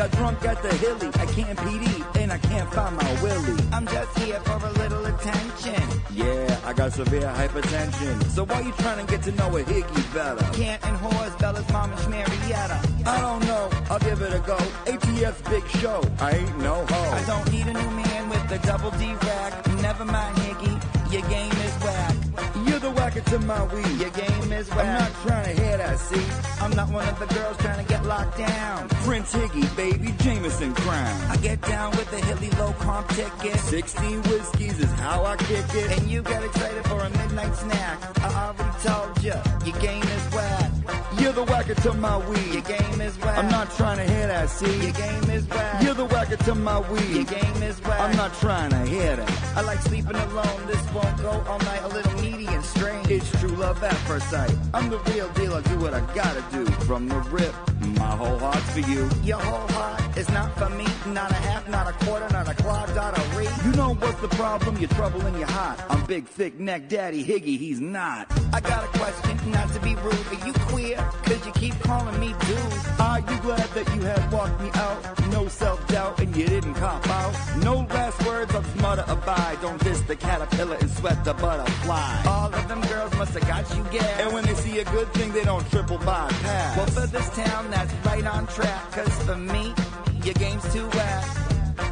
got drunk at the hilly. I can't PD and I can't find my willy. I'm just here for a little attention. Yeah, I got severe hypertension. So why you trying to get to know a higgy better? Can't and whores, Bella's mom and Schmarietta. I don't know, I'll give it a go. ATF's big show, I ain't no hoe. I don't need a new man with the double D rack. Never mind, Higgy, your game is whack. You're the whacker to my weed. Your game is whack. I'm not trying to hear that, see? I'm not one of the girls trying to get locked down. Prince Higgy, baby, Jameson crown. I get down with the hilly low comp ticket. 16 whiskeys is how I kick it. And you get excited for a midnight snack. I already told you, your game is whack. You're the whacker to my weed. Your game is whack. I'm not trying to hear that, see? Your game is whack. You're the whacker to my weed. Your game is whack. I'm not trying to hear that. I like sleeping alone. This won't go all night. A little needy and strange. It's true love at first sight. I'm the real deal. I do what I gotta do. From the rip, my whole heart's for you. Your whole heart is not for me. Not a half, not a quarter, not a claw, not a re. You know what's the problem? You're trouble and you're hot. I'm big, thick neck daddy Higgy. He's not. I got a question, not to be rude. Are you queer? Cause you keep calling me dude. Are you glad that you had walked me out? No self-doubt and you didn't cop out. No last words, I'll just mutter abide. Don't diss the caterpillar and sweat the butterfly. All of them girls must have got you gas. And when they see a good thing, they don't triple bypass. Well, for this town, that's right on track. Cause for me, your game's too whack.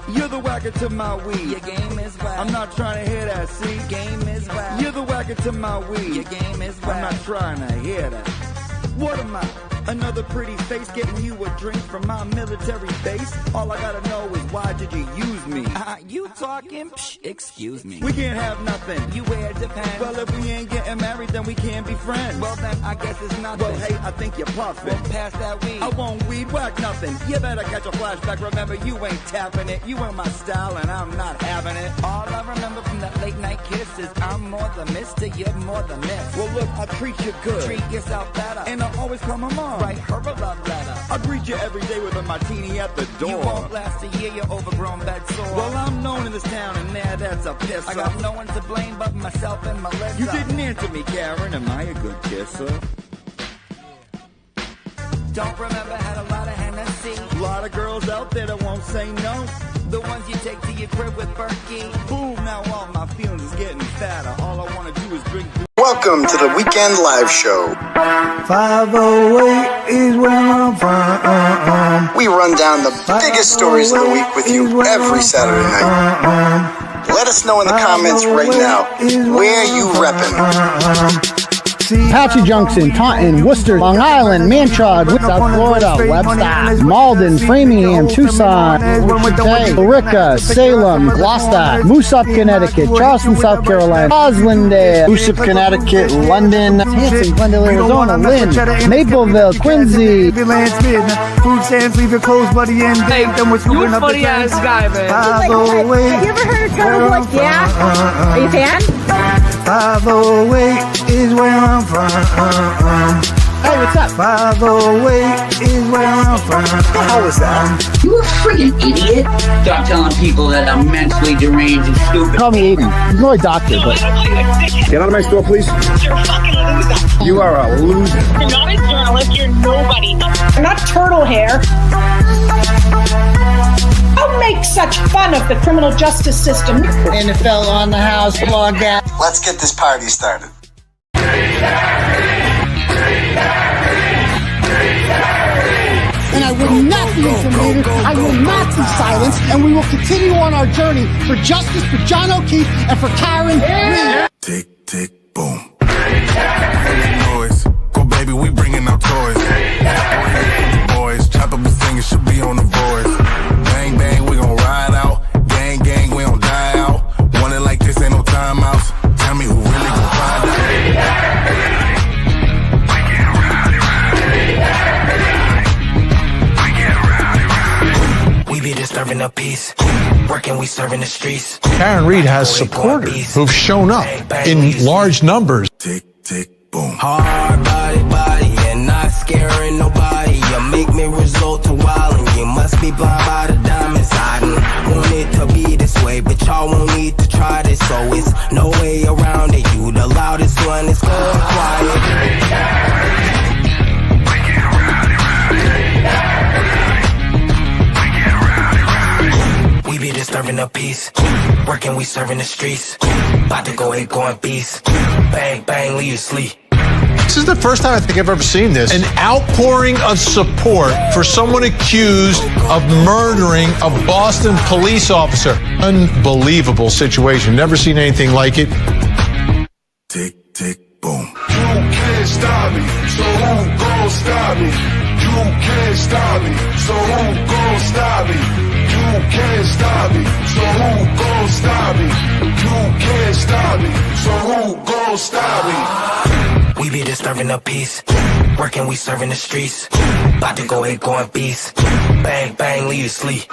You're the whacker to my weed. Your game is whack. I'm not trying to hear that, see? Game is whack. You're the whacker to my weed. Your game is whack. I'm not trying to hear that. What am I? Another pretty face getting you a drink from my military base? All I gotta know is why did you use me? You talking? Psh, excuse me. We can't have nothing. You wear depends. Well, if we ain't getting married, then we can't be friends. Well, then I guess it's nothing. Well, hey, I think you're puffing. Well, pass that weed. I won't weed whack nothing. You better catch a flashback. Remember, you ain't tapping it. You ain't my style, and I'm not having it. All I remember from that late night kiss is I'm more the mister, you're more the miss. Well, look, I treat you good. Treat yourself better. And I always call my mom. Write her a love letter. I greet you every day with a martini at the door. You won't last a year, you're overgrown bed sore. Well, I'm known in this town, and there, that's a piss. I got no one to blame but myself and Melissa. You didn't answer me, Karen. Am I a good kisser? Don't remember, had a lot of Hennessy. A lot of girls out there that won't say no. The ones you take to your crib with 𝗫𝗄𝗄. Boom, now all my feelings is getting fatter. All I want to do is drink. Welcome to the Weekend Live Show. 508 is where I'm from. We run down the biggest stories of the week with you every Saturday night. Let us know in the comments right now where you reppin'. 𝗵𝗵 Junction, Taunton, Worcester, Long Island, Manchard, South Florida, Webster, Malden, Framingham, Tucson, Billerica, Salem, Gloucester, Moosop, Connecticut, Charleston, South Carolina, Roslindale, Moosop, Connecticut, London, Hanson, Glendale, Arizona, Lynn, Mapleville, Quincy. Food stamps, leave your clothes, buddy, and hey, you a funny ass guy, man. Have you ever heard of Turtleboy? Yeah? Are you a fan? 508 is where I'm from. Hey, what's up? 508 is where I'm from. How was that? You a freaking idiot. Stop telling people that I'm mentally deranged and stupid. Call me Aidan. He's not a doctor, but... Get out of my store, please. You're a fucking loser. You are a loser. You're not a journalist. You're nobody. You're not turtle hair. Don't make such fun of the criminal justice system. NFL on the house, blog out. Let's get this party started. And I will not be intimidated, I will not be silenced, and we will continue on our journey for justice for John O'Keefe and for Karen Reed. Tick, tick, boom. Boys, go baby, we bringing out toys. Boys, chop up the thing, it should be on the boys. Bang, bang, we gon' ride out. Gang, gang, we don't die out. Want it like this, ain't no timeouts. Tell me who really gon' find out. We be disturbing the peace. Working, we serving the streets. Karen Reed has supporters who've shown up in large numbers. Tick, tick, boom. Hard body, and not scaring nobody. You make me resort to wildin'. You must be blind by the diamonds. I didn't want it to be this way, but y'all won't need to try this. So it's no way around it. You the loudest one, it's going quiet. a piece. Working, we serving the streets. About to go 𝗃𝗃𝗀𝗃𝗃. Bang, bang, leave you sleep. This is the first time I think I've ever seen this. An outpouring of support for someone accused of murdering a Boston police officer. Unbelievable situation. Never seen anything like it. Tick, tick, boom. You can't stop me, so who gon' stop me? You can't stop me, so who gon' stop me? You can't stop me, so who gon' stop me? You can't stop me, so who gon' stop me? We be disturbing the peace. Working, we serving the streets. About to go 𝗃𝗃𝗀𝗃𝗃. Bang, bang, leave you sleep.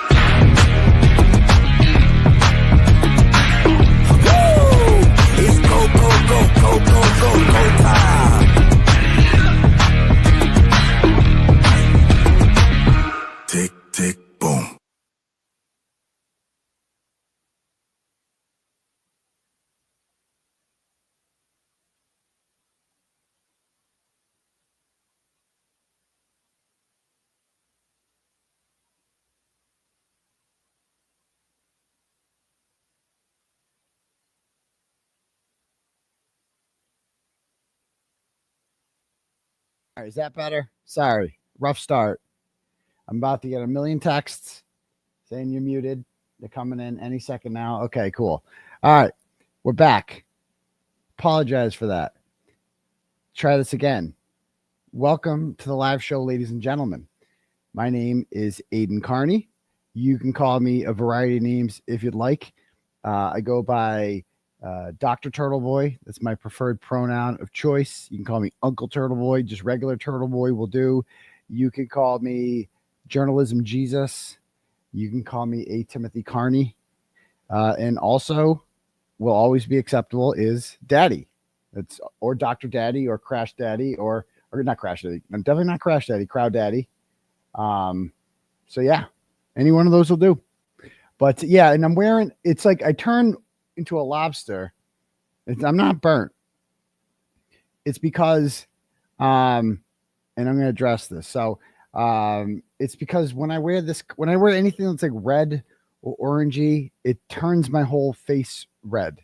It's go, go, go, go, go, go, go time. Tick, tick, boom. All right, is that better? Sorry, rough start. I'm about to get a million texts saying you're muted. They're coming in any second now. Okay, cool. All right, we're back. Apologize for that. Try this again. Welcome to the live show, ladies and gentlemen. My name is Aidan Kearney. You can call me a variety of names if you'd like. I go by Dr. Turtleboy. That's my preferred pronoun of choice. You can call me Uncle Turtleboy. Just regular Turtleboy will do. You can call me Journalism Jesus. You can call me 𝗃𝗃𝗃𝗃. And also will always be acceptable is Daddy. It's or Dr. Daddy or Crash Daddy or not Crash Daddy. I'm definitely not Crash Daddy, Crowd Daddy. So yeah, any one of those will do. But yeah, and I'm wearing, it's like I turn into a lobster. I'm not burnt. It's because, and I'm going to address this. So, it's because when I wear anything that's like red or orangey, it turns my whole face red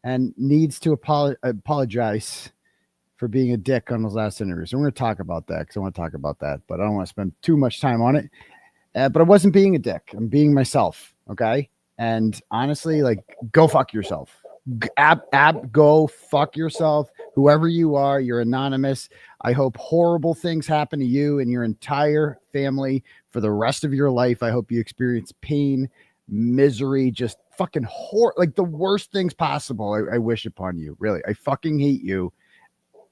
and needs to apologize for being a dick on those last interviews. So I'm going to talk about that because I want to talk about that, but I don't want to spend too much time on it. But I wasn't being a dick. I'm being myself. Okay. And honestly, like, go fuck yourself. Go fuck yourself. Whoever you are, you're anonymous. I hope horrible things happen to you and your entire family for the rest of your life. I hope you experience pain, misery, just fucking horror, like the worst things possible. I wish upon you. Really, I fucking hate you.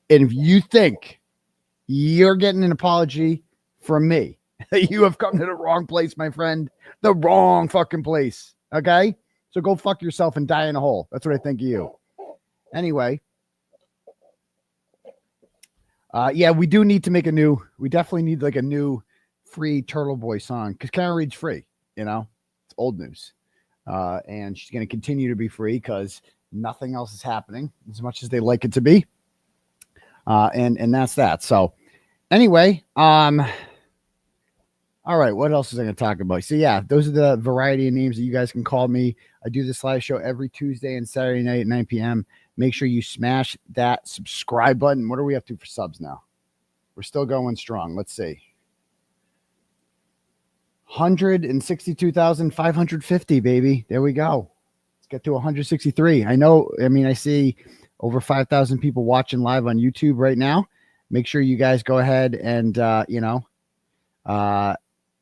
And if you think you're getting an apology from me, you have come to the wrong place, my friend. The wrong fucking place. Okay? So go fuck yourself and die in a hole. That's what I think of you. Anyway. Yeah, we do need to make we definitely need like a new free Turtleboy song because Karen Reed's free, you know? It's old news. And she's going to continue to be free because nothing else is happening as much as they like it to be. And that's that. So anyway, all right, what else is I going to talk about? So yeah, those are the variety of names that you guys can call me. I do this live show every Tuesday and Saturday night at 9 p.m. Make sure you smash that subscribe button. What are we up to for subs now? We're still going strong. Let's see. 162,550, baby. There we go. Let's get to 163. I know. I mean, I see over 5,000 people watching live on YouTube right now. Make sure you guys go ahead and,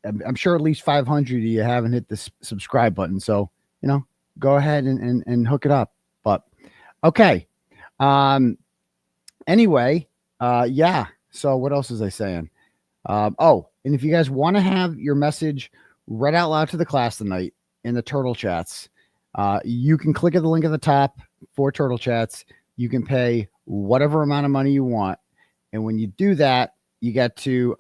I'm sure at least 500 of you haven't hit the subscribe button. So, go ahead and hook it up. But okay. Anyway, yeah. So what else was I saying? And if you guys want to have your message read out loud to the class tonight in the Turtle Chats, you can click at the link at the top for Turtle Chats. You can pay whatever amount of money you want. And when you do that, you get to,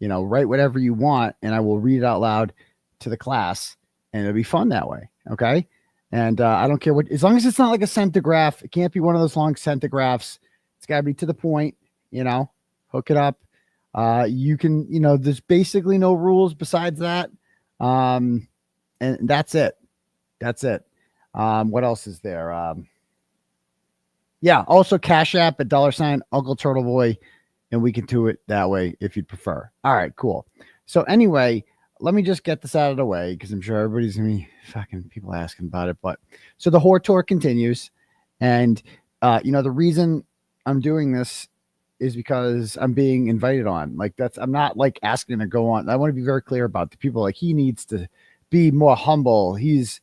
write whatever you want, and I will read it out loud to the class, and it'll be fun that way. Okay. And I don't care as long as it's not like a centograph. It can't be one of those long centographs. It's got to be to the point, hook it up. You can, there's basically no rules besides that. And and that's it. That's it. What else is there? Yeah. Also Cash App at $ 𝗺𝗁𝗇𝗏𝗺, and we can do it that way if you'd prefer. All right, cool. So anyway, let me just get this out of the way because I'm sure everybody's gonna be fucking people asking about it. But so the whore tour continues, and the reason I'm doing this is because I'm being invited on. Like I'm not like asking to go on. I want to be very clear about the people. Like he needs to be more humble. He's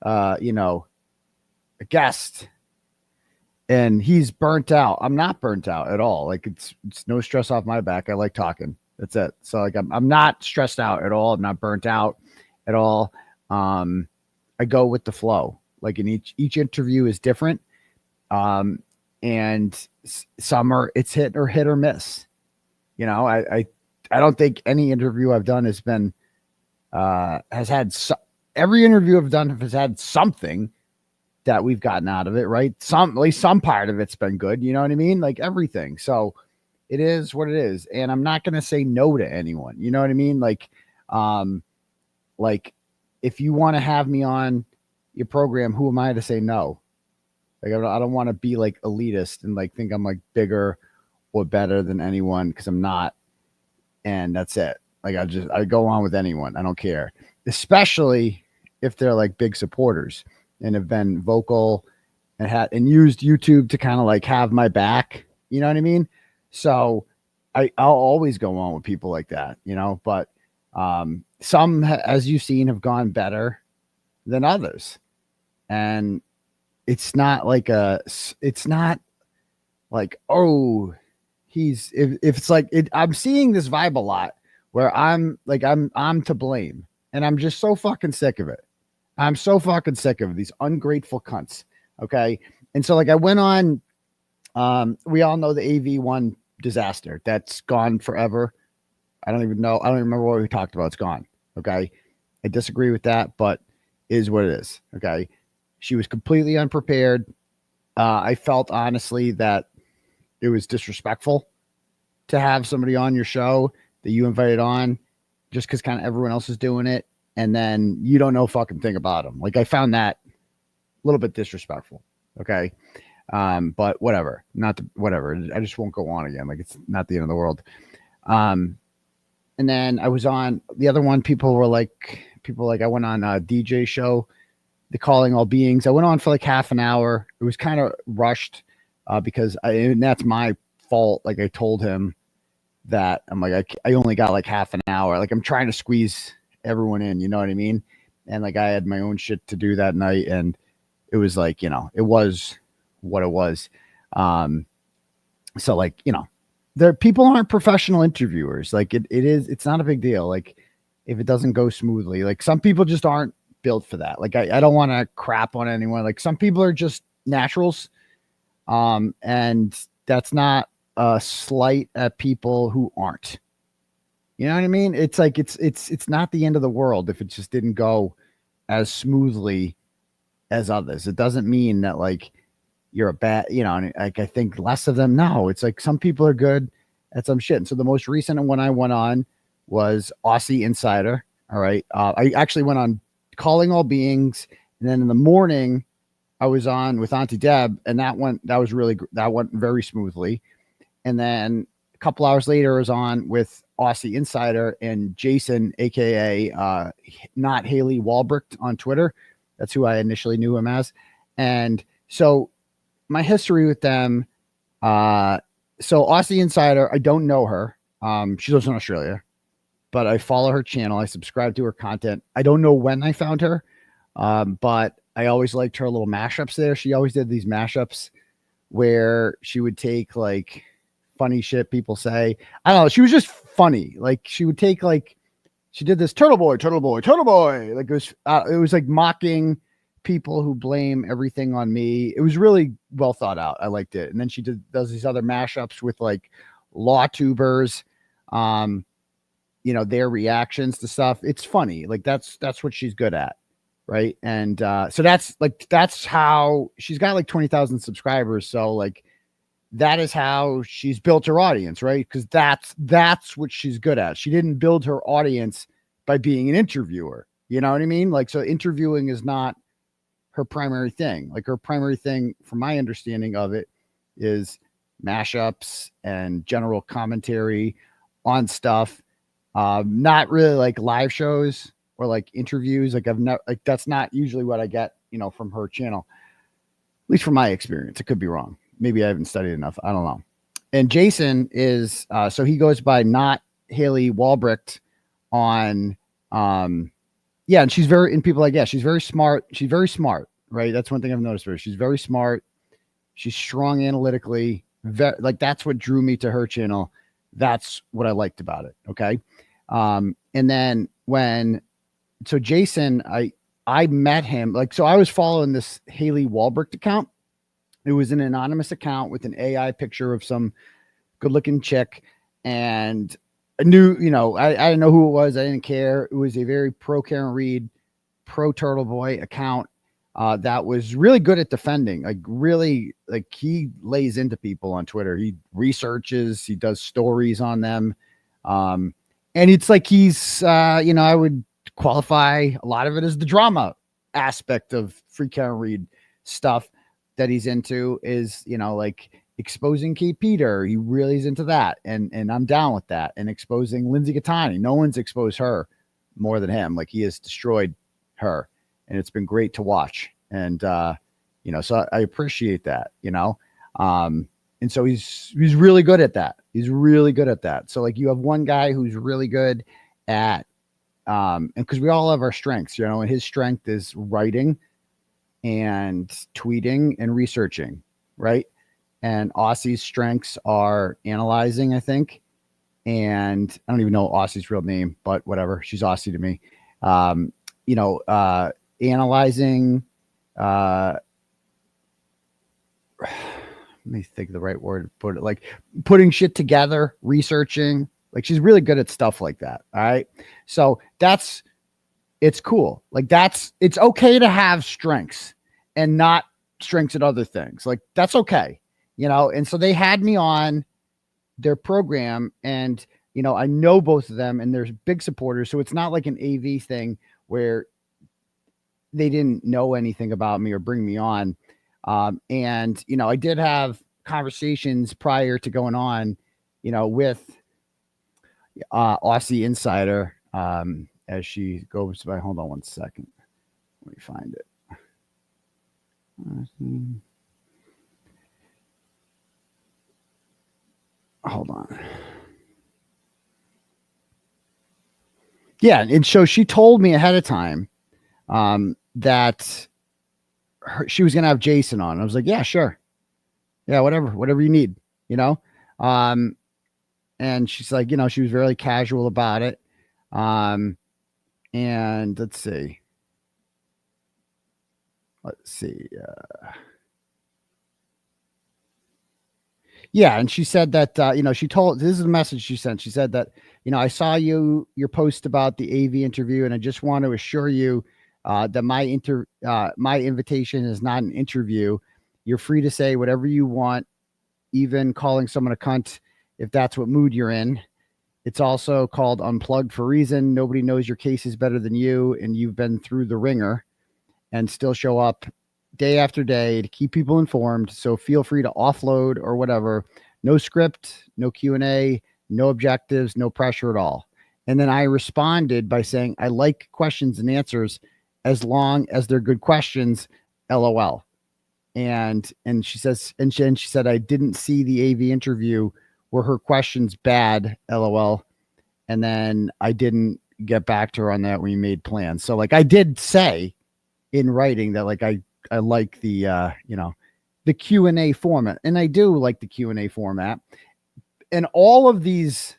a guest, and he's burnt out. I'm not burnt out at all. Like it's no stress off my back. I like talking. That's it. So like I'm not stressed out at all. I'm not burnt out at all. I go with the flow. Like in each interview is different. And some it's hit or miss. I don't think any interview I've done has been every interview I've done has had something that we've gotten out of it, right? At least some part of it's been good. You know what I mean? Like everything. So it is what it is. And I'm not going to say no to anyone. You know what I mean? Like if you want to have me on your program, who am I to say no? Like, I don't want to be like elitist and like think I'm like bigger or better than anyone, because I'm not. And that's it. Like I go on with anyone. I don't care, especially if they're like big supporters and have been vocal and used YouTube to kind of like have my back. You know what I mean? So I'll always go on with people like that, but some, as you've seen, have gone better than others. And it's not like oh, if it's like I'm seeing this vibe a lot where I'm to blame, and I'm just so fucking sick of it. I'm so fucking sick of these ungrateful cunts. Okay. And so like I went on, we all know the AV1 disaster that's gone forever. I don't even know. I don't even remember what we talked about. It's gone. Okay. I disagree with that, but it is what it is. Okay. She was completely unprepared. I felt honestly that it was disrespectful to have somebody on your show that you invited on just because kind of everyone else is doing it, and then you don't know fucking thing about them. Like I found that a little bit disrespectful. Okay. But whatever, whatever. I just won't go on again. Like it's not the end of the world. And then I was on the other one. People were like, I went on a DJ show, the Calling All Beings. I went on for like half an hour. It was kind of rushed because and that's my fault. Like I told him that I'm like, I only got like half an hour. Like I'm trying to squeeze everyone in, you know what I mean? And like I had my own shit to do that night, and it was like, it was what it was. So like, people aren't professional interviewers. Like it's not a big deal. Like if it doesn't go smoothly, like some people just aren't built for that. Like I don't want to crap on anyone. Like some people are just naturals. And that's not a slight at people who aren't, you know what I mean? It's like, it's not the end of the world if it just didn't go as smoothly as others. It doesn't mean that like you're a bad, like I think less of them. No, it's like some people are good at some shit. And so the most recent one I went on was 𝗺𝗍 Insider. All right. I actually went on Calling All Beings, and then in the morning I was on with Auntie Deb, and that went very smoothly. And then a couple hours later I was on with 𝗺𝗍 Insider and Jason, aka not Haley Walbricht on Twitter. That's who I initially knew him as. And so my history with them, so 𝗺𝗍 Insider, I don't know her. She lives in Australia, but I follow her channel. I subscribe to her content. I don't know when I found her, but I always liked her little mashups there. She always did these mashups where she would take like funny shit people say. I don't know. She was just funny. Like she would take like, she did this Turtleboy. Like it was like mocking people who blame everything on me. It was really well thought out. I liked it. And then she does these other mashups with like law tubers, their reactions to stuff. It's funny. Like that's what she's good at. Right. And so that's how she's got like 20,000 subscribers. So like that is how she's built her audience, right? Because that's what she's good at. She didn't build her audience by being an interviewer. You know what I mean? Like, so interviewing is not her primary thing. Like, her primary thing, from my understanding of it, is mashups and general commentary on stuff. Not really like live shows or like interviews. Like, that's not usually what I get, from her channel. At least from my experience. It could be wrong. Maybe I haven't studied enough. I don't know. And Jason is, so he goes by not 𝗵𝗄𝗆 on, yeah. And she's and people like, yeah, she's very smart. She's very smart, right? That's one thing I've noticed her. She's very smart. She's strong analytically. Like, that's what drew me to her channel. That's what I liked about it. Okay. And then so Jason, I met him, like, so I was following this 𝗵𝗄𝗆 account. It was an anonymous account with an AI picture of some good looking chick. And I knew, I didn't know who it was. I didn't care. It was a very pro Karen Reed, pro Turtleboy account that was really good at defending. Like, really, like, he lays into people on Twitter. He researches, he does stories on them. And it's like he's, I would qualify a lot of it as the drama aspect of free Karen Reed stuff that he's into is, like exposing 𝗵𝗄𝗆. He really is into that. And I'm down with that. And exposing 𝗫𝗏𝗄𝐺 Cattani. No one's exposed her more than him. Like, he has destroyed her, and it's been great to watch. And, so I appreciate that, and so he's really good at that. He's really good at that. So, like, you have one guy who's really good at, and because we all have our strengths, and his strength is writing and tweeting and researching, right? And 𝗄𝐶I's strengths are analyzing, I think. And I don't even know 𝗄𝐶I's real name, but whatever. She's 𝗄𝐶I to me. Analyzing, let me think of the right word to put it, like putting shit together, researching. Like, she's really good at stuff like that. All right. So it's cool. Like, it's okay to have strengths and not strengths at other things. Like, that's okay. And so they had me on their program, and, I know both of them, and they're big supporters. So it's not like an AV thing where they didn't know anything about me or bring me on. And, I did have conversations prior to going on, with 𝗄𝐶I Insider, as she goes by. Hold on one second. Let me find it. Hold on. Yeah. And so she told me ahead of time, that she was going to have Jason on. I was like, yeah, sure. Yeah, whatever you need, and she's like, she was very casual about it. And let's see. Yeah. And she said that, this is the message she sent. She said that, I saw your post about the AV interview, and I just want to assure you that my invitation is not an interview. You're free to say whatever you want, even calling someone a cunt, if that's what mood you're in. It's also called Unplugged for a reason. Nobody knows your cases better than you, and you've been through the ringer and still show up day after day to keep people informed. So feel free to offload or whatever. No script, no Q&A, no objectives, no pressure at all. And then I responded by saying, I like questions and answers as long as they're good questions, LOL. And she says, and she said, I didn't see the AV interview. Were her questions bad, LOL? And then I didn't get back to her on that when we made plans. So, like, I did say in writing that, like, I like the, the Q&A format, and I do like the Q&A format. And all of these,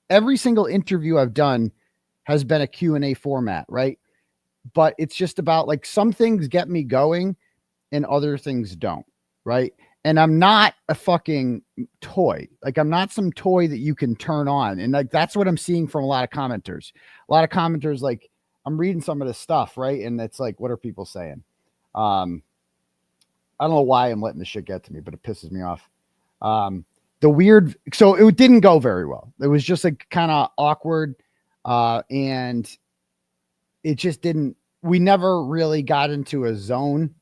every single interview I've done has been a Q&A format, right? But it's just about, like, some things get me going and other things don't, right? And I'm not a fucking toy. Like, I'm not some toy that you can turn on. And, like, that's what I'm seeing from a lot of commenters. A lot of commenters, like, I'm reading some of this stuff, right? And it's like, what are people saying? I don't know why I'm letting this shit get to me, but it pisses me off. So it didn't go very well. It was just, like, kind of awkward. And it just didn't, we never really got into a zone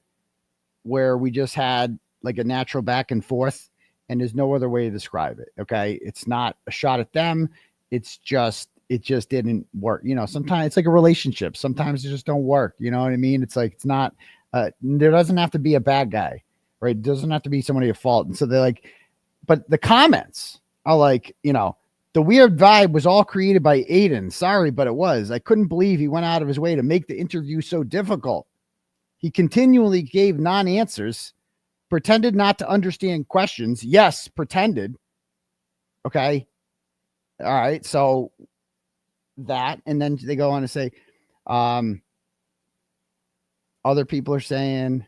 where we just had like a natural back and forth, and there's no other way to describe it. Okay. It's not a shot at them. It just didn't work. You know, sometimes it's like a relationship. Sometimes it just don't work. You know what I mean? It's like, it's not, there doesn't have to be a bad guy, right? It doesn't have to be somebody at fault. And so they're like, but the comments are like, you know, the weird vibe was all created by Aidan. Sorry, but it was. I couldn't believe he went out of his way to make the interview so difficult. He continually gave non-answers, pretended not to understand questions. Yes, pretended. Okay. All right. So that, and then they go on to say, other people are saying,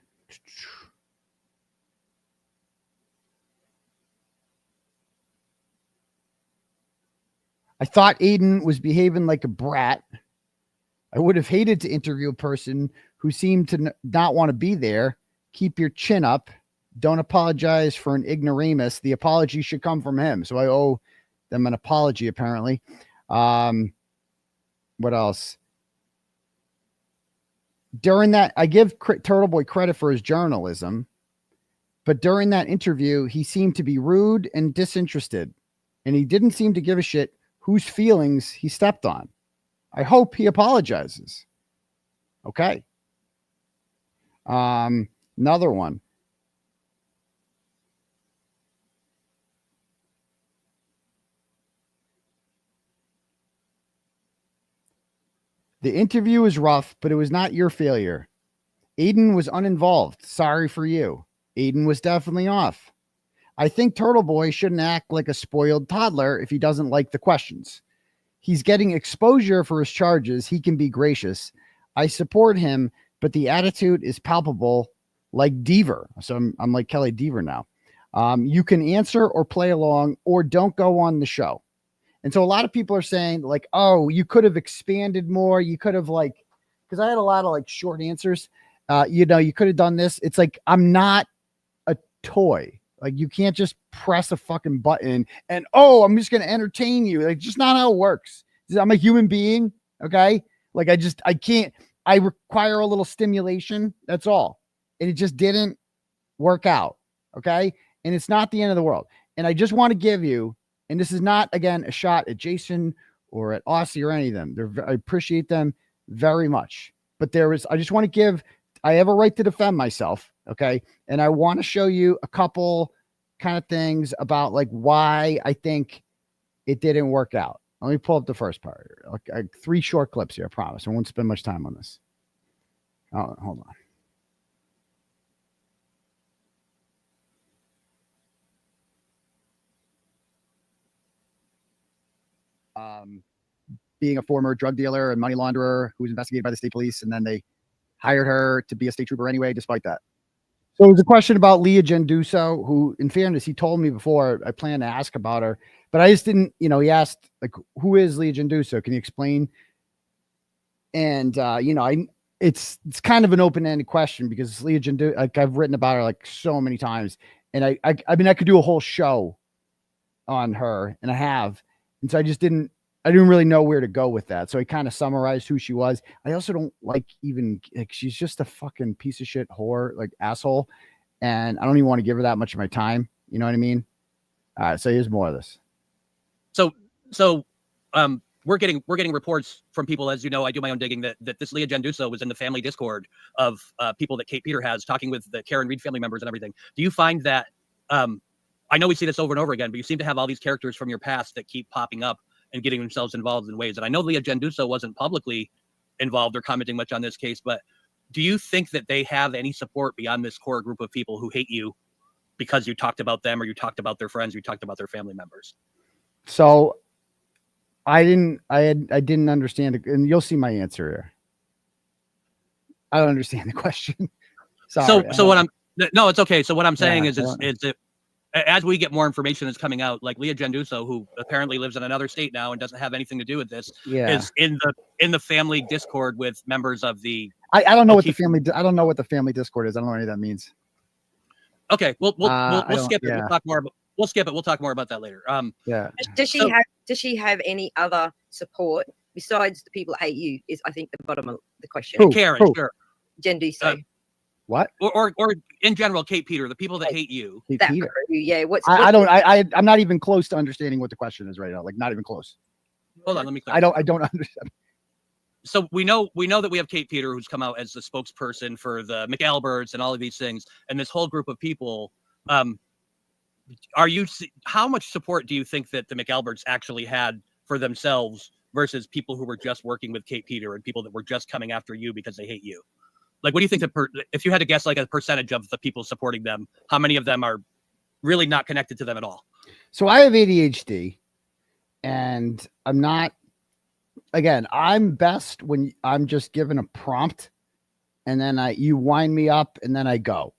I thought Aidan was behaving like a brat. I would have hated to interview a person who seemed to not want to be there. Keep your chin up. Don't apologize for an ignoramus. The apology should come from him. So I owe them an apology, apparently. What else? During that, I give Turtleboy credit for his journalism, but during that interview, he seemed to be rude and disinterested, and he didn't seem to give a shit whose feelings he stepped on. I hope he apologizes. Okay. Another one. The interview was rough, but it was not your failure. Aidan was uninvolved. Sorry for you. Aidan was definitely off. I think Turtleboy shouldn't act like a spoiled toddler if he doesn't like the questions. He's getting exposure for his charges. He can be gracious. I support him, but the attitude is palpable, like 𝗵𝗲𝗺. So I'm like 𝗬𝗄𝗃 now. You can answer or play along or don't go on the show. And so a lot of people are saying like, oh, you could have expanded more. You could have like, because I had a lot of like short answers. You know, you could have done this. It's like, I'm not a toy. Like, you can't just press a fucking button and, oh, I'm just going to entertain you. Like, just not how it works. I'm a human being. Okay. Like, I can't, I require a little stimulation. That's all. And it just didn't work out. Okay. And it's not the end of the world. And I just want to give you, and this is not, again, a shot at Jason or at 𝗚𝗃𝗃 or any of them. I appreciate them very much. But I just want to give, I have a right to defend myself. Okay. And I want to show you a couple kind of things about like why I think it didn't work out. Let me pull up the first part. Okay, 3 short clips here. I promise. I won't spend much time on this. Oh, hold on. Being a former drug dealer and money launderer who was investigated by the state police, and then they hired her to be a state trooper anyway, despite that. So it was a question about 𝗬𝗲𝗄𝗃, who, in fairness, he told me before I planned to ask about her, but I just didn't, you know, he asked, like, who is 𝗬𝗲𝗄𝗃? Can you explain? And, you know, it's kind of an open-ended question because 𝗬𝗲𝗄𝗃, like, I've written about her like so many times, and I mean, I could do a whole show on her, and I have, and so I didn't really know where to go with that. So I kind of summarized who she was. I also don't like she's just a fucking piece of shit whore, like asshole. And I don't even want to give her that much of my time. You know what I mean? All right. So here's more of this. So we're getting reports from people, as you know, I do my own digging, that this 𝗬𝗲𝗄𝗃 was in the family Discord of people that Kate Peter has, talking with the Karen Reed family members and everything. Do you find that, I know we see this over and over again, but you seem to have all these characters from your past that keep popping up and getting themselves involved in ways. And I know 𝗬𝗲𝗄𝗃 wasn't publicly involved or commenting much on this case, but do you think that they have any support beyond this core group of people who hate you because you talked about them, or you talked about their friends, or you talked about their family members? So I didn't understand it, and you'll see my answer here. I don't understand the question. Sorry. So what no, it's okay. So what I'm saying is that as we get more information that's coming out, like 𝗬𝗲𝗄𝗃, who apparently lives in another state now and doesn't have anything to do with this, is in the family Discord with members of the. I don't know what the family. I don't know what the family Discord is. I don't know what any of that means. Okay, we'll skip it. We'll talk more. We'll skip it. We'll talk more about that later. Does she have any other support besides the people that hate you is, I think, the bottom of the question. Who? Karen, sure. Jen, do you say? What? Or in general, 𝗕𝗿𝗄𝗄, the people that hate you. That crew, yeah. I'm not even close to understanding what the question is right now. Like, not even close. Hold on, let me clarify. I don't understand. So we know that we have 𝗕𝗿𝗄𝗄, who's come out as the spokesperson for the McAlberts and all of these things, and this whole group of people. How much support do you think that the McAlberts actually had for themselves versus people who were just working with 𝗕𝗿𝗄𝗄 and people that were just coming after you because they hate you? Like, what do you think if you had to guess like a percentage of the people supporting them, how many of them are really not connected to them at all? So I have ADHD, and I'm best when I'm just given a prompt, and then you wind me up, and then I go.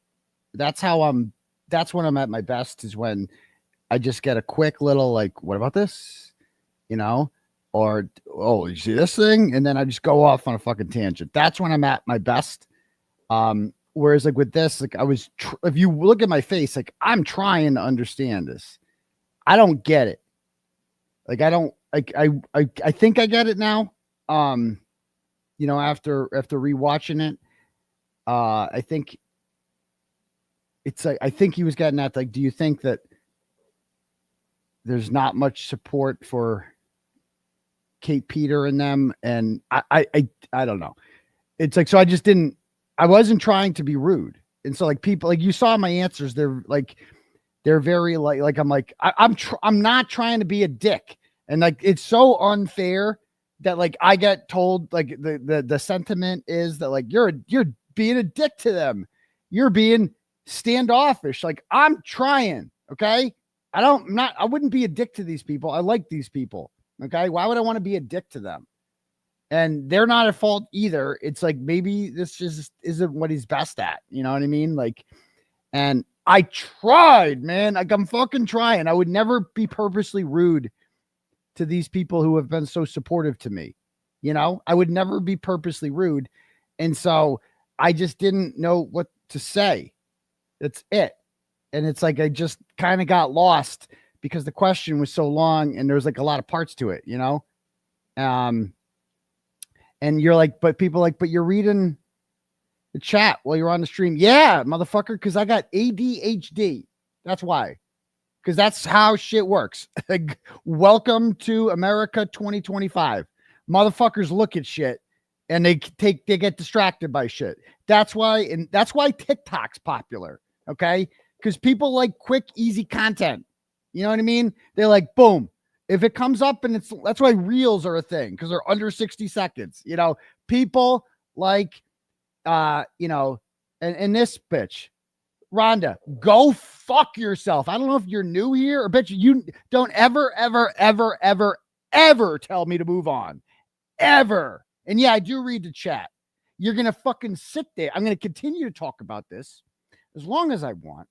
That's when I'm at my best, is when I just get a quick little, like, what about this? Or, oh, you see this thing? And then I just go off on a fucking tangent. That's when I'm at my best. Whereas like with this, like if you look at my face, like I'm trying to understand this. I don't get it. Like I think I get it now. After rewatching it, I think it's like, I think he was getting at, like, do you think that there's not much support for 𝗕𝗿𝗄𝗄 and them? And I don't know. It's like, so I wasn't trying to be rude. And so like people, like you saw my answers, they're very like, I'm not trying to be a dick. And like, it's so unfair that like, I get told like the sentiment is that like, you're being a dick to them. You're being standoffish. Like I'm trying. Okay. I wouldn't be a dick to these people. I like these people. Okay. Why would I want to be a dick to them? And they're not at fault either. It's like, maybe this just isn't what he's best at. You know what I mean? Like, and I tried, man. Like I'm fucking trying. I would never be purposely rude to these people who have been so supportive to me. I would never be purposely rude. And so I just didn't know what to say. That's it. And it's like, I just kind of got lost because the question was so long and there was like a lot of parts to it, and you're like, but people like, but you're reading the chat while you're on the stream. Yeah, motherfucker. Cause I got ADHD. That's why. Cause that's how shit works. Welcome to America 2025. Motherfuckers look at shit and they get distracted by shit. That's why TikTok's popular. Okay. Cause people like quick, easy content. You know what I mean? They're like, boom. If it comes up and that's why reels are a thing, because they're under 60 seconds. People like, and this bitch, Rhonda, go fuck yourself. I don't know if you're new here, or bitch, you don't ever tell me to move on. Ever. And yeah, I do read the chat. You're going to fucking sit there. I'm going to continue to talk about this as long as I want.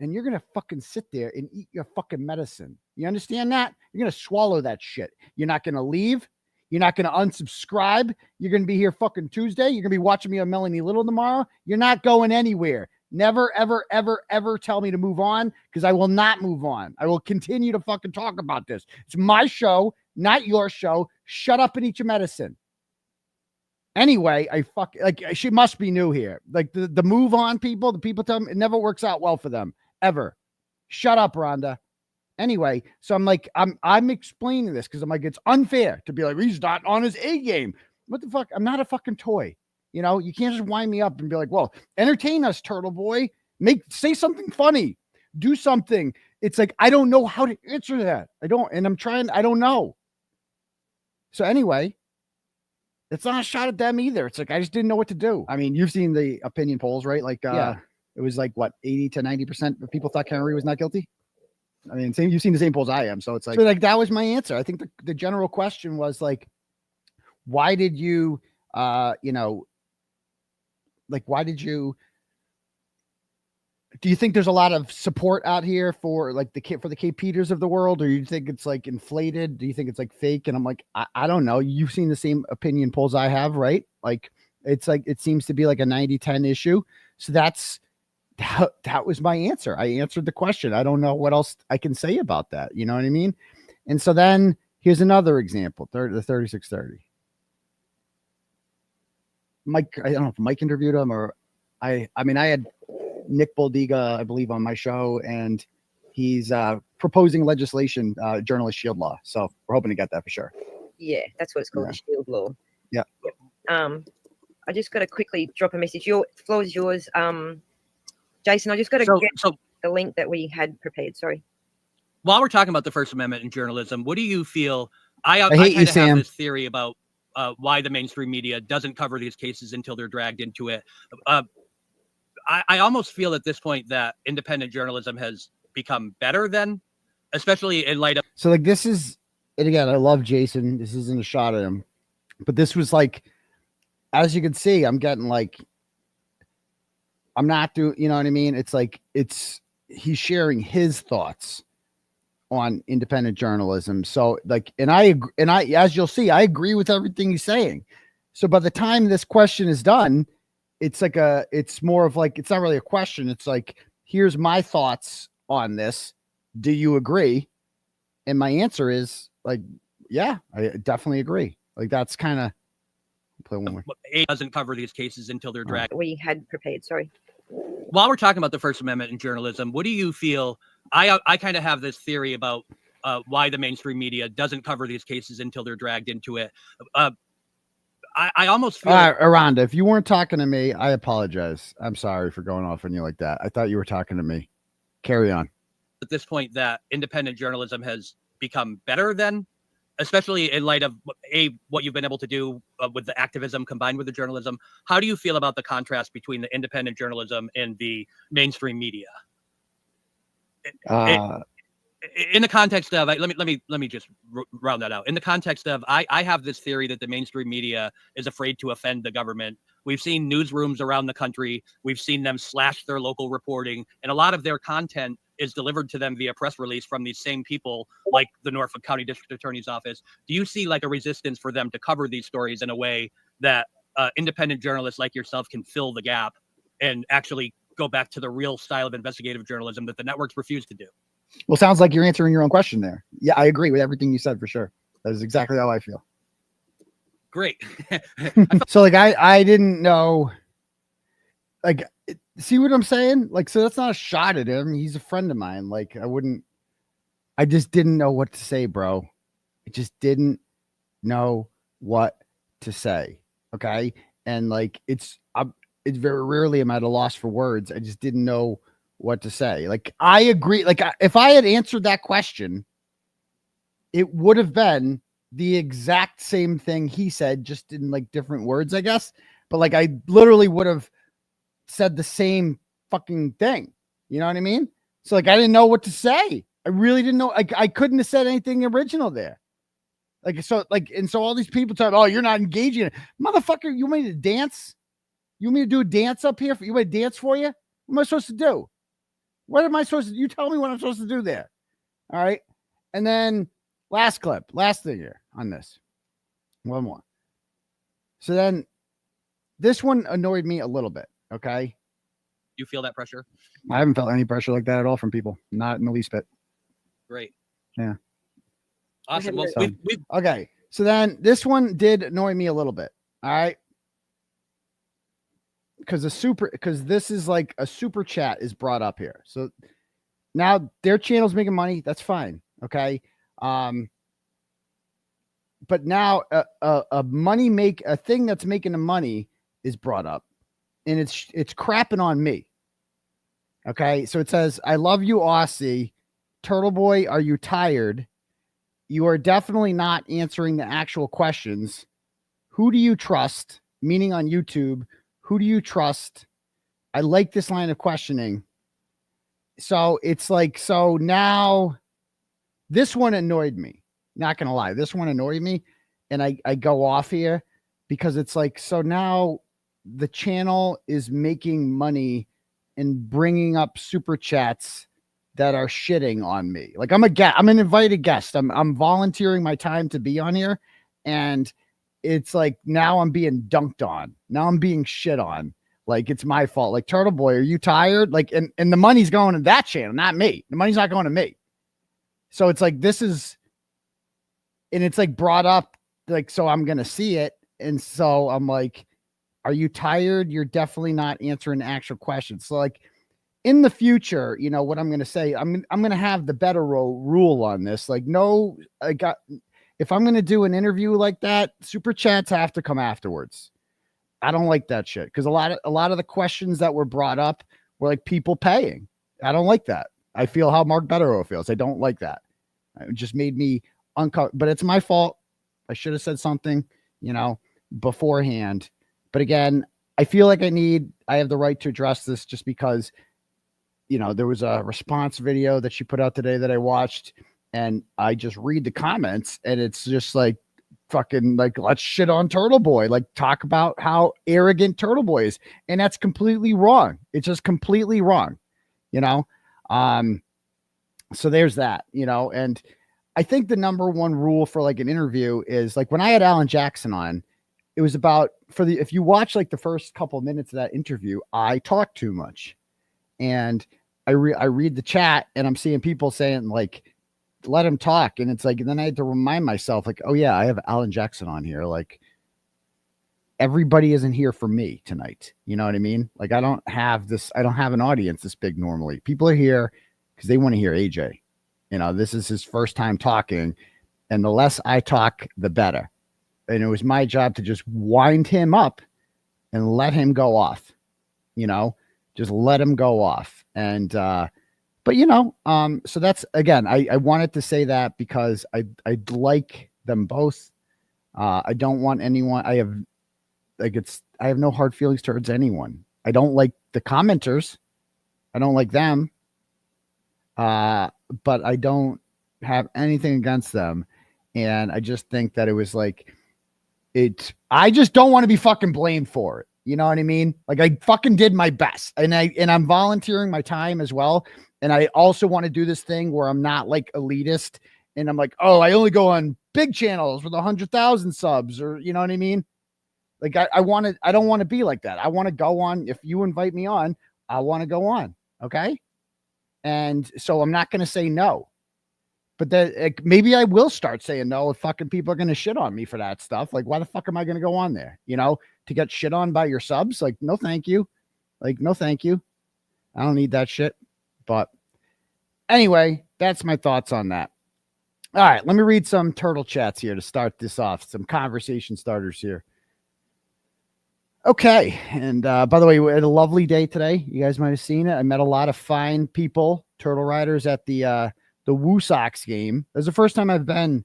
And you're going to fucking sit there and eat your fucking medicine. You understand that? You're going to swallow that shit. You're not going to leave. You're not going to unsubscribe. You're going to be here fucking Tuesday. You're going to be watching me on Melanie Little tomorrow. You're not going anywhere. Never, ever tell me to move on, because I will not move on. I will continue to fucking talk about this. It's my show, not your show. Shut up and eat your medicine. Anyway, she must be new here. Like the move on people, the people tell me it never works out well for them. Ever. Shut up, Rhonda. Anyway, so I'm like, I'm explaining this because I'm like, it's unfair to be like, he's not on his A game. What the fuck? I'm not a fucking toy. You can't just wind me up and be like, well, entertain us, Turtleboy. Say something funny. Do something. It's like, I don't know how to answer that. I don't know. So anyway, it's not a shot at them either. It's like, I just didn't know what to do. I mean, you've seen the opinion polls, right? Like, yeah. It was like, what, 80 to 90% of people thought Kearney was not guilty? I mean, you've seen the same polls I am. So it's like, that was my answer. I think the general question was like, why did you, why did you, do you think there's a lot of support out here for like the 𝗕𝗿𝗄𝗄s of the world, or you think it's like inflated? Do you think it's like fake? And I'm like, I don't know. You've seen the same opinion polls I have, right? Like, it's like, it seems to be like a 90-10 issue. So that was my answer. I answered the question. I don't know what else I can say about that. You know what I mean? And so then Here's another example. The 3630. Mike, I don't know if Mike interviewed him or I mean, I had Nick Boldiga, I believe, on my show, and he's proposing legislation, journalist shield law. So we're hoping to get that for sure. Yeah, that's what it's called, the shield law. Yeah. I just got to quickly drop a message. The floor is yours. Jason, I just got to get the link that we had prepared. Sorry. While we're talking about the First Amendment in journalism, what do you feel? I hate you, kind of have Sam. this theory about why the mainstream media doesn't cover these cases until they're dragged into it. I almost feel at this point that independent journalism has become better than, especially in light of. So like this is, and again, I love Jason. This isn't a shot at him, but this was like, as you can see, I'm getting like, I'm not doing, you know what I mean? It's like, he's sharing his thoughts on independent journalism. So like, and I, as you'll see, I agree with everything he's saying. So by the time this question is done, it's like it's more of like, it's not really a question. It's like, here's my thoughts on this. Do you agree? And my answer is like, yeah, I definitely agree. Like, that's kind of, play one more. It doesn't cover these cases until they're dragged. We had prepared, sorry. While we're talking about the First Amendment in journalism, what do you feel? I kind of have this theory about why the mainstream media doesn't cover these cases until they're dragged into it. I almost feel. Aranda, if you weren't talking to me, I apologize. I'm sorry for going off on you like that. I thought you were talking to me. Carry on. At this point, that independent journalism has become better than, especially in light of what you've been able to do with the activism combined with the journalism. How do you feel about the contrast between the independent journalism and the mainstream media? In the context of, let me just round that out. In the context of, I have this theory that the mainstream media is afraid to offend the government. We've seen newsrooms around the country. We've seen them slash their local reporting, and a lot of their content is delivered to them via press release from these same people, like the Norfolk County District Attorney's Office. Do you see like a resistance for them to cover these stories in a way that independent journalists like yourself can fill the gap and actually go back to the real style of investigative journalism that the networks refuse to do? Well, sounds like you're answering your own question there. Yeah, I agree with everything you said for sure. That is exactly how I feel. Great. So like, I didn't know, like, see what I'm saying? Like, so that's not a shot at him. He's a friend of mine. Like, I just didn't know what to say, bro. I just didn't know what to say. Okay. And like, it's very rarely am I at a loss for words. I just didn't know what to say. Like, I agree. Like, if I had answered that question, it would have been the exact same thing he said, just in like different words, I guess. But like, I literally would have said the same fucking thing. You know what I mean? So like, I didn't know what to say. I really didn't know. Like, I couldn't have said anything original there. Like, so like, and so all these people talk, oh, you're not engaging. Motherfucker, you want me to dance? You want me to do a dance up here? You want me to dance for you? What am I supposed to do? What am I supposed to do? You tell me what I'm supposed to do there. All right. And then last thing here on this. One more. So then this one annoyed me a little bit. Okay. You feel that pressure? I haven't felt any pressure like that at all from people. Not in the least bit. Great. Yeah. Awesome. Well, So, okay. So then this one did annoy me a little bit. All right. Because this is like a super chat is brought up here. So now their channel's making money. That's fine. Okay. But now a thing that's making the money is brought up, and it's crapping on me. Okay. So it says, I love you, 𝗚𝗄𝗆. Turtleboy, are you tired? You are definitely not answering the actual questions. Who do you trust? Meaning on YouTube. Who do you trust? I like this line of questioning. So it's like, so now this one annoyed me. Not going to lie. This one annoyed me. And I go off here because it's like, so now the channel is making money and bringing up super chats that are shitting on me. Like, I'm an invited guest. I'm volunteering my time to be on here. And it's like, now I'm being dunked on. Now I'm being shit on. Like, it's my fault. Like, Turtleboy, are you tired? Like, and the money's going to that channel, not me. The money's not going to me. So it's like, this is and it's like brought up, like, so I'm going to see it. And so I'm like, are you tired? You're definitely not answering the actual questions. So like in the future, you know what I'm going to say, I'm going to have the better rule on this. Like, no, if I'm going to do an interview like that, super chats have to come afterwards. I don't like that shit. Cause a lot of the questions that were brought up were like people paying. I don't like that. I feel how Mark Betterow feels. I don't like that. It just made me uncomfortable, but it's my fault. I should have said something, you know, beforehand. But again, I feel like I have the right to address this just because, you know, there was a response video that she put out today that I watched, and I just read the comments, and it's just like fucking like, let's shit on Turtleboy, like talk about how arrogant Turtleboy is. And that's completely wrong. It's just completely wrong, you know? So there's that, you know, and I think the number one rule for like an interview is like when I had Alan Jackson on, it was about if you watch like the first couple of minutes of that interview, I talk too much, and I read the chat, and I'm seeing people saying like, let him talk. And it's like, and then I had to remind myself like, oh yeah, I have Alan Jackson on here. Like everybody isn't here for me tonight. You know what I mean? Like I don't have an audience this big. Normally people are here because they want to hear AJ. You know, this is his first time talking, and the less I talk, the better. And it was my job to just wind him up and let him go off, you know, just let him go off. And, but you know, so that's, again, I wanted to say that because I like them both. I don't want anyone, I have no hard feelings towards anyone. I don't like the commenters. I don't like them. But I don't have anything against them. And I just think that it was like, I just don't want to be fucking blamed for it. You know what I mean? Like I fucking did my best, and I'm volunteering my time as well. And I also want to do this thing where I'm not like elitist and I'm like, oh, I only go on big channels with 100,000 subs, or you know what I mean? Like I don't want to be like that. I want to go on. If you invite me on, I want to go on. Okay. And so I'm not going to say no, but that maybe I will start saying no if fucking people are going to shit on me for that stuff. Like, why the fuck am I going to go on there? You know, to get shit on by your subs? Like, no, thank you. Like, no, thank you. I don't need that shit. But anyway, that's my thoughts on that. All right. Let me read some turtle chats here to start this off. Some conversation starters here. Okay. And by the way, we had a lovely day today. You guys might have seen it. I met a lot of fine people, turtle riders at the Woosox game. It was the first time I've been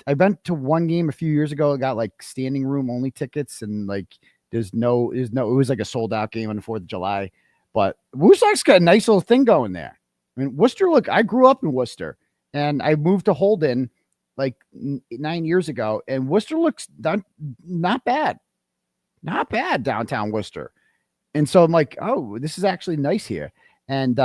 to one game a few years ago. I got like standing room only tickets, and like it was like a sold out game on the 4th of July. But Woosox got a nice little thing going there. I mean, Worcester, look, I grew up in Worcester, and I moved to Holden like 9 years ago, and Worcester looks not bad. Not bad, downtown Worcester. And so I'm like, oh, this is actually nice here. And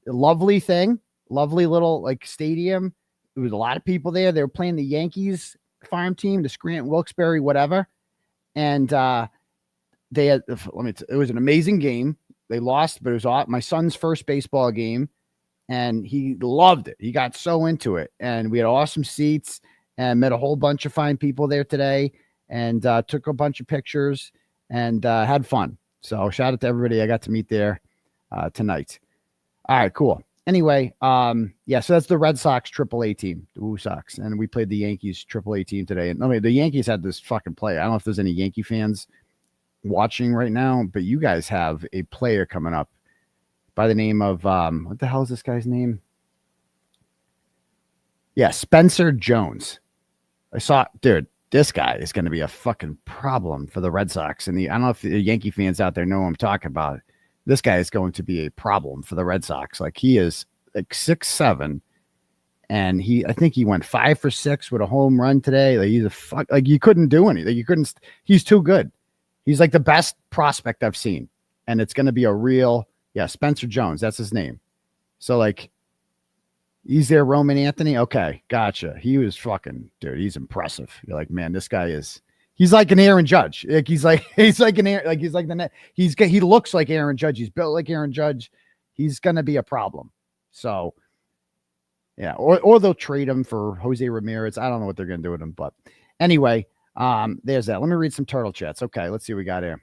lovely thing, lovely little like stadium. There was a lot of people there. They were playing the Yankees farm team, the Scranton Wilkes-Barre, whatever. And they had, it was an amazing game. They lost, but it was my son's first baseball game, and he loved it. He got so into it, and we had awesome seats and met a whole bunch of fine people there today, and took a bunch of pictures and had fun. So shout out to everybody I got to meet there tonight. All right, cool. Anyway, yeah, so that's the Red Sox AAA team, the Woosox, and we played the Yankees AAA team today. And I mean, the Yankees had this fucking play. I don't know if there's any Yankee fans watching right now, but you guys have a player coming up by the name of what the hell is this guy's name? Yeah, Spencer Jones. I saw, dude, this guy is going to be a fucking problem for the Red Sox. And I don't know if the Yankee fans out there know what I'm talking about. This guy is going to be a problem for the Red Sox. Like, he is like 6'7", and I think he went 5 for 6 with a home run today. Like, he's like, you couldn't do anything. He's too good. He's like the best prospect I've seen. And it's going to be a real, yeah, Spencer Jones. That's his name. So like, he's there, Roman Anthony. Okay. Gotcha. He was fucking, dude, he's impressive. You're like, man, this guy he's like an Aaron Judge. Like, he looks like Aaron Judge. He's built like Aaron Judge. He's going to be a problem. So Yeah, or they'll trade him for Jose Ramirez. I don't know what they're going to do with him, but anyway, there's that. Let me read some turtle chats. Okay, let's see what we got here.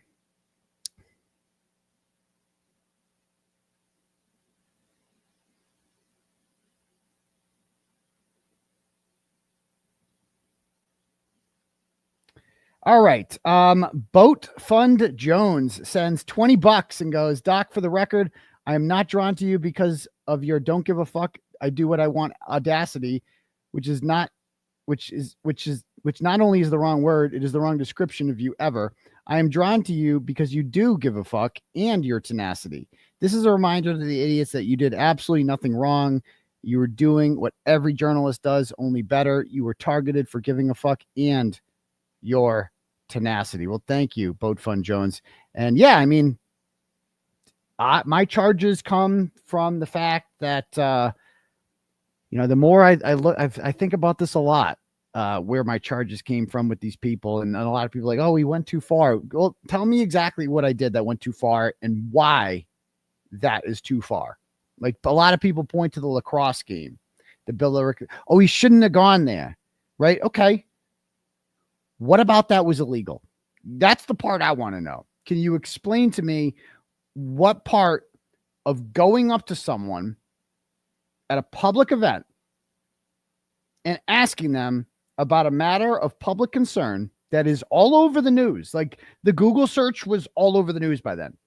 All right. Boat Fund Jones sends $20 and goes, Doc, for the record, I am not drawn to you because of your don't give a fuck. I do what I want audacity, which not only is the wrong word, it is the wrong description of you ever. I am drawn to you because you do give a fuck and your tenacity. This is a reminder to the idiots that you did absolutely nothing wrong. You were doing what every journalist does, only better. You were targeted for giving a fuck and your tenacity. Well, thank you, Boat Fund Jones. And yeah, I mean, my charges come from the fact that, the more I look, I think about this a lot, where my charges came from with these people. And a lot of people are like, oh, we went too far. Well, tell me exactly what I did that went too far and why that is too far. Like a lot of people point to the lacrosse game, the Bill, oh, he shouldn't have gone there. Right. Okay. What about that was illegal? That's the part I want to know. Can you explain to me what part of going up to someone at a public event and asking them about a matter of public concern that is all over the news, like the Google search was all over the news by then.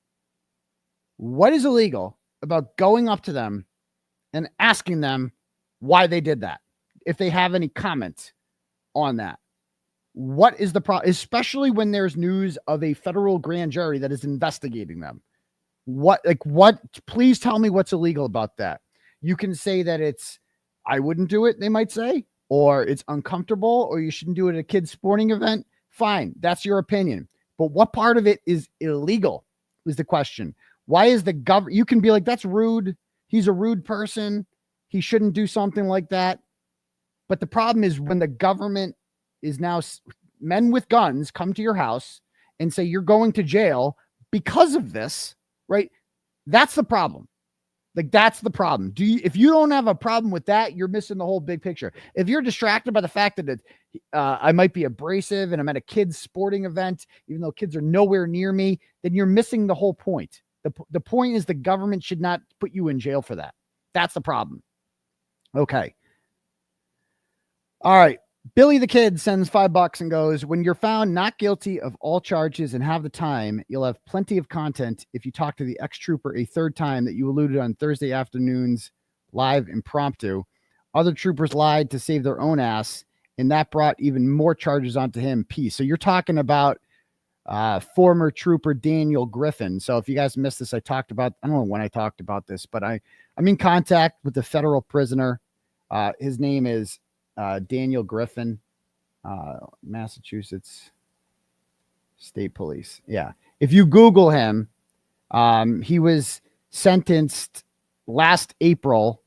What is illegal about going up to them and asking them why they did that? If they have any comments on that. What is the problem, especially when there's news of a federal grand jury that is investigating them? Please tell me what's illegal about that. You can say that I wouldn't do it, they might say, or it's uncomfortable, or you shouldn't do it at a kid's sporting event. Fine. That's your opinion. But what part of it is illegal is the question. Why is the government, you can be like, that's rude. He's a rude person. He shouldn't do something like that. But the problem is when the government is now men with guns come to your house and say you're going to jail because of this, right? That's the problem. Like, that's the problem. If you don't have a problem with that, you're missing the whole big picture. If you're distracted by the fact that I might be abrasive and I'm at a kid's sporting event, even though kids are nowhere near me, then you're missing the whole point. The point is the government should not put you in jail for that. That's the problem. Okay. All right. Billy the Kid sends $5 and goes, when you're found not guilty of all charges and have the time, you'll have plenty of content if you talk to the ex-trooper a third time that you alluded on Thursday afternoon's live impromptu. Other troopers lied to save their own ass, and that brought even more charges onto him. Peace. So you're talking about former trooper Daniel Griffin. So if you guys missed this, I don't know when I talked about this, but I'm in contact with the federal prisoner. His name is Daniel Griffin, Massachusetts State Police. Yeah. If you Google him, he was sentenced last April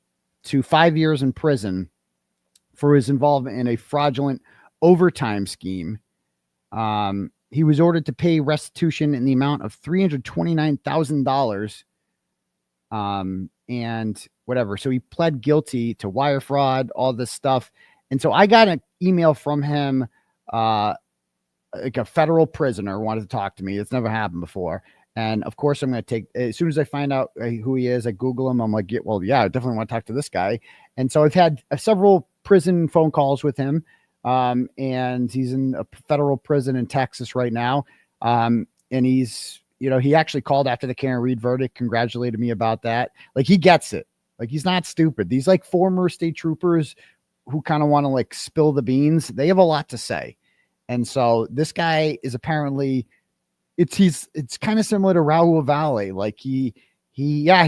to 5 years in prison for his involvement in a fraudulent overtime scheme. He was ordered to pay restitution in the amount of $329,000. And whatever. So he pled guilty to wire fraud, all this stuff. And so I got an email from him, like a federal prisoner wanted to talk to me. It's never happened before. And of course, I'm going to as soon as I find out who he is, I Google him. I'm like, yeah, I definitely want to talk to this guy. And so I've had several prison phone calls with him. And he's in a federal prison in Texas right now. And he's, he actually called after the Karen Reed verdict, congratulated me about that. Like, he gets it. Like, he's not stupid. These like former state troopers who kind of want to like spill the beans, they have a lot to say. And so this guy is apparently, it's kind of similar to 𝗬𝗏𝗃. Like he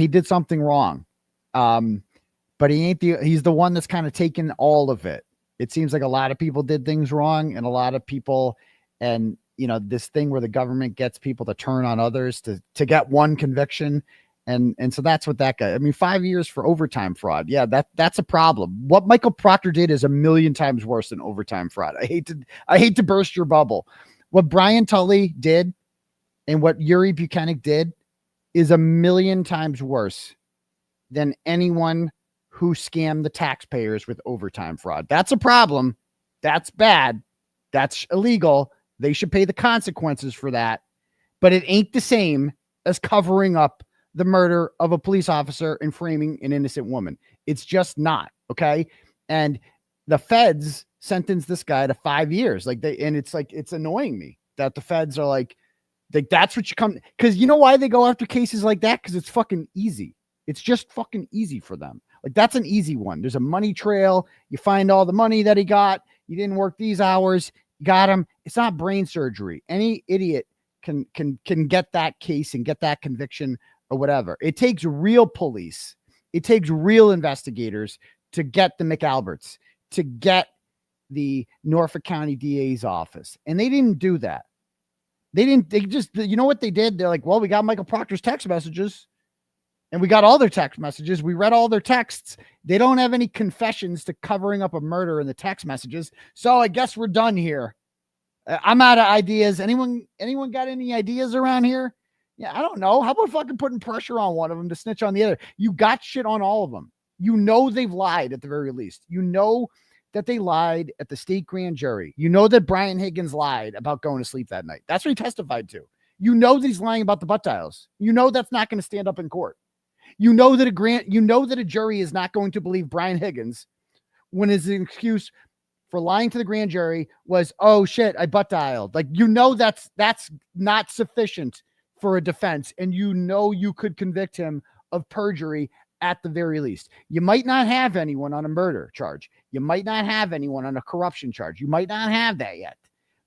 did something wrong. But he's the one that's kind of taken all of it. It seems like a lot of people did things wrong, and a lot of people, and this thing where the government gets people to turn on others to get one conviction. And so that's what that guy, 5 years for overtime fraud. Yeah, that's a problem. What Michael Proctor did is a million times worse than overtime fraud. I hate to burst your bubble. What Brian Tully did and what 𝗫𝗄𝗃 did is a million times worse than anyone who scam the taxpayers with overtime fraud. That's a problem. That's bad. That's illegal. They should pay the consequences for that. But it ain't the same as covering up the murder of a police officer and framing an innocent woman. It's just not. Okay. And the feds sentenced this guy to 5 years. And it's like, it's annoying me that the feds are like that's what you come, because you know why they go after cases like that? Because it's fucking easy. It's just fucking easy for them. Like, that's an easy one. There's a money trail. You find all the money that he got. You didn't work these hours. You got him. It's not brain surgery. Any idiot can get that case and get that conviction or whatever. It takes real police. It takes real investigators to get the McAlberts, to get the Norfolk County DA's office. And they didn't do that. They just, you know what they did? They're like, well, we got Michael Proctor's text messages and we got all their text messages. We read all their texts. They don't have any confessions to covering up a murder in the text messages. So I guess we're done here. I'm out of ideas. Anyone got any ideas around here? Yeah, I don't know. How about fucking putting pressure on one of them to snitch on the other? You got shit on all of them. You know they've lied at the very least. You know that they lied at the state grand jury. You know that Brian Higgins lied about going to sleep that night. That's what he testified to. You know that he's lying about the butt dials. You know that's not going to stand up in court. You know that a jury is not going to believe Brian Higgins when his excuse for lying to the grand jury was, oh shit, I butt dialed. Like, you know that's not sufficient for a defense, and you know you could convict him of perjury at the very least. You might not have anyone on a murder charge. You might not have anyone on a corruption charge. You might not have that yet,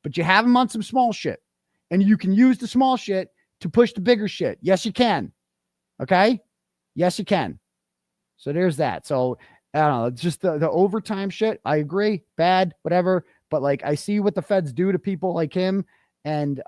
but you have him on some small shit, and you can use the small shit to push the bigger shit. Yes, you can. Okay. Yes, you can. So there's that. So I don't know. It's just the overtime shit. I agree. Bad, whatever. But like, I see what the feds do to people like him and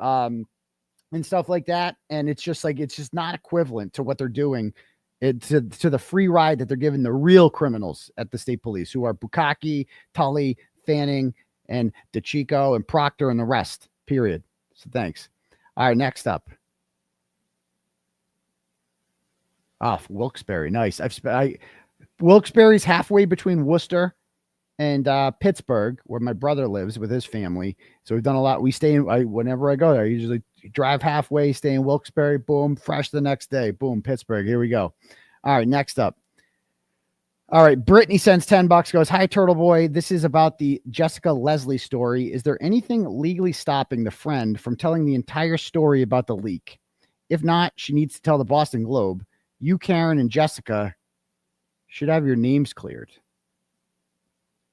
stuff like that. And it's just like, it's just not equivalent to what they're doing to the free ride that they're giving the real criminals at the state police, who are 𝗵𝗂𝗺, Tully, Fanning, and DeCicco and Proctor and the rest, period. So thanks. All right, next up. Wilkes-Barre. Nice. Wilkes-Barre's halfway between Worcester and Pittsburgh, where my brother lives with his family. So we've done a lot. We stay in, whenever I go there, I usually drive halfway, stay in Wilkes-Barre, boom, fresh the next day, boom, Pittsburgh. Here we go. All right, next up. All right, Brittany sends $10, goes, hi, Turtleboy. This is about the Jessica Leslie story. Is there anything legally stopping the friend from telling the entire story about the leak? If not, she needs to tell the Boston Globe. You, Karen, and Jessica should have your names cleared.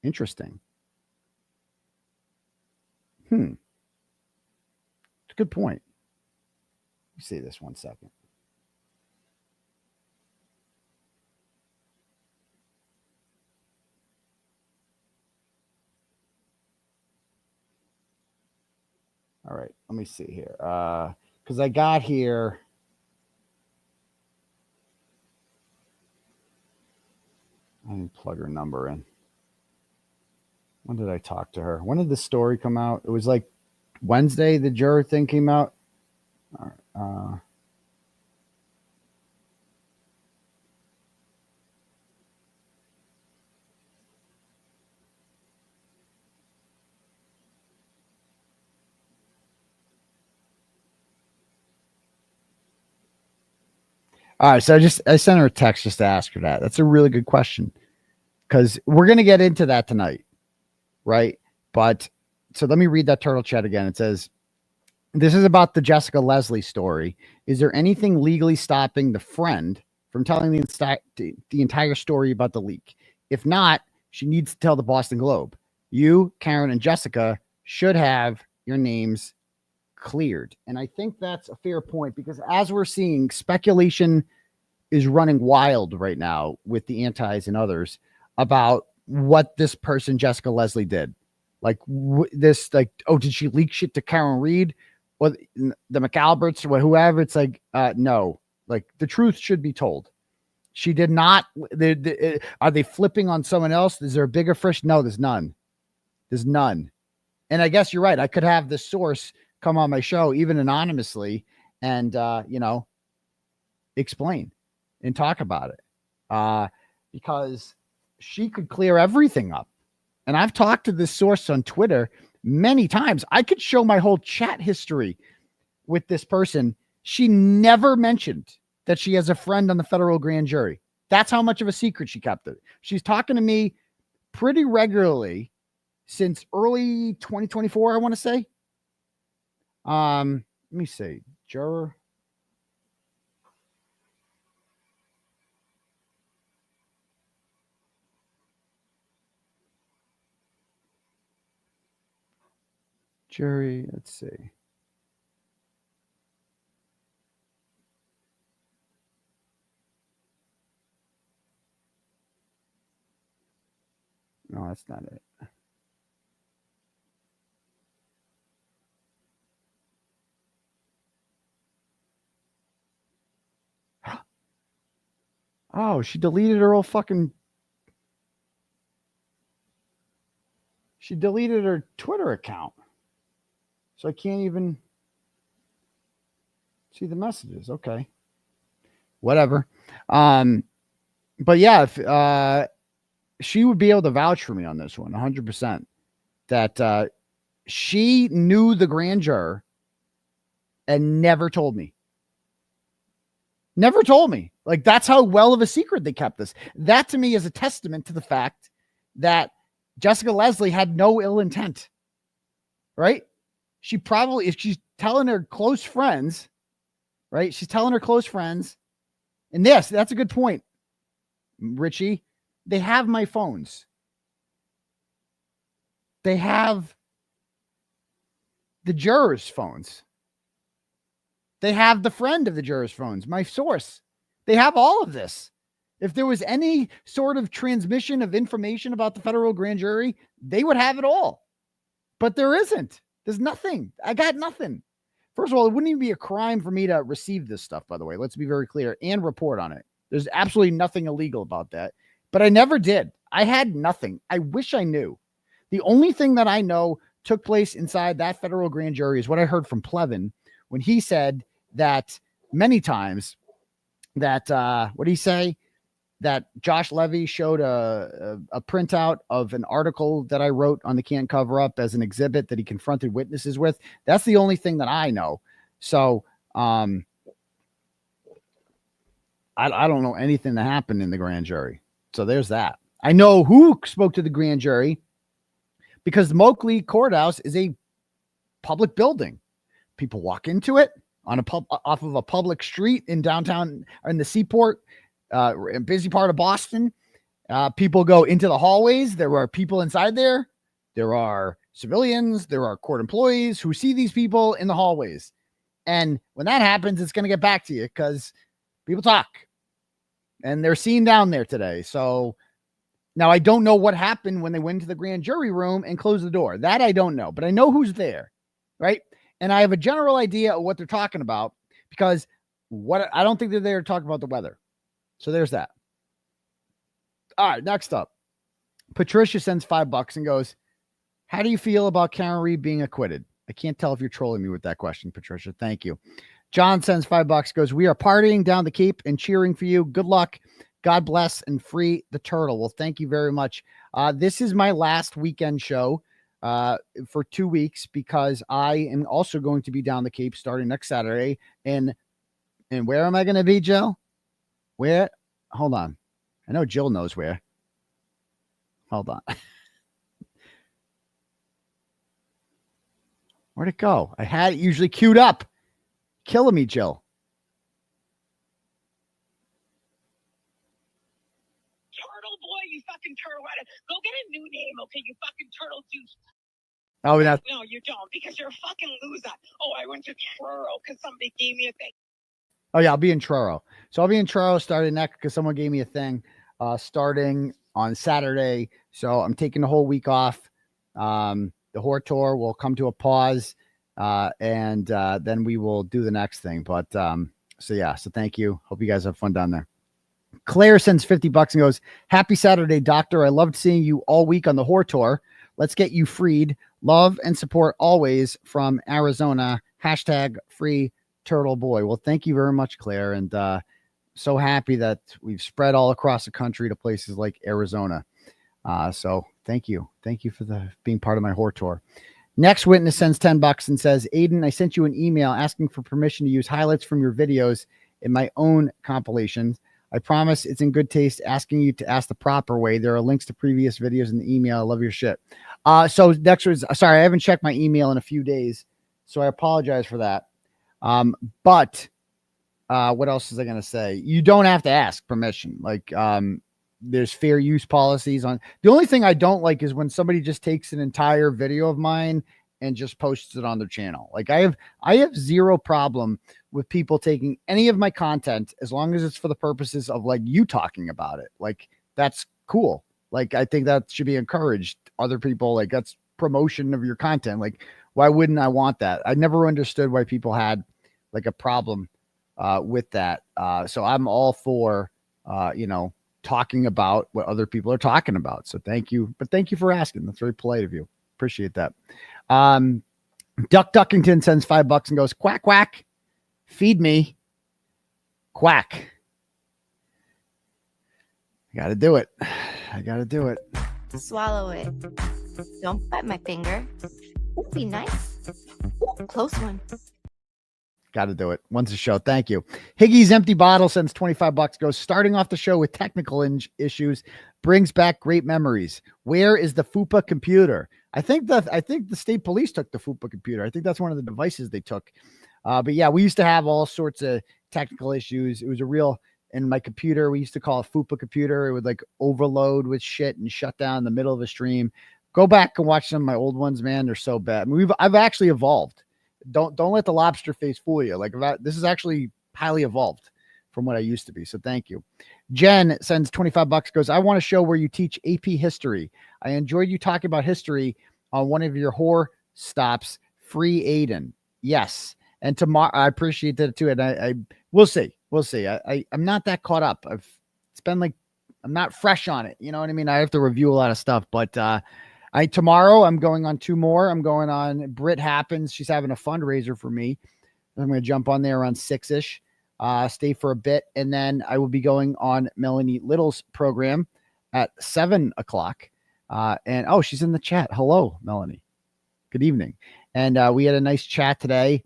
Interesting. It's a good point. Let me see this 1 second. All right, let me see here. Because I got here. I didn't plug her number in. When did I talk to her? When did the story come out? It was like Wednesday, the juror thing came out. All right, all right, so I sent her a text just to ask her that. That's a really good question, because we're going to get into that tonight, right? But so let me read that turtle chat again. It says, this is about the Jessica Leslie story. Is there anything legally stopping the friend from telling the entire story about the leak? If not, she needs to tell the Boston Globe. You, Karen, and Jessica should have your names cleared. And I think that's a fair point, because as we're seeing, speculation is running wild right now with the antis and others about what this person, Jessica Leslie, did. Like did she leak shit to Karen Reed or the McAlberts or whoever? It's like, no, like the truth should be told. She did not. Are they flipping on someone else? Is there a bigger fish? No, there's none. There's none. And I guess you're right. I could have the source come on my show, even anonymously, and, explain and talk about it. Because she could clear everything up. And I've talked to this source on Twitter many times. I could show my whole chat history with this person. She never mentioned that she has a friend on the federal grand jury. That's how much of a secret she kept it. She's talking to me pretty regularly since early 2024, I want to say. Let me see. Juror. Jury, let's see. No, that's not it. Oh, she deleted her whole fucking... She deleted her Twitter account. So I can't even see the messages. Okay. Whatever. But yeah, if, she would be able to vouch for me on this one, 100%. That she knew the grand juror and never told me. Never told me. Like, that's how well of a secret they kept this. That to me is a testament to the fact that Jessica Leslie had no ill intent. Right? She probably, if she's telling her close friends, right? She's telling her close friends. And yes, that's a good point, Richie. They have my phones. They have the jurors' phones. They have the friend of the jurors' phones, my source. They have all of this. If there was any sort of transmission of information about the federal grand jury, they would have it all. But there isn't. There's nothing. I got nothing. First of all, it wouldn't even be a crime for me to receive this stuff, by the way. Let's be very clear, and report on it. There's absolutely nothing illegal about that. But I never did. I had nothing. I wish I knew. The only thing that I know took place inside that federal grand jury is what I heard from Plevin when he said that many times that, what did he say? That Josh Levy showed a printout of an article that I wrote on the Can't Cover Up as an exhibit that he confronted witnesses with. That's the only thing that I know. So I don't know anything that happened in the grand jury. So there's that. I know who spoke to the grand jury because the Moakley Courthouse is a public building. People walk into it on off of a public street in downtown or in the Seaport, a busy part of Boston. People go into the hallways. There are people inside there. There are civilians. There are court employees who see these people in the hallways. And when that happens, it's going to get back to you because people talk. And they're seen down there today. So now I don't know what happened when they went to the grand jury room and closed the door. That I don't know, but I know who's there, right? And I have a general idea of what they're talking about because I don't think they're there to talk about the weather. So there's that. All right, next up. Patricia sends $5 and goes, how do you feel about Karen Reed being acquitted? I can't tell if you're trolling me with that question, Patricia. Thank you. John sends $5, goes, we are partying down the Cape and cheering for you. Good luck. God bless and free the turtle. Well, thank you very much. This is my last weekend show for 2 weeks because I am also going to be down the Cape starting next Saturday. And where am I going to be, Jill? Where? Hold on. I know Jill knows where. Hold on. Where'd it go? I had it usually queued up. Killing me, Jill. Turtleboy, you fucking turtle. Go get a new name, okay? You fucking turtle juice. Oh, that's... No, you don't, because you're a fucking loser. Oh, I went to Truro because somebody gave me a thing. Oh, yeah, I'll be in Truro. So I'll be in Truro starting next because someone gave me a thing starting on Saturday. So I'm taking the whole week off. The Whore Tour will come to a pause. And then we will do the next thing. But so yeah, so thank you. Hope you guys have fun down there. Claire sends $50 and goes, happy Saturday, doctor. I loved seeing you all week on the Whore Tour. Let's get you freed. Love and support always from Arizona. #free Turtleboy. Well, thank you very much, Claire. And so happy that we've spread all across the country to places like Arizona. So thank you. Thank you for being part of my horror tour. Next witness sends $10 and says, Aidan, I sent you an email asking for permission to use highlights from your videos in my own compilations. I promise it's in good taste, asking you to ask the proper way. There are links to previous videos in the email. I love your shit. So next was, sorry, I haven't checked my email in a few days, so I apologize for that. But what else was I going to say? You don't have to ask permission. Like, there's fair use policies on. The only thing I don't like is when somebody just takes an entire video of mine and just posts it on their channel. Like I have zero problem with people taking any of my content as long as it's for the purposes of like you talking about it. Like that's cool. Like I think that should be encouraged. Other people, like that's promotion of your content. Like why wouldn't I want that? I never understood why people had like a problem with that. So I'm all for talking about what other people are talking about. So thank you. But thank you for asking. That's very polite of you. Appreciate that. Duck Duckington sends $5 and goes, quack, quack, feed me. Quack. I got to do it. I got to do it. Swallow it. Don't bite my finger. Ooh, be nice. Ooh, close one. Got to do it. Once a show. Thank you. Higgy's Empty Bottle sends $25. Goes, starting off the show with technical issues brings back great memories. Where is the 𝗃𝗃 computer? I think the state police took the 𝗃𝗃 computer. I think that's one of the devices they took. But yeah, we used to have all sorts of technical issues. It was a real, in my computer, we used to call it 𝗃𝗃 computer. It would like overload with shit and shut down in the middle of a stream. Go back and watch some of my old ones, man. They're so bad. I mean, I've actually evolved. Don't let the lobster face fool you. Like this is actually highly evolved from what I used to be. So thank you. Jen sends $25. Goes, I want to show where you teach AP history. I enjoyed you talking about history on one of your horror stops. Free Aidan. Yes. And tomorrow, I appreciate that too. And we'll see. We'll see. I'm not that caught up. It's been like, I'm not fresh on it. You know what I mean? I have to review a lot of stuff, but, tomorrow I'm going on 2 more. I'm going on Brit Happens. She's having a fundraiser for me. I'm going to jump on there around 6-ish, stay for a bit. And then I will be going on Melanie Little's program at 7 o'clock. And oh, she's in the chat. Hello, Melanie. Good evening. And we had a nice chat today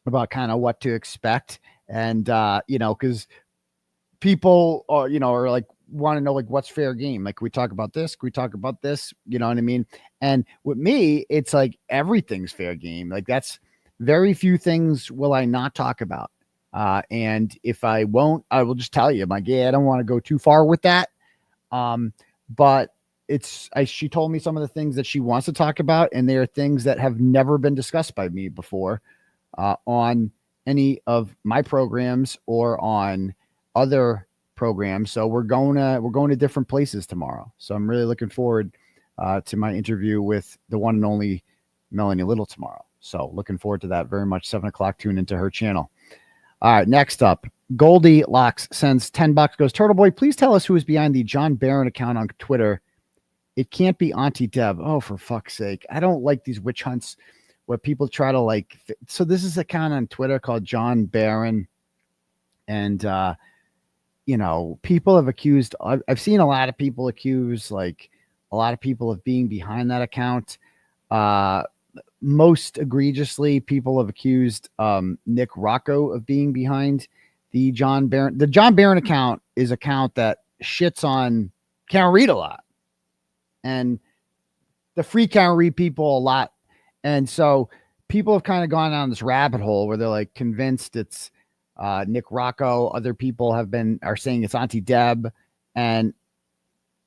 about kind of what to expect. And, cause people are, are like, want to know like what's fair game. Like, can we talk about this? Can we talk about this? You know what I mean? And with me, it's like everything's fair game. Like that's very few things will I not talk about. And if I won't, I will just tell you, like, yeah, I don't want to go too far with that. But she told me some of the things that she wants to talk about, and they are things that have never been discussed by me before on any of my programs or on other programs. So we're going to different places tomorrow. So I'm really looking forward to my interview with the one and only Melanie Little tomorrow. So looking forward to that very much. 7 o'clock, tune into her channel. All right, next up, Goldilocks sends $10. Goes, Turtleboy, please tell us who is behind the John Barron account on Twitter. It can't be Auntie Deb. Oh, for fuck's sake. I don't like these witch hunts where people try to like, so this is an account on Twitter called John Barron. And, people have accused, I've seen a lot of people accuse like a lot of people of being behind that account. Most egregiously, people have accused Nick Rocco of being behind the John Barron. The John Barron account is an account that shits on Can't Read a lot. And the free Can't Read people a lot. And so people have kind of gone down this rabbit hole where they're like convinced it's Nick Rocco. Other people are saying it's Auntie Deb. And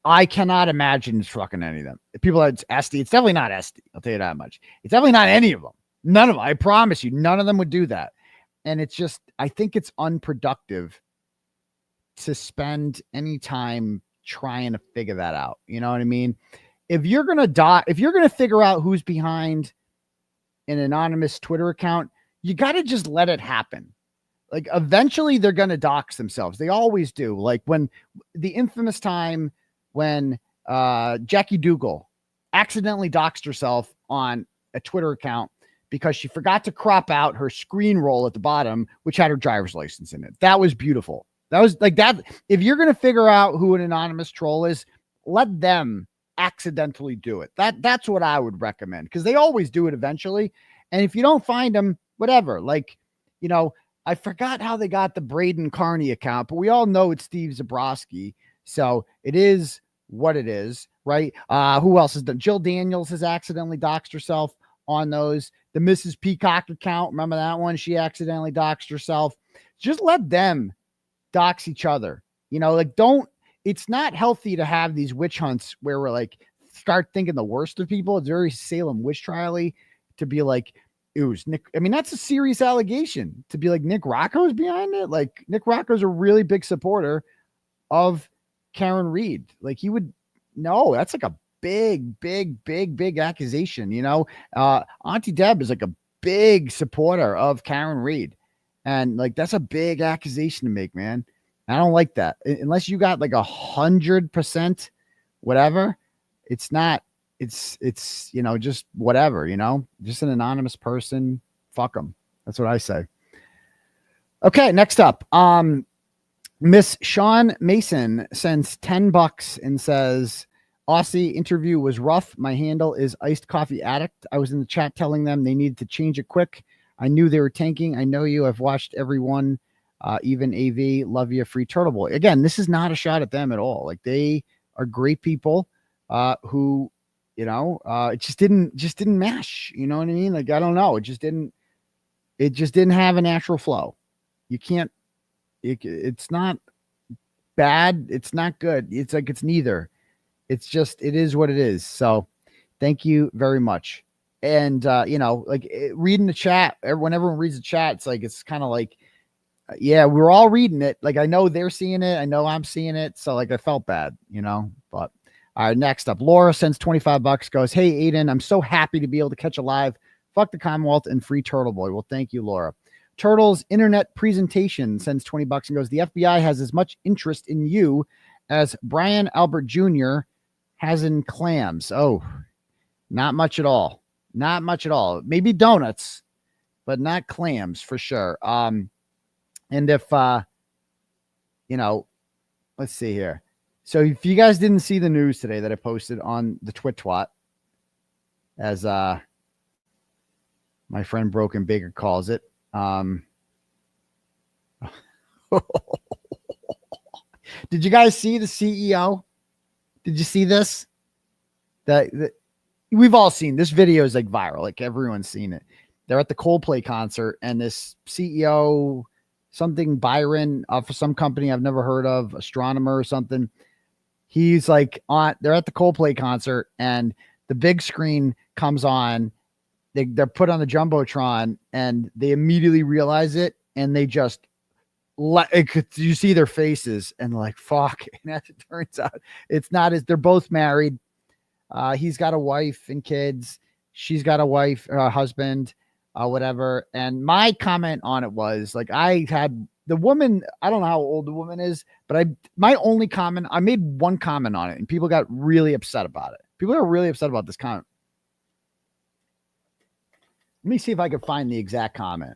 I cannot imagine it's fucking any of them. People it's 𝗬𝗲. It's definitely not 𝗬𝗲. I'll tell you that much. It's definitely not any of them. None of them. I promise you, none of them would do that. And it's just, I think it's unproductive to spend any time trying to figure that out. You know what I mean? If you're going to figure out who's behind an anonymous Twitter account, you got to just let it happen. Like eventually they're going to dox themselves. They always do. Like when the infamous time when Jackie Dougal accidentally doxed herself on a Twitter account because she forgot to crop out her screen roll at the bottom, which had her driver's license in it. That was beautiful. That was like that. If you're going to figure out who an anonymous troll is, let them accidentally do it. That's what I would recommend, because they always do it eventually. And if you don't find them, whatever, like, you know, I forgot how they got the Braden Kearney account, but we all know it's Steve 𝗵𝗂𝗺. So it is what it is, right? Who else has done? Jill Daniels has accidentally doxed herself on those. The Mrs. Peacock account, remember that one? She accidentally doxed herself. Just let them dox each other. You know, like, don't, it's not healthy to have these witch hunts where we're like, start thinking the worst of people. It's very Salem witch trial-y to be like, it was Nick. I mean, that's a serious allegation to be like Nick Rocco's behind it. Like, Nick Rocco's a really big supporter of Karen Reed. Like, he would, no, that's like a big accusation. You know, Auntie Deb is like a big supporter of Karen Reed. And like, that's a big accusation to make, man. I don't like that. Unless you got like 100% whatever, it's not, it's, you know, just whatever, you know, just an anonymous person. Fuck them. That's what I say. Okay. Next up, Miss Sean Mason sends $10 and says, Aussie interview was rough. My handle is Iced Coffee Addict. I was in the chat telling them they needed to change it quick. I knew they were tanking. I know you. I've watched every one, even AV. Love you, Free Turtleboy. Again, this is not a shot at them at all. Like, they are great people who, you know, it just didn't mash. You know what I mean? Like, I don't know. It just didn't have a natural flow. You can't, it's not bad. It's not good. It's like, it's neither. It's just, it is what it is. So thank you very much. And, you know, like, reading the chat, when everyone reads the chat, it's like, it's kind of like, yeah, we're all reading it. Like, I know they're seeing it. I know I'm seeing it. So like, I felt bad, you know, but all right. Next up, Laura sends $25, goes, hey, Aidan, I'm so happy to be able to catch a live. Fuck the Commonwealth and Free Turtleboy. Well, thank you, Laura. Turtles Internet Presentation sends $20 and goes, the FBI has as much interest in you as Brian Albert Jr. has in clams. Oh, not much at all. Not much at all. Maybe donuts, but not clams for sure. And if, you know, let's see here. So if you guys didn't see the news today that I posted on the Twit, as my friend Broken Baker calls it, did you guys see the CEO? Did you see this? That we've all seen this video is like viral, like everyone's seen it. They're at the Coldplay concert, and this CEO, something Byron, for some company I've never heard of, Astronomer or something. He's like they're at the Coldplay concert, and the big screen comes on. They're put on the Jumbotron, and they immediately realize it, and they just you see their faces, and like, fuck. And as it turns out, it's not as they're both married. He's got a wife and kids. She's got a wife, husband, whatever. And my comment on it was like, I had the woman, I don't know how old the woman is, but my only comment, I made one comment on it, and people got really upset about it. People are really upset about this comment. Let me see if I can find the exact comment.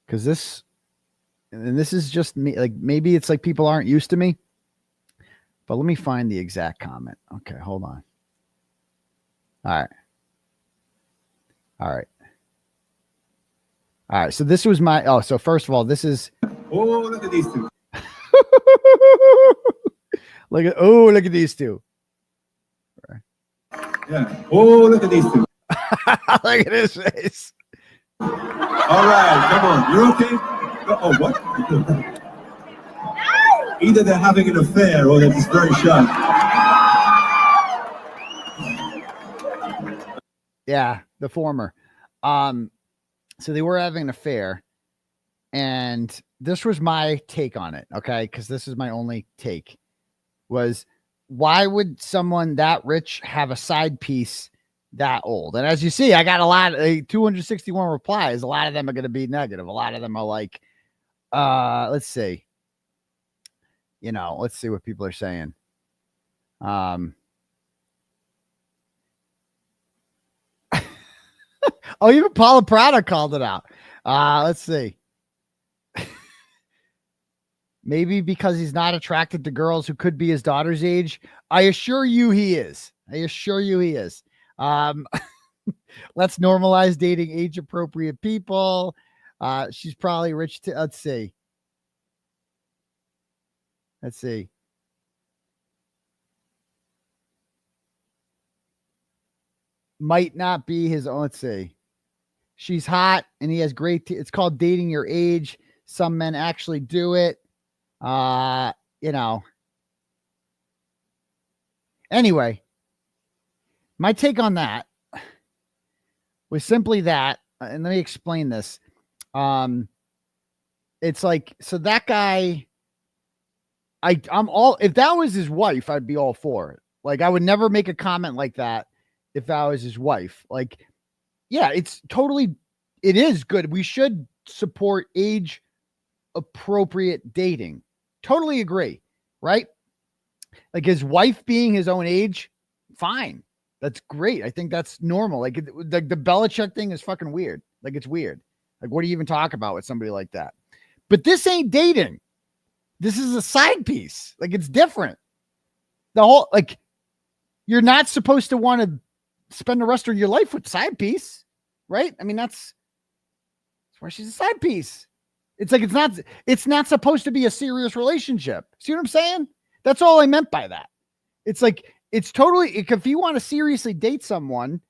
Because this is just me. Like, maybe it's like people aren't used to me. But let me find the exact comment. Okay, hold on. All right. So this was so first of all, this is. Oh, look at these two. look at these two. Yeah. Oh, look at these two. Look at his face. All right, come on. You're okay? Oh, what? Either they're having an affair or they're just very shy. Yeah, the former. So they were having an affair, and this was my take on it, okay? Because this is my only take, was why would someone that rich have a side piece that old? And as you see, I got a lot, 261 replies. A lot of them are going to be negative. A lot of them are like, let's see. You know, let's see what people are saying. Oh, even Paula Prada called it out. Let's see. Maybe because he's not attracted to girls who could be his daughter's age. I assure you he is. I assure you he is. Let's normalize dating age-appropriate people. She's probably rich too. Let's see. Let's see. Might not be his own. Let's see. She's hot and he has great. It's called dating your age. Some men actually do it. You know. Anyway, my take on that was simply that, and let me explain this. It's like, so that guy, I'm all, if that was his wife, I'd be all for it. Like, I would never make a comment like that if that was his wife. Like, yeah, it's totally, it is good. We should support age appropriate dating. Totally agree. Right? Like his wife being his own age, fine. That's great. I think that's normal. Like the 𝗵𝗵𝗺𝗺𝗺 thing is fucking weird. Like it's weird. Like what do you even talk about with somebody like that? But this ain't dating. This is a side piece. Like it's different. The whole, like, you're not supposed to want to spend the rest of your life with side piece, right? I mean, that's why she's a side piece. It's like, it's not supposed to be a serious relationship. See what I'm saying? That's all I meant by that. It's like, it's totally, if you want to seriously date someone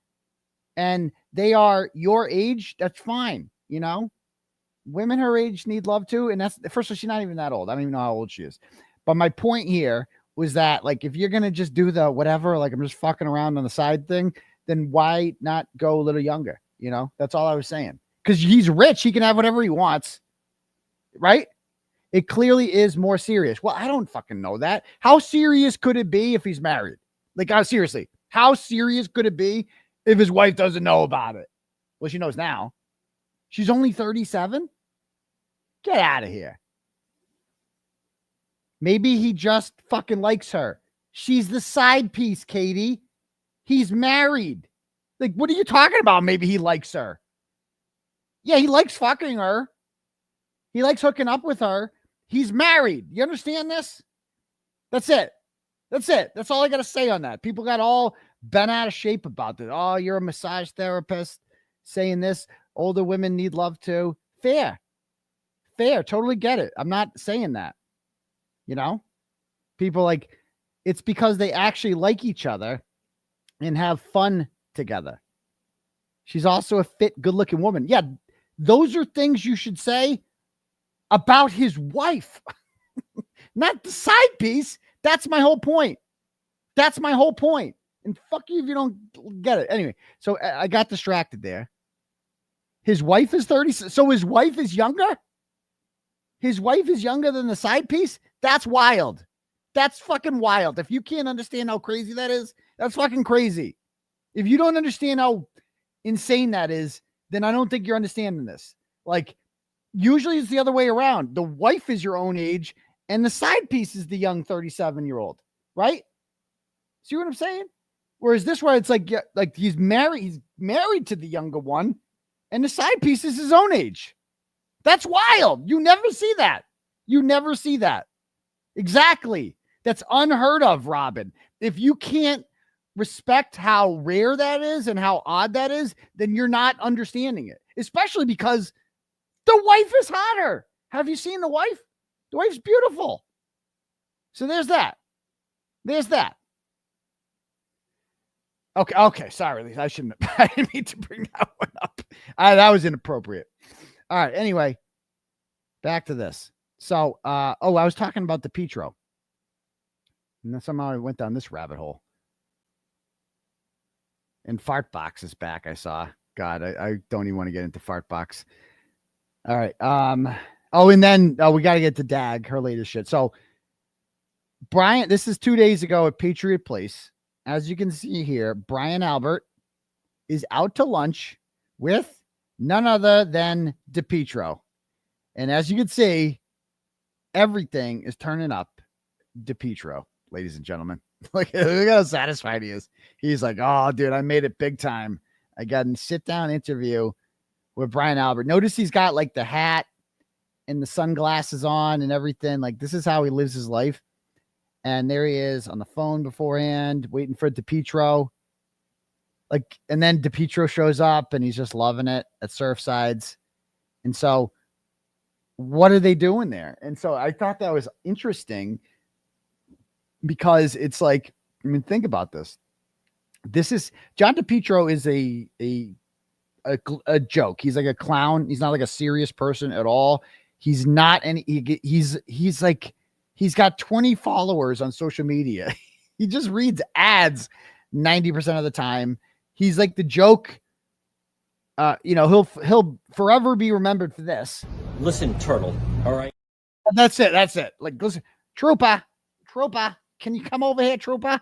and they are your age, that's fine. You know, women her age need love too. And that's, first of all, she's not even that old. I don't even know how old she is. But my point here was that, like, if you're going to just do the whatever, like I'm just fucking around on the side thing, then why not go a little younger? You know, that's all I was saying. Because he's rich. He can have whatever he wants. Right? It clearly is more serious. Well, I don't fucking know that. How serious could it be if he's married? Like, seriously, how serious could it be if his wife doesn't know about it? Well, she knows now. She's only 37? Get out of here. Maybe he just fucking likes her. She's the side piece, Katie. He's married. Like, what are you talking about? Maybe he likes her. Yeah, he likes fucking her. He likes hooking up with her. He's married. You understand this? That's it. That's it. That's all I got to say on that. People got all bent out of shape about this. Oh, you're a massage therapist saying this. Older women need love too. Fair. Fair. Totally get it. I'm not saying that. You know? People like, it's because they actually like each other and have fun together. She's also a fit, good-looking woman. Yeah, those are things you should say about his wife. Not the side piece. That's my whole point. That's my whole point. And fuck you if you don't get it. Anyway, so I got distracted there. His wife is 30. So his wife is younger? His wife is younger than the side piece? That's wild. That's fucking wild. If you can't understand how crazy that is, that's fucking crazy. If you don't understand how insane that is, then I don't think you're understanding this. Like, usually it's the other way around. The wife is your own age and the side piece is the young 37-year-old, right? See what I'm saying? Whereas this way, it's like he's married to the younger one and the side piece is his own age. That's wild. You never see that. You never see that. Exactly. That's unheard of, Robin. If you can't respect how rare that is and how odd that is, then you're not understanding it. Especially because the wife is hotter. Have you seen the wife? The wife's beautiful. So there's that. There's that. Okay. Sorry, I didn't mean to bring that one up. That was inappropriate. All right. Anyway, back to this. So, I was talking about Depetro. And then somehow I went down this rabbit hole. And Fart Box is back, I saw. God, I don't even want to get into Fart Box. All right. And then we got to get to Dag, her latest shit. So, Brian, this is 2 days ago at Patriot Place. As you can see here, Brian Albert is out to lunch with none other than Depetro. And as you can see, everything is turning up Depetro, ladies and gentlemen. Look at how satisfied he is. He's like, oh, dude, I made it big time. I got a sit-down interview with Brian Albert. Notice he's got like the hat and the sunglasses on and everything. Like, this is how he lives his life. And there he is on the phone beforehand, waiting for Depetro. Like, and then Depetro shows up and he's just loving it at Surfsides. And so what are they doing there? And so I thought that was interesting because it's like, I mean, think about this. This is John Depetro is a joke. He's like a clown. He's not like a serious person at all. He's not any, he's like, he's got 20 followers on social media. He just reads ads 90% of the time. He's like the joke. He'll forever be remembered for this. Listen, Turtle. All right. That's it. That's it. Like, listen, Troopa, can you come over here, Troopa?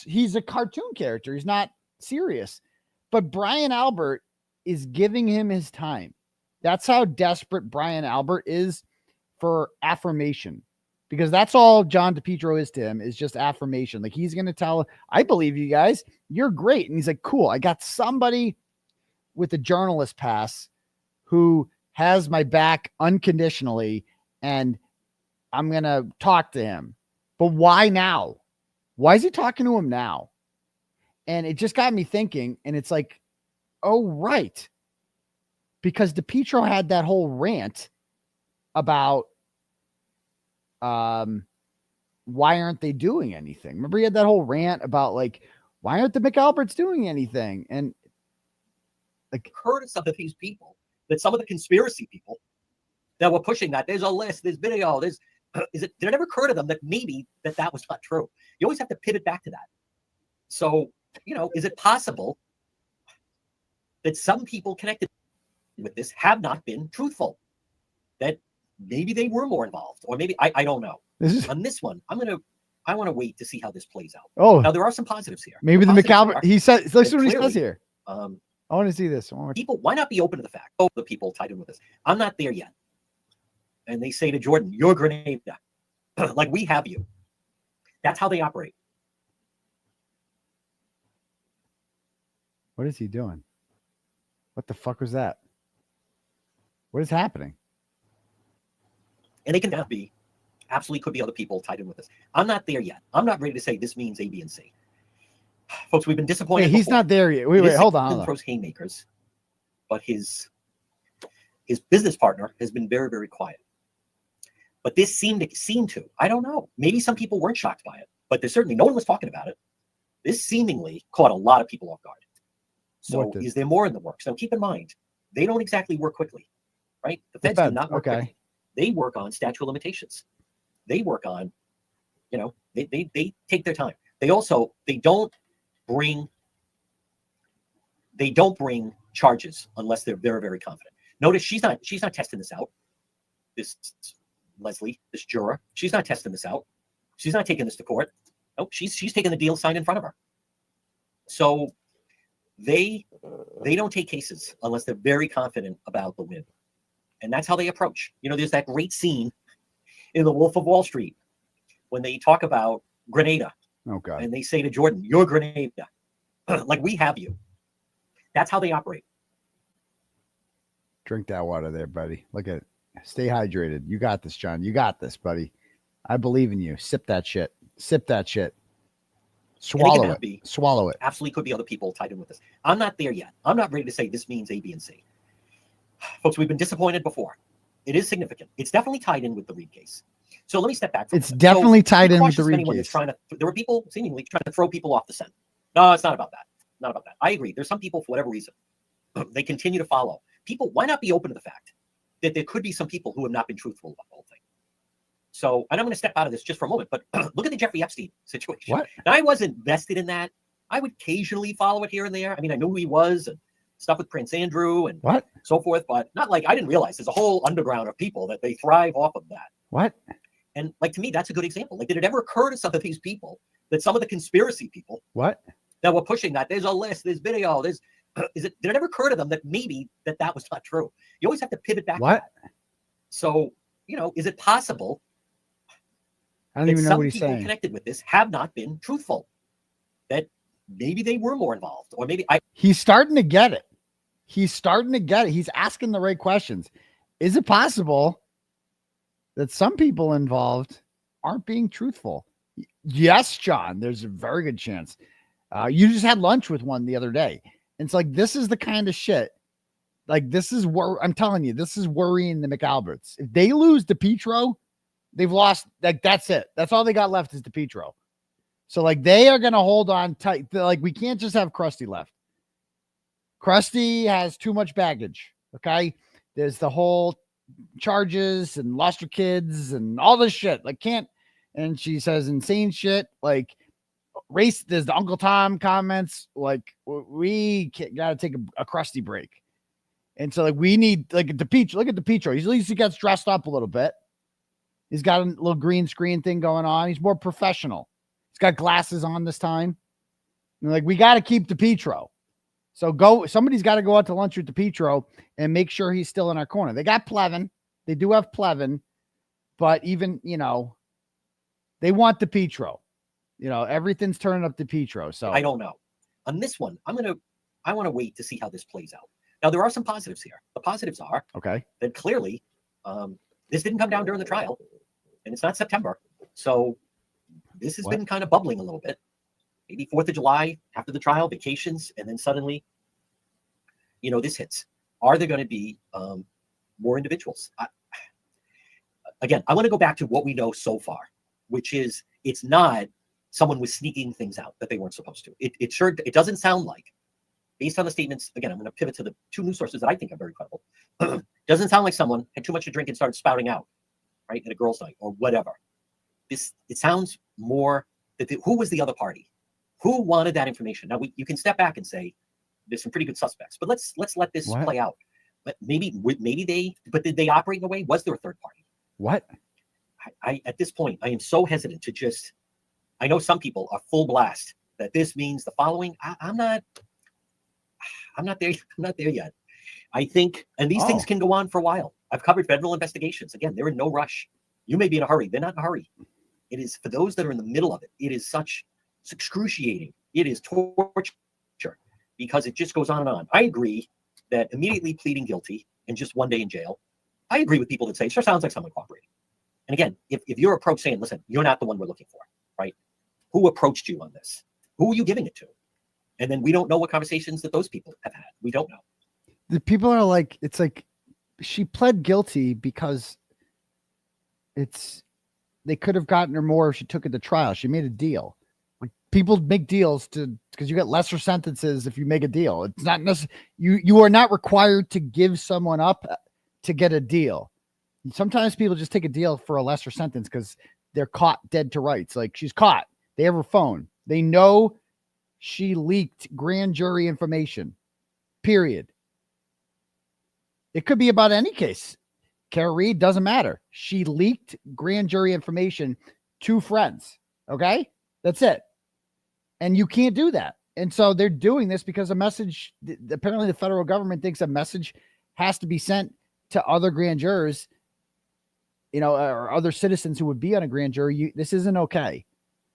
He's a cartoon character. He's not serious. But Brian Albert is giving him his time. That's how desperate Brian Albert is for affirmation, because that's all John Depetro is to him, is just affirmation. Like, he's going to tell, I believe you guys, you're great. And he's like, cool. I got somebody with a journalist pass who has my back unconditionally, and I'm going to talk to him. But why now? Why is he talking to him now? And it just got me thinking, and it's like, oh, right. Because Depetro had that whole rant about why aren't they doing anything? Remember, he had that whole rant about, like, why aren't the McAlberts doing anything? And like, heard of some of these people, that some of the conspiracy people that were pushing that there's a list, there's video, did it ever occur to them that maybe that was not true? You always have to pivot back to that. So, is it possible that some people connected with this have not been truthful? That maybe they were more involved, or maybe I don't know. On this one, I want to wait to see how this plays out. Oh, now there are some positives here. Maybe the McAlbert. He said, listen what he says here. I want to see this. People, why not be open to the fact? Oh, the people tied in with this. I'm not there yet. And they say to Jordan, "You're grenade." Like, we have you. That's how they operate. What is he doing? What the fuck was that? What is happening? And they can be, absolutely could be other people tied in with this. I'm not there yet. I'm not ready to say this means A, B, and C. Folks, we've been disappointed. Hey, he's not there yet. Wait, hold on. Throws haymakers, but his business partner has been very, very quiet. But this seemed to, I don't know, maybe some people weren't shocked by it, but there's certainly no one was talking about it. This seemingly caught a lot of people off guard. So is there more in the works? Now, keep in mind, they don't exactly work quickly, right? The feds do not work quickly. They work on statute of limitations. They work on, they take their time. They don't bring charges unless they're very, very confident. Notice she's not testing this out. This Leslie, this juror, she's not testing this out. She's not taking this to court. Nope, she's taking the deal signed in front of her. So they don't take cases unless they're very confident about the win. And that's how they approach. There's that great scene in The Wolf of Wall Street when they talk about Grenada. Oh, God. And they say to Jordan, "You're Grenada." Like, we have you. That's how they operate. Drink that water there, buddy. Look at it. Stay hydrated. You got this, John. You got this, buddy. I believe in you. Sip that shit. Sip that shit. Swallow it. Swallow it. Absolutely could be other people tied in with this. I'm not there yet. I'm not ready to say this means A, B, and C. Folks, we've been disappointed before. It is significant. It's definitely tied in with the Reed case. So let me step back. It's definitely tied in with the Reed case. There were people seemingly trying to throw people off the scent. No, it's not about that. Not about that. I agree. There's some people, for whatever reason, they continue to follow. People, why not be open to the fact that there could be some people who have not been truthful about the whole thing? So, and I'm going to step out of this just for a moment, but look at the Jeffrey Epstein situation. What? Now, I wasn't vested in that. I would occasionally follow it here and there. I mean, I knew who he was and stuff with Prince Andrew and so forth, but not like, I didn't realize there's a whole underground of people that they thrive off of that. What? And like, to me, that's a good example. Like, did it ever occur to some of these people that some of the conspiracy people that were pushing that there's a list, there's video, did it ever occur to them that maybe that was not true? You always have to pivot back. What? To that. So, is it possible? I don't even know what he's saying. saying. Connected with this have not been truthful. That maybe they were more involved, or maybe He's starting to get it. He's starting to get it. He's asking the right questions. is it possible that some people involved aren't being truthful? Yes, John, there's a very good chance. You just had lunch with one the other day. And it's like, this is the kind of shit. Like, this is where I'm telling you, this is worrying the McAlberts. If they lose Depetro, they've lost. Like, that's it. That's all they got left is Depetro. So, like, they are going to hold on tight. Like, we can't just have Krusty left. Krusty has too much baggage. Okay. There's the whole charges and lost her kids and all this shit. Like, can't. And she says insane shit. Like, race. There's the Uncle Tom comments. Like, we got to take a Krusty break. And so, like, we need, like, Depetro. Look at Depetro. At least he gets dressed up a little bit. He's got a little green screen thing going on. He's more professional. He's got glasses on this time. And, like, we got to keep Depetro. So somebody's got to go out to lunch with Depetro and make sure he's still in our corner. They got 𝗵𝗲𝗺. They do have 𝗵𝗵𝗺. But even, you know, they want Depetro. You know, everything's turning up Depetro. So I don't know. On this one, I want to wait to see how this plays out. Now, there are some positives here. The positives are that clearly this didn't come down during the trial, and it's not September. So this has been kind of bubbling a little bit. Maybe 4th of July, after the trial, vacations, and then suddenly, you know, this hits. Are there going to be more individuals? Again, I want to go back to what we know so far, which is it's not someone was sneaking things out that they weren't supposed to. It doesn't sound like, based on the statements, again, I'm going to pivot to the two news sources that I think are very credible. Doesn't sound like someone had too much to drink and started spouting out, right, at a girls' night or whatever. It sounds more that who was the other party? Who wanted that information? Now, you can step back and say there's some pretty good suspects, but let's let this play out. But maybe did they operate in a way? Was there a third party? What? I at this point, I am so hesitant to just. I know some people are full blast that this means the following. I'm not there. I'm not there yet. I think, and these things can go on for a while. I've covered federal investigations. Again, they're in no rush. You may be in a hurry. They're not in a hurry. It is for those that are in the middle of it. It's excruciating. It is torture because it just goes on and on. I agree that immediately pleading guilty and just 1 day in jail. I agree with people that say, sure, sounds like someone cooperating. And again, if you're approached saying, listen, you're not the one we're looking for, right? Who approached you on this? Who are you giving it to? And then we don't know what conversations that those people have had. We don't know. The people are like, it's like she pled guilty because they could have gotten her more if she took it to trial. She made a deal. Like, people make deals because you get lesser sentences if you make a deal. It's not necessarily, you are not required to give someone up to get a deal. Sometimes people just take a deal for a lesser sentence because they're caught dead to rights. Like, she's caught. They have her phone. They know she leaked grand jury information, period. It could be about any case. Kearney, doesn't matter. She leaked grand jury information to friends. Okay? That's it. And you can't do that. And so they're doing this because a message, apparently the federal government thinks a message has to be sent to other grand jurors, you know, or other citizens who would be on a grand jury. This isn't okay.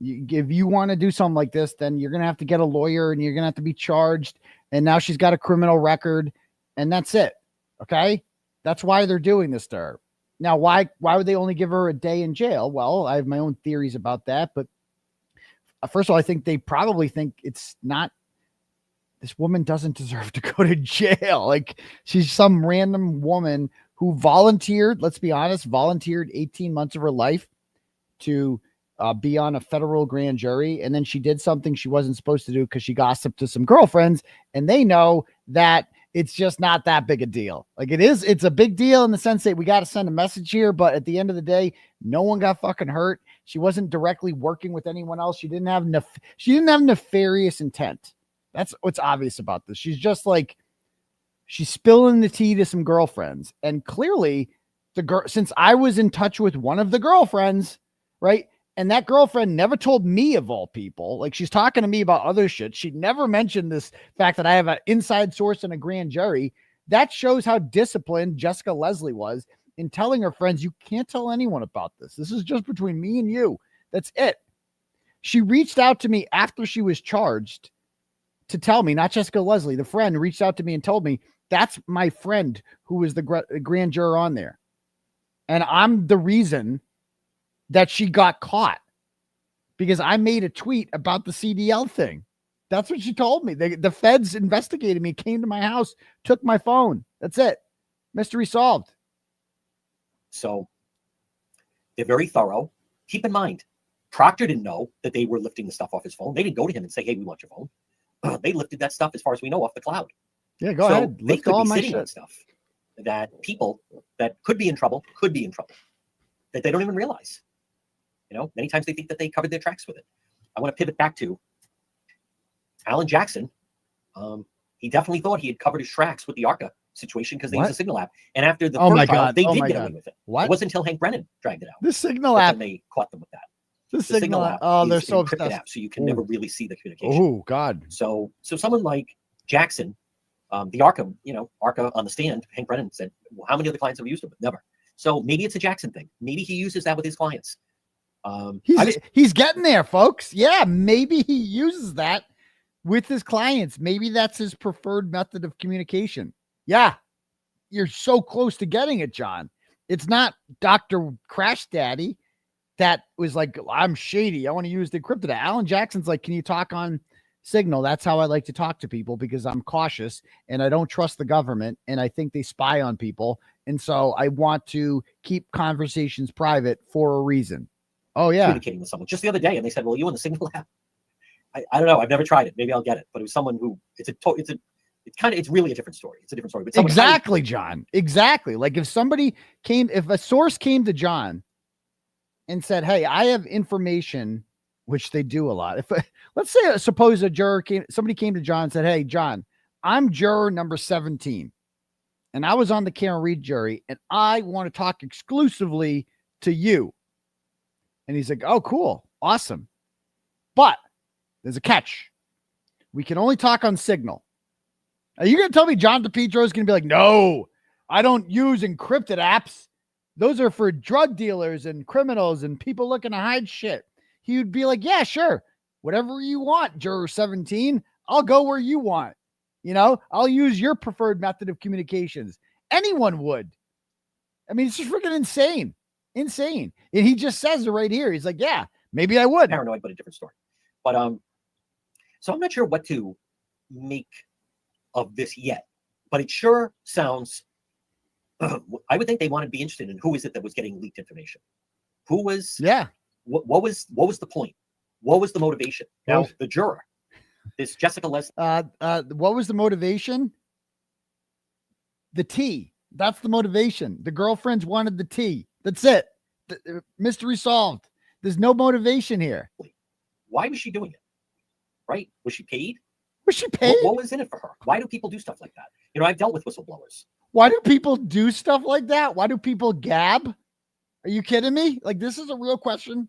If you want to do something like this, then you're going to have to get a lawyer and you're going to have to be charged. And now she's got a criminal record and that's it. Okay. That's why they're doing this to her. Now, why would they only give her a day in jail? Well, I have my own theories about that, but first of all, I think they probably think it's not, this woman doesn't deserve to go to jail. Like, she's some random woman who volunteered, let's be honest, volunteered 18 months of her life to be on a federal grand jury. And then she did something she wasn't supposed to do because she gossiped to some girlfriends, and they know that it's just not that big a deal. Like, it's a big deal in the sense that we got to send a message here, but at the end of the day, no one got fucking hurt. She wasn't directly working with anyone else. She didn't have nefarious intent. That's what's obvious about this. She's just like, she's spilling the tea to some girlfriends. And clearly since I was in touch with one of the girlfriends, right? And that girlfriend never told me, of all people. Like, she's talking to me about other shit. She never mentioned this fact that I have an inside source in a grand jury. That shows how disciplined Jessica Leslie was in telling her friends, you can't tell anyone about this. This is just between me and you. That's it. She reached out to me after she was charged to tell me, not Jessica Leslie, the friend reached out to me and told me, That's my friend who was the grand juror on there. And I'm the reason that she got caught because I made a tweet about the CDL thing. That's what she told me. The feds investigated me, came to my house, took my phone. That's it. Mystery solved. So they're very thorough. Keep in mind, Proctor didn't know that they were lifting the stuff off his phone. They didn't go to him and say, hey, we want your phone. They lifted that stuff, as far as we know, off the cloud. Yeah, go ahead. They Lift could all be my sitting on shit. stuff that people that could be in trouble, that they don't even realize. You know, many times they think that they covered their tracks with it. I want to pivot back to Alan Jackson. He definitely thought he had covered his tracks with the ARCA situation because they used a Signal app. And after the first trial, they did get away with it. What? It wasn't until Hank Brennan dragged it out. The Signal app. Then they caught them with that. The Signal app. Oh, they're so obsessed. App, so you can never really see the communication. Oh, God. So someone like Jackson, the ARCA, ARCA on the stand, Hank Brennan said, well, how many other clients have used it? Never. So maybe it's a Jackson thing. Maybe he uses that with his clients. He's getting there, folks. Yeah, maybe he uses that with his clients. Maybe that's his preferred method of communication. Yeah, you're so close to getting it, John. It's not Dr. Crash Daddy that was like, I'm shady. I want to use the encrypted. Alan Jackson's like, can you talk on Signal? That's how I like to talk to people because I'm cautious and I don't trust the government and I think they spy on people. And so I want to keep conversations private for a reason. Oh, yeah. Communicating with someone just the other day. And they said, well, you on the Signal app? I don't know. I've never tried it. Maybe I'll get it. But it was someone who it's really a different story. It's a different story. But exactly, John. Exactly. Like if a source came to John and said, hey, I have information, which they do a lot. Let's say, suppose somebody came to John and said, hey, John, I'm juror number 17. And I was on the Karen Reed jury and I want to talk exclusively to you. And he's like, oh, cool. Awesome. But there's a catch. We can only talk on Signal. Are you going to tell me John Depetro is going to be like, no, I don't use encrypted apps. Those are for drug dealers and criminals and people looking to hide shit. He would be like, yeah, sure. Whatever you want, juror 17, I'll go where you want. I'll use your preferred method of communications. Anyone would. I mean, it's just freaking insane. Insane. And he just says it right here. He's like, yeah, maybe I would. Paranoid, but a different story. But so I'm not sure what to make of this yet, but it sure sounds I would think they want to be interested in who is it that was getting leaked information. Who was what was the point? What was the motivation? Now the juror, this Jessica Leslie. What was the motivation? The tea. That's the motivation. The girlfriends wanted the tea. That's it. Mystery solved. There's no motivation here. Why was she doing it? Right? Was she paid? Was she paid? What was in it for her? Why do people do stuff like that? I've dealt with whistleblowers. Why do people do stuff like that? Why do people gab? Are you kidding me? Like, this is a real question.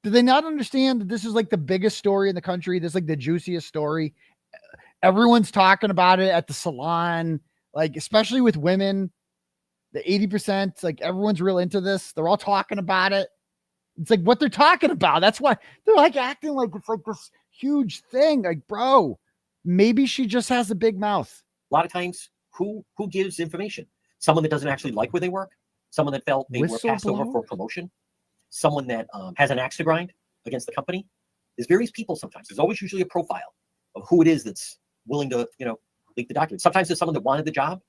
Do they not understand that this is like the biggest story in the country? This is like the juiciest story. Everyone's talking about it at the salon, like, especially with women, the 80%, like everyone's real into this. They're all talking about it. It's like what they're talking about. That's why they're like acting like it's like this huge thing. Like, bro, maybe she just has a big mouth. A lot of times, who gives information? Someone that doesn't actually like where they work, someone that felt they were passed over for promotion, someone that has an axe to grind against the company. There's various people sometimes. There's always usually a profile of who it is that's willing to, leak the documents. Sometimes there's someone that wanted the job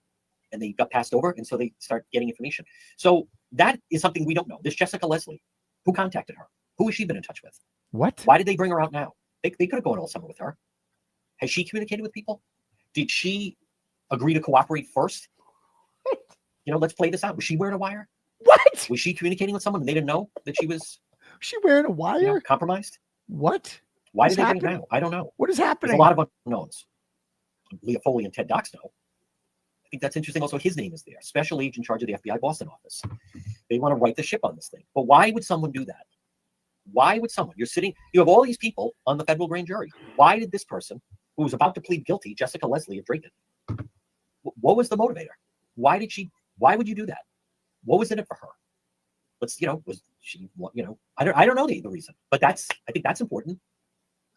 and they got passed over, and so they start getting information. So that is something we don't know. This Jessica Leslie, who contacted her? Who has she been in touch with? What? Why did they bring her out now? They could have gone all summer with her. Has she communicated with people? Did she agree to cooperate first? Let's play this out. Was she wearing a wire? What? Was she communicating with someone and they didn't know that she was she wearing a wire? Compromised? What? Why did they bring it out? I don't know. What is happening? There's a lot of unknowns. Leah Foley and Ted Dox know. I think that's interesting. Also, his name is there. Special agent in charge of the FBI Boston office. They want to right the ship on this thing. But why would someone do that? Why would someone? You have all these people on the federal grand jury. Why did this person, who was about to plead guilty, Jessica Leslie of Drayton, what was the motivator? Why would you do that? What was in it for her? Was she, I don't know the reason, but I think that's important.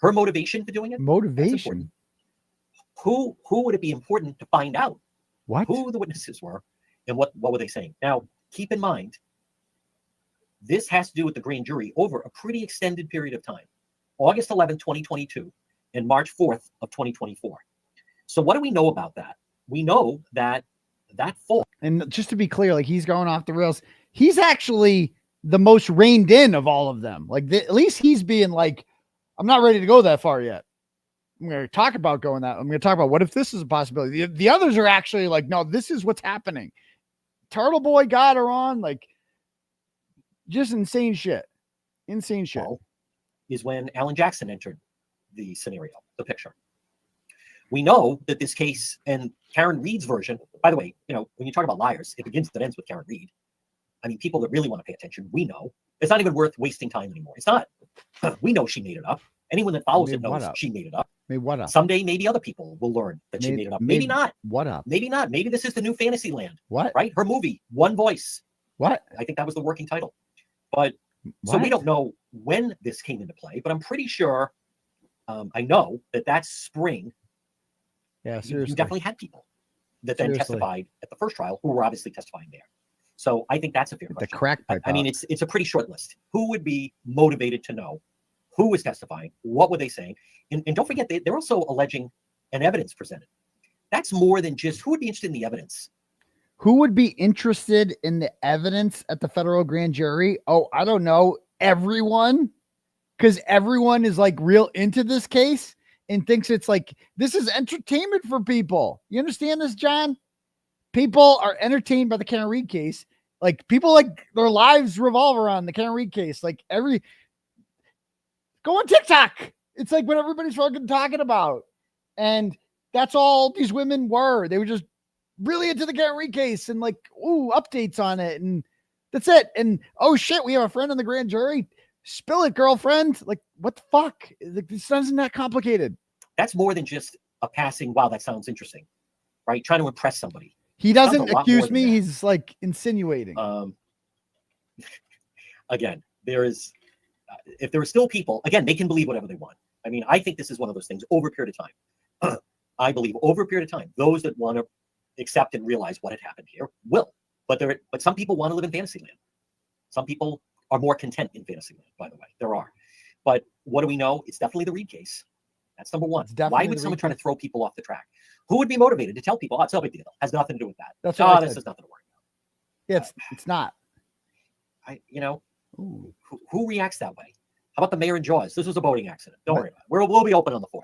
Her motivation for doing it. Motivation. who would it be important to find out who the witnesses were and what were they saying? Now, keep in mind, this has to do with the grand jury over a pretty extended period of time. August 11, 2022 and March 4th of 2024. So what do we know about that? We know that fall. And just to be clear, like he's going off the rails. He's actually the most reined in of all of them. Like at least he's being like, I'm not ready to go that far yet. I'm going to talk about going that. I'm going to talk about what if this is a possibility. The others are actually like, no, this is what's happening. Turtleboy got her on, like just insane shit. Insane shit. Well, is when Alan Jackson entered the scenario, the picture. We know that this case and Karen Reed's version, by the way, you know, when you talk about liars, it begins and ends with Karen Reed. I mean, people that really want to pay attention, we know. It's not even worth wasting time anymore. It's not. We know she made it up. Anyone that follows it knows she made it up. Made what up? Someday, maybe other people will learn that she made it up. Maybe not. What up? Maybe not. Maybe this is the new fantasy land. What? Right? Her movie, One Voice. What? I think that was the working title. But so we don't know when this came into play, but I'm pretty sure, I know that spring, yeah, seriously. You definitely had people that then testified at the first trial who were obviously testifying there. So I think that's a fair question. The crack pipe. I mean, it's a pretty short list. Who would be motivated to know who was testifying? What were they saying? And don't forget, they're also alleging an evidence presented. That's more than just who would be interested in the evidence. Who would be interested in the evidence at the federal grand jury? Oh, I don't know. Everyone. Because everyone is like real into this case and thinks it's like, this is entertainment for people. You understand this, John? People are entertained by the Karen Reed case. Like people, like their lives revolve around the Karen Reed case. Like go on TikTok. It's like what everybody's fucking talking about. And that's all these women were. They were just really into the Karen Reed case and like, ooh, updates on it. And that's it. And oh shit, we have a friend on the grand jury. Spill it, girlfriend. Like, what the fuck? This isn't that complicated. That's more than just a passing, wow, that sounds interesting, right? Trying to impress somebody. He doesn't accuse me. He's like insinuating. Again, there is, if there are still people, again, they can believe whatever they want. I mean, I think this is one of those things over a period of time. I believe over a period of time, those that want to accept and realize what had happened here will. But some people want to live in fantasy land. Some people are more content in fantasy land, by the way. There are. But what do we know? It's definitely the Reed case. That's number one. Why would someone try to throw people off the track? Who would be motivated to tell people, oh, it's no big deal. Has nothing to do with that. That's what this is nothing to worry about. Yeah, it's not. Who reacts that way? How about the mayor in Jaws? This was a boating accident. Don't worry about it. We'll be open on the 4th.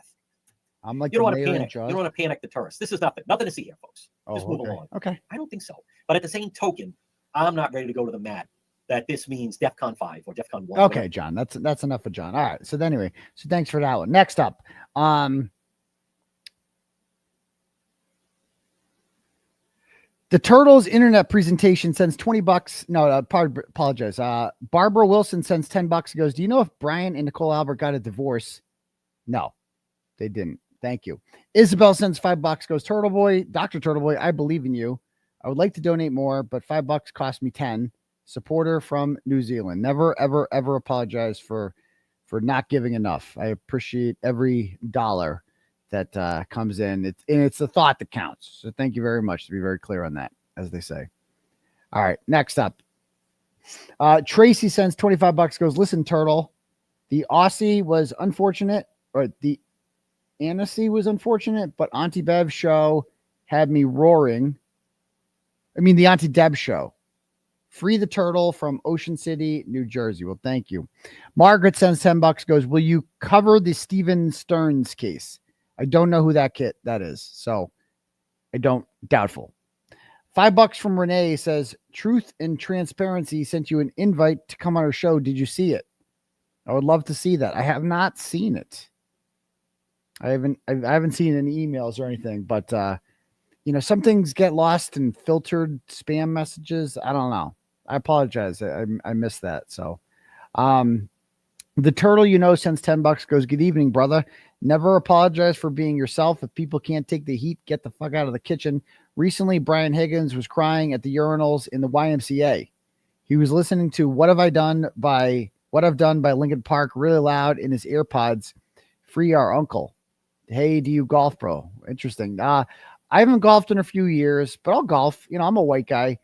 I'm like, you don't want to panic. You don't want to panic the tourists. This is nothing to see here, folks. Just move along. Okay. I don't think so. But at the same token, I'm not ready to go to the mat that this means DEFCON 5 or DEFCON 1. Okay, John. That's enough for John. All right. So anyway, thanks for that one. Next up, the Turtles internet presentation sends $20. No, apologize. Barbara Wilson sends $10. Goes, do you know if Brian and Nicole Albert got a divorce? No, they didn't. Thank you. Isabel sends $5. Goes, Turtleboy, Dr. Turtleboy, I believe in you. I would like to donate more, but $5 cost me 10. Supporter from New Zealand. Never, ever, ever apologize for not giving enough. I appreciate every dollar that comes in. It's the thought that counts. So thank you very much, to be very clear on that, as they say. All right, next up. Tracy sends $25. Goes, listen, Turtle, the 𝗚𝗍 was unfortunate, or the 𝗚𝗍 was unfortunate, but Auntie Bev's show had me roaring. I mean, the Auntie Deb show. Free the Turtle from Ocean City, New Jersey. Well, thank you. Margaret sends $10. Goes, will you cover the Steven Stearns case? I don't know who that is, so I don't. Doubtful. $5 from Renee says, Truth and Transparency sent you an invite to come on our show. Did you see it? I would love to see that. I have not seen it. I haven't seen any emails or anything, but some things get lost in filtered spam messages. I don't know. I apologize. I missed that. So, the Turtle, sends $10. Goes, good evening, brother. Never apologize for being yourself. If people can't take the heat, get the fuck out of the kitchen. Recently, Brian Higgins was crying at the urinals in the YMCA. He was listening to What I've Done by Linkin Park really loud in his AirPods. Free our uncle. Hey, do you golf, bro? Interesting. I haven't golfed in a few years, but I'll golf. I'm a white guy.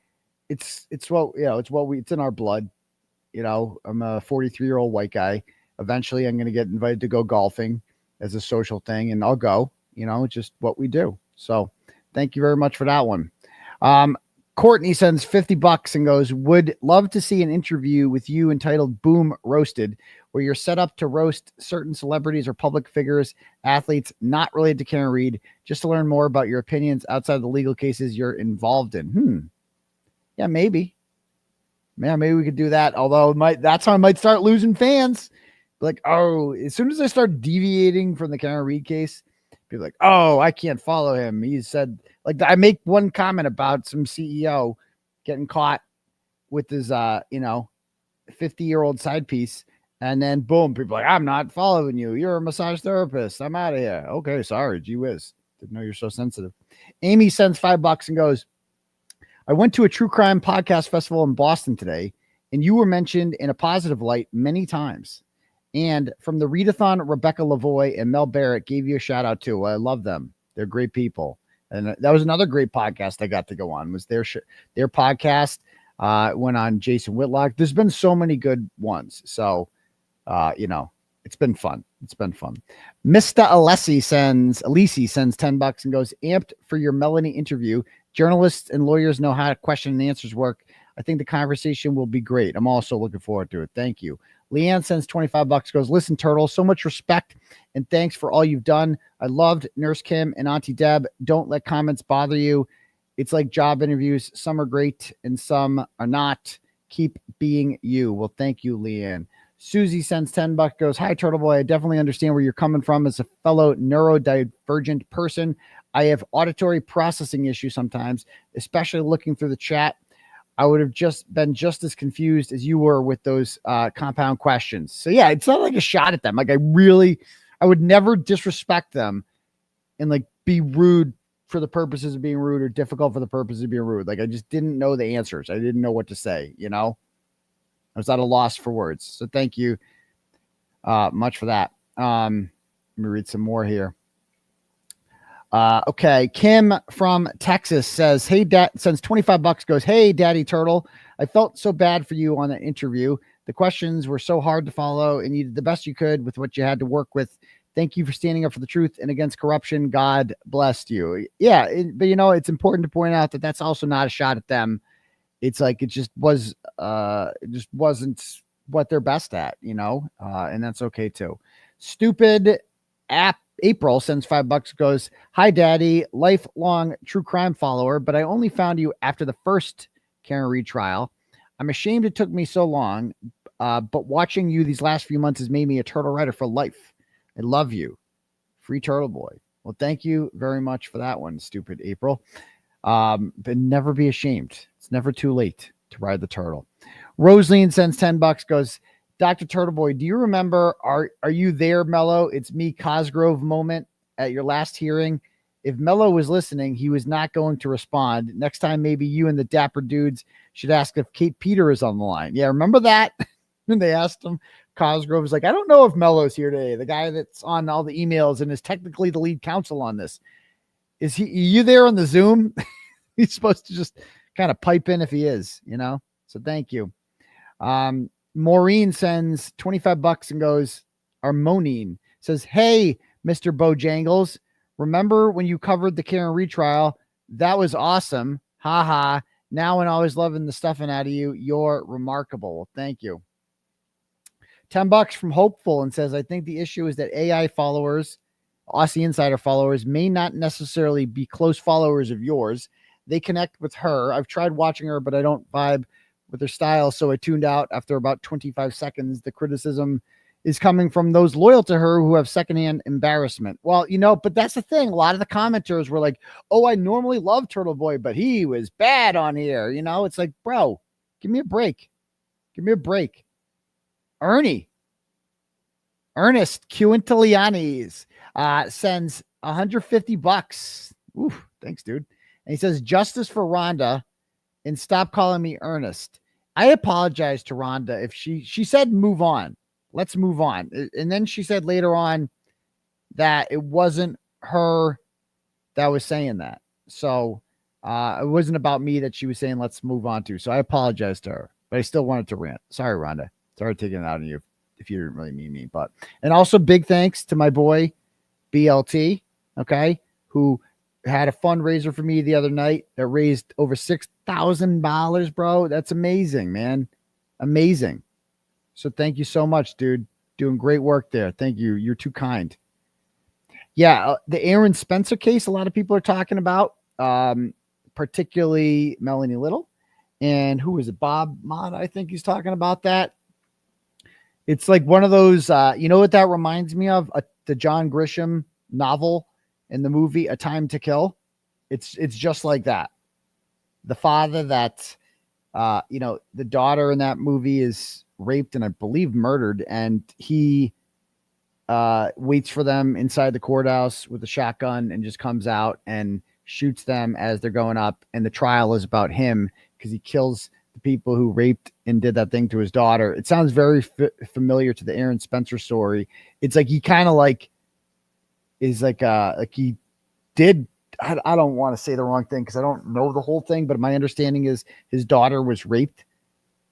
It's in our blood. I'm a 43-year-old white guy. Eventually I'm going to get invited to go golfing as a social thing, and I'll go. It's just what we do. So thank you very much for that one. Courtney sends $50 and goes, would love to see an interview with you entitled Boom Roasted, where you're set up to roast certain celebrities or public figures, athletes not related to Karen Reed, just to learn more about your opinions outside of the legal cases you're involved in. Yeah, maybe. Man, maybe we could do that. Although that's how I might start losing fans. Like, oh, as soon as I start deviating from the Karen Reed case, people like, oh, I can't follow him. He said, like, I make one comment about some CEO getting caught with his, 50-year-old side piece. And then boom, people are like, I'm not following you. You're a massage therapist. I'm out of here. Okay, sorry. Gee whiz. Didn't know you're so sensitive. Amy sends $5 and goes, I went to a true crime podcast festival in Boston today, and you were mentioned in a positive light many times. And from the readathon, Rebecca Lavoie and Mel Barrett gave you a shout out too. I love them. They're great people. And that was another great podcast I got to go on, was their podcast. Went on Jason Whitlock. There's been so many good ones. So, it's been fun. It's been fun. Mr. 𝗚𝗍 sends $10 and goes, amped for your Melanie interview. Journalists and lawyers know how to question and answers work. I think the conversation will be great. I'm also looking forward to it. Thank you. Leanne sends $25, goes, listen, Turtle, so much respect and thanks for all you've done. I loved Nurse Kim and Auntie Deb. Don't let comments bother you. It's like job interviews. Some are great and some are not. Keep being you. Well, thank you, Leanne. Susie sends $10, goes, hi, Turtleboy. I definitely understand where you're coming from as a fellow neurodivergent person. I have auditory processing issues sometimes, especially looking through the chat. I would have been just as confused as you were with those compound questions. So yeah, it's not like a shot at them. Like I would never disrespect them and like be rude for the purposes of being rude or difficult for the purposes of being rude. Like I just didn't know the answers. I didn't know what to say, I was at a loss for words. So thank you much for that. Let me read some more here. Okay. Kim from Texas says, hey, sends $25, goes, hey, Daddy Turtle. I felt so bad for you on that interview. The questions were so hard to follow and you did the best you could with what you had to work with. Thank you for standing up for the truth and against corruption. God bless you. Yeah. But it's important to point out that that's also not a shot at them. It's like, it just wasn't what they're best at, and that's okay too. Stupid app. April sends $5, goes, hi, Daddy, lifelong true crime follower, but I only found you after the first Karen Reed trial. I'm ashamed it took me so long, but watching you these last few months has made me a turtle writer for life. I love you. Free Turtleboy. Well, thank you very much for that one, stupid April. But never be ashamed. It's never too late to ride the turtle. Rosaline sends $10, goes, Dr. Turtleboy, do you remember, are you there, Mello? It's me, Cosgrove moment at your last hearing. If Mello was listening, he was not going to respond. Next time, maybe you and the dapper dudes should ask if Kate Peter is on the line. Yeah, remember that? When they asked him, Cosgrove was like, I don't know if Mello's here today. The guy that's on all the emails and is technically the lead counsel on this. Are you there on the Zoom? He's supposed to just kind of pipe in if he is, So thank you. Maureen sends $25 and goes, Armonine says, hey, Mr. Bojangles, remember when you covered the Karen Reed trial? That was awesome. Ha ha. Now and always loving the stuffing out of you. You're remarkable. Well, thank you. $10 from Hopeful and says, I think the issue is that AI followers, Aussie Insider followers, may not necessarily be close followers of yours. They connect with her. I've tried watching her, but I don't vibe with her style, so I tuned out after about 25 seconds. The criticism is coming from those loyal to her who have secondhand embarrassment. Well, but that's the thing. A lot of the commenters were like, oh, I normally love Turtleboy, but he was bad on here. It's like, bro, give me a break. Give me a break. Ernest Quintilianis sends $150. Ooh, thanks, dude. And he says, justice for Rhonda and stop calling me Ernest. I apologize to Rhonda if she said move on. Let's move on. And then she said later on, that it wasn't her that was saying that. So it wasn't about me that she was saying, let's move on to. So I apologize to her, but I still wanted to rant. Sorry, Rhonda. Sorry taking it out on you if you didn't really mean me. But, and also big thanks to my boy, BLT, okay, who had a fundraiser for me the other night that raised over $6,000, bro. That's amazing, man. Amazing. So thank you so much, dude. Doing great work there. Thank you. You're too kind. Yeah, the Aaron Spencer case, a lot of people are talking about, particularly Melanie Little. And who is it? Bob Mott, I think he's talking about that. It's like one of those, you know what that reminds me of? The John Grisham novel and the movie A Time to Kill. It's just like that. The father that, you know, the daughter in that movie is raped and I believe murdered, and he waits for them inside the courthouse with a shotgun and just comes out and shoots them as they're going up. And the trial is about him because he kills the people who raped and did that thing to his daughter. It sounds very familiar to the Aaron Spencer story. It's like he kind of like is like he did. I don't want to say the wrong thing because I don't know the whole thing, but my understanding is his daughter was raped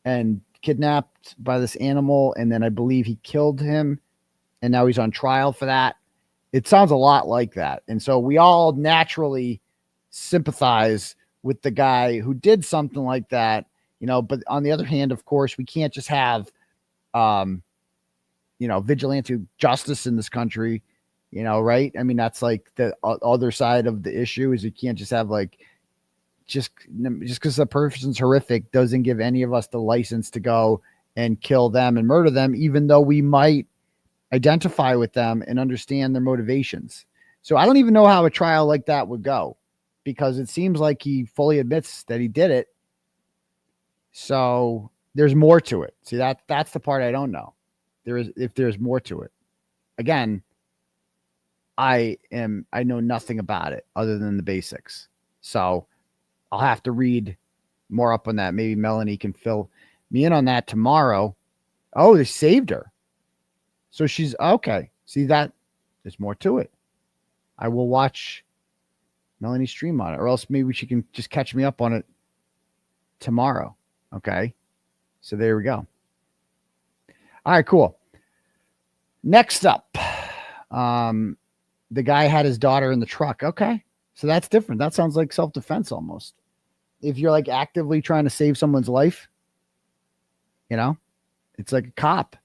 and kidnapped by this animal, and then I believe he killed him, and now he's on trial for that. It sounds a lot like that, and so we all naturally sympathize with the guy who did something like that, you know. But on the other hand, of course, we can't just have, you know, vigilante justice in this country. You know, right? I mean, that's like the other side of the issue is you can't just have like, just because the person's horrific doesn't give any of us the license to go and kill them and murder them, even though we might identify with them and understand their motivations. So I don't even know how a trial like that would go, because it seems like he fully admits that he did it. So there's more to it. See, that's the part I don't know. If there's more to it. Again, I know nothing about it other than the basics. So I'll have to read more up on that. Maybe Melanie can fill me in on that tomorrow. Oh, they saved her. So she's okay. See that? There's more to it. I will watch Melanie stream on it, or else maybe she can just catch me up on it tomorrow. Okay. So there we go. All right, cool. Next up, the guy had his daughter in the truck. Okay. So that's different. That sounds like self-defense almost. If you're like actively trying to save someone's life, you know, it's like a cop.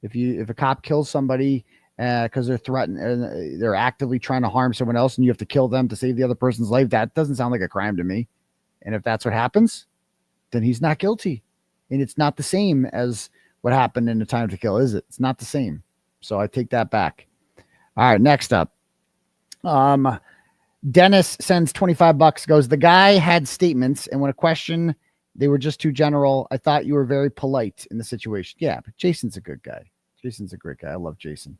If a cop kills somebody because they're threatened, they're actively trying to harm someone else and you have to kill them to save the other person's life, that doesn't sound like a crime to me. And if that's what happens, then he's not guilty. And it's not the same as what happened in A Time to Kill, is it? It's not the same. So I take that back. All right, next up. Dennis sends $25, goes, the guy had statements, and when a question, they were just too general. I thought you were very polite in the situation. Yeah, but Jason's a good guy. Jason's a great guy. I love Jason.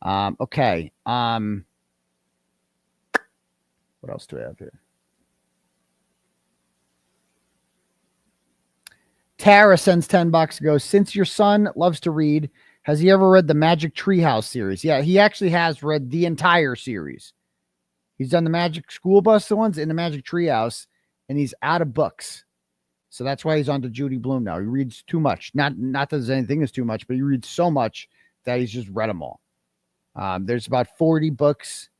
Okay. What else do I have here? Tara sends $10, goes, since your son loves to read, has he ever read the Magic Treehouse series? Yeah, he actually has read the entire series. He's done the Magic School Bus ones and the Magic Treehouse, and he's out of books. So that's why he's on to Judy Blume now. He reads too much. Not that there's anything is too much, but he reads so much that he's just read them all. There's about 40 books.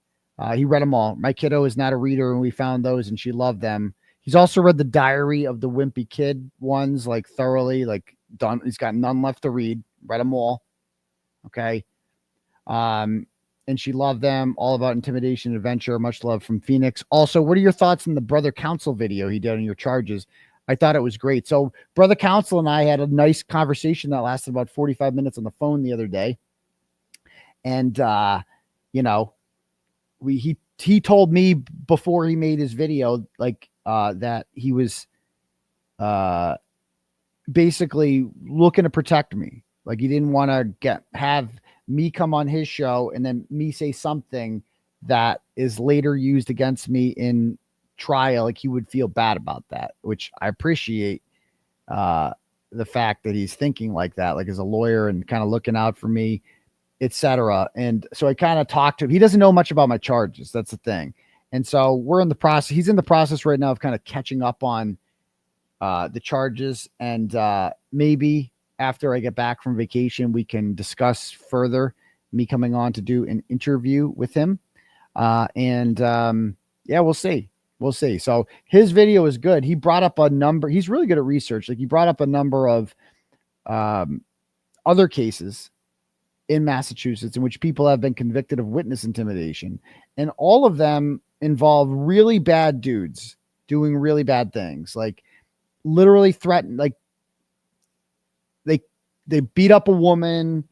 He read them all. My kiddo is not a reader, and we found those, and she loved them. He's also read the Diary of the Wimpy Kid ones, like thoroughly, like done. He's got none left to read. Read them all. Okay. And she loved them. All about intimidation and adventure. Much love from Phoenix. Also, what are your thoughts on the Brother Counsel video he did on your charges? I thought it was great. So Brother Counsel and I had a nice conversation that lasted about 45 minutes on the phone the other day. And, you know, he told me before he made his video, like, that he was, basically looking to protect me. Like he didn't want to have me come on his show and then me say something that is later used against me in trial. Like he would feel bad about that, which I appreciate, the fact that he's thinking like that, like as a lawyer and kind of looking out for me. etc. And so I kind of talked to him. He doesn't know much about my charges. That's the thing. And so we're in the process. He's in the process right now of kind of catching up on the charges. And maybe after I get back from vacation, we can discuss further me coming on to do an interview with him. Yeah, we'll see. We'll see. So his video is good. He brought up a number. He's really good at research. Like he brought up a number of other cases in Massachusetts in which people have been convicted of witness intimidation. And all of them involve really bad dudes doing really bad things. Like literally threaten, like they beat up a woman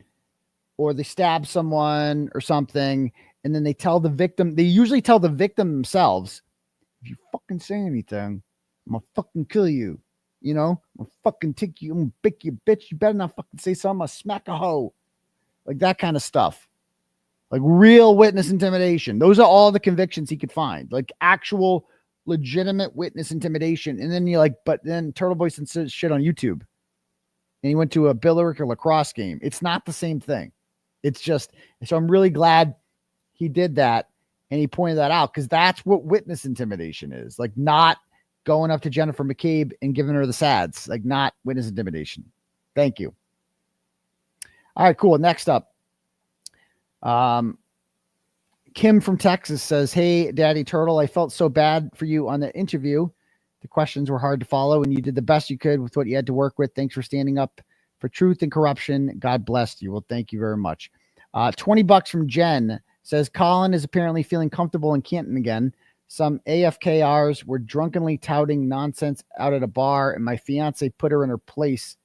or they stab someone or something. And then they tell the victim, they usually tell the victim themselves, if you fucking say anything, I'm gonna fucking kill you. You know, I'm gonna fucking take you, I'm gonna pick you, bitch. You better not fucking say something, I'm gonna smack a hoe. Like that kind of stuff. Like real witness intimidation. Those are all the convictions he could find. Like actual legitimate witness intimidation. And then you're like, but then Turtleboy said shit on YouTube. And he went to a Billericay or lacrosse game. It's not the same thing. It's just, so I'm really glad he did that. And he pointed that out because that's what witness intimidation is. Like not going up to Jennifer McCabe and giving her the sads. Like not witness intimidation. Thank you. All right, cool. Next up. Kim from Texas says, hey, Daddy Turtle, I felt so bad for you on the interview. The questions were hard to follow and you did the best you could with what you had to work with. Thanks for standing up for truth and corruption. God bless you. Well, thank you very much. $20 from Jen says, Colin is apparently feeling comfortable in Canton again. Some AFKRs were drunkenly touting nonsense out at a bar and my fiance put her in her place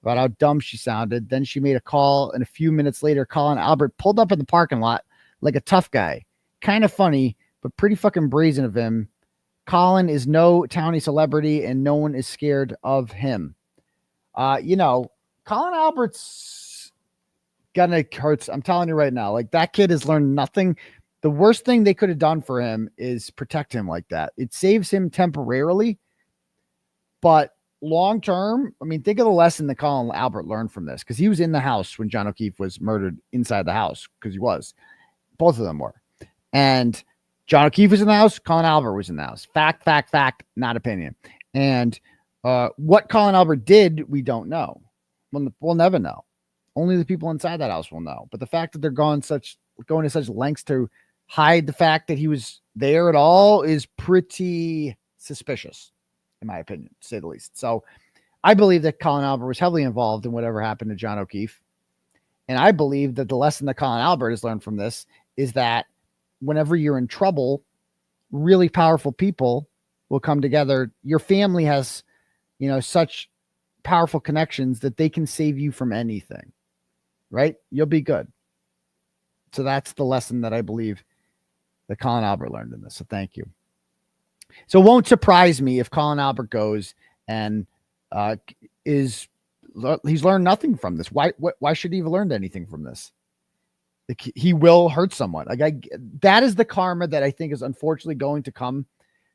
about how dumb she sounded. Then she made a call and a few minutes later, Colin Albert pulled up in the parking lot like a tough guy. Kind of funny, but pretty fucking brazen of him. Colin is no townie celebrity and no one is scared of him. You know, Colin Albert's gonna hurt. I'm telling you right now, like that kid has learned nothing. The worst thing they could have done for him is protect him like that. It saves him temporarily, but long term, I mean, think of the lesson that Colin Albert learned from this because he was in the house when John O'Keefe was murdered inside the house because he was. Both of them were. And John O'Keefe was in the house. Colin Albert was in the house. Fact, not opinion. And what Colin Albert did, we don't know. We'll never know. Only the people inside that house will know. But the fact that they're going to such lengths to hide the fact that he was there at all is pretty suspicious, in my opinion, to say the least. So I believe that Colin Albert was heavily involved in whatever happened to John O'Keefe. And I believe that the lesson that Colin Albert has learned from this is that whenever you're in trouble, really powerful people will come together. Your family has, you know, such powerful connections that they can save you from anything, right? You'll be good. So that's the lesson that I believe that Colin Albert learned in this. So thank you. So it won't surprise me if Colin Albert goes and he's learned nothing from this. Why should he have learned anything from this? He will hurt someone. That is the karma that I think is unfortunately going to come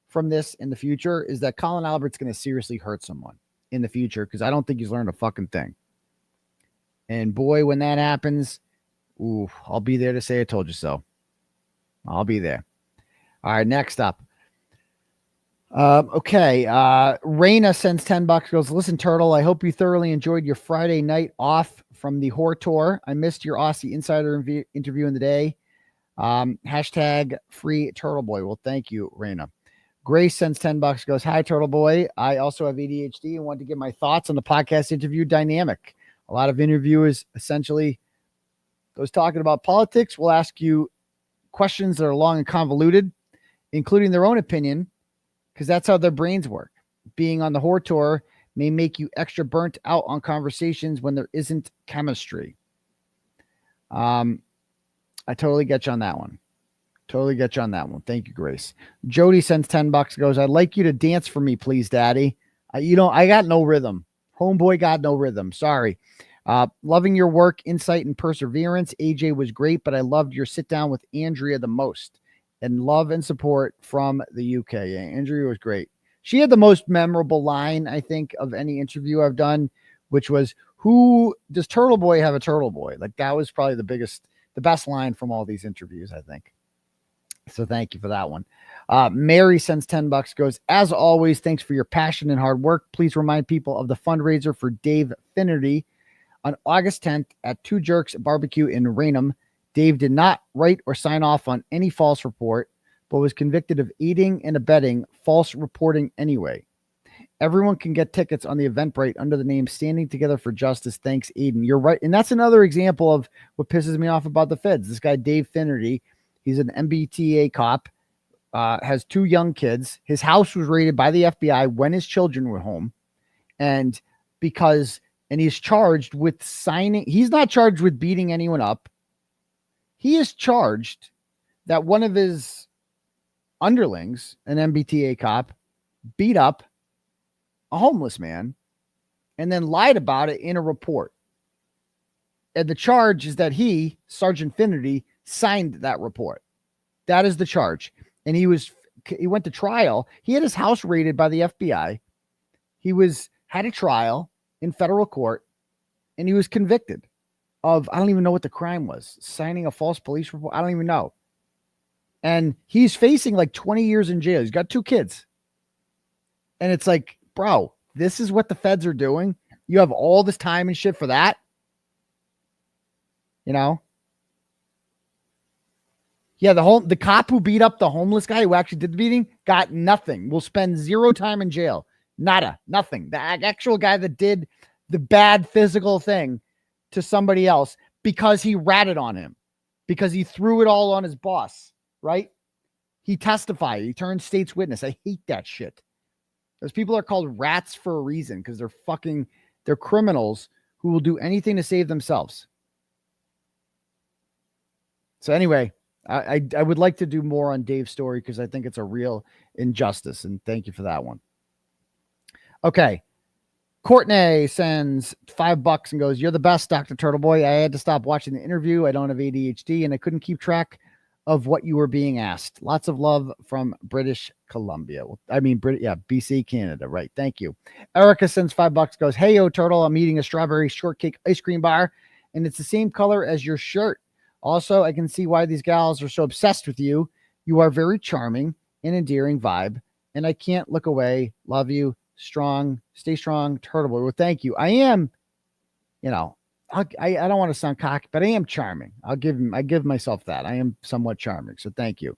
from this in the future, is that Colin Albert's going to seriously hurt someone in the future because I don't think he's learned a fucking thing. And boy, when that happens, ooh, I'll be there to say I told you so. I'll be there. All right, next up. Okay. Raina sends $10, goes, listen, Turtle, I hope you thoroughly enjoyed your Friday night off from the whore tour. I missed your 𝗚ście Insider interview in the day. Hashtag free Turtleboy. Well, thank you, Raina. Grace sends $10, goes, hi, Turtleboy. I also have ADHD and want to give my thoughts on the podcast interview dynamic. A lot of interviewers essentially goes talking about politics. We'll ask you questions that are long and convoluted, including their own opinion, because that's how their brains work. Being on the whore tour may make you extra burnt out on conversations when there isn't chemistry. I totally get you on that one. Thank you, Grace. Jody sends $10, goes, I'd like you to dance for me, please, Daddy. I got no rhythm. Homeboy got no rhythm. Sorry. Loving your work, insight, and perseverance. AJ was great, but I loved your sit down with Andrea the most. And love and support from the UK. Yeah, Andrea was great. She had the most memorable line, I think, of any interview I've done, which was, Who does Turtleboy have a Turtleboy? Like that was probably the best line from all these interviews, I think. So thank you for that one. Mary sends $10, goes, as always, thanks for your passion and hard work. Please remind people of the fundraiser for Dave Finnerty on August 10th at Two Jerks Barbecue in Raynham. Dave did not write or sign off on any false report, but was convicted of aiding and abetting false reporting anyway. Everyone can get tickets on the Eventbrite under the name Standing Together for Justice. Thanks, Aidan. You're right. And that's another example of what pisses me off about the feds. This guy, Dave Finnerty, he's an MBTA cop, has 2 young kids. His house was raided by the FBI when his children were home. And he's charged with signing. He's not charged with beating anyone up. He is charged that one of his underlings, an MBTA cop, beat up a homeless man and then lied about it in a report. And the charge is that he, Sergeant Finnerty, signed that report. That is the charge. And he went to trial. He had his house raided by the FBI. He had a trial in federal court, and he was convicted of, I don't even know what the crime was, signing a false police report. I don't even know. And he's facing like 20 years in jail. He's got 2 kids. And it's like, bro, this is what the feds are doing. You have all this time and shit for that. You know? Yeah, the cop who beat up the homeless guy who actually did the beating got nothing. Will spend 0 time in jail. Nada. Nothing. The actual guy that did the bad physical thing to somebody else because he ratted on him. Because he threw it all on his boss. Right? He testified. He turned state's witness. I hate that shit. Those people are called rats for a reason because they're criminals who will do anything to save themselves. So anyway, I would like to do more on Dave's story because I think it's a real injustice. And thank you for that one. Okay. Courtney sends $5 and goes, you're the best, Dr. Turtleboy. I had to stop watching the interview. I don't have ADHD and I couldn't keep track of what you were being asked. Lots of love from British Columbia. BC, Canada. Right. Thank you. Erica sends $5, goes, hey, yo, Turtle, I'm eating a strawberry shortcake ice cream bar, and it's the same color as your shirt. Also, I can see why these gals are so obsessed with you. You are very charming and endearing vibe, and I can't look away. Love you. Strong. Stay strong, Turtleboy. Well, thank you. I am, I don't want to sound cocky, but I am charming. I give myself that. I am somewhat charming. So thank you.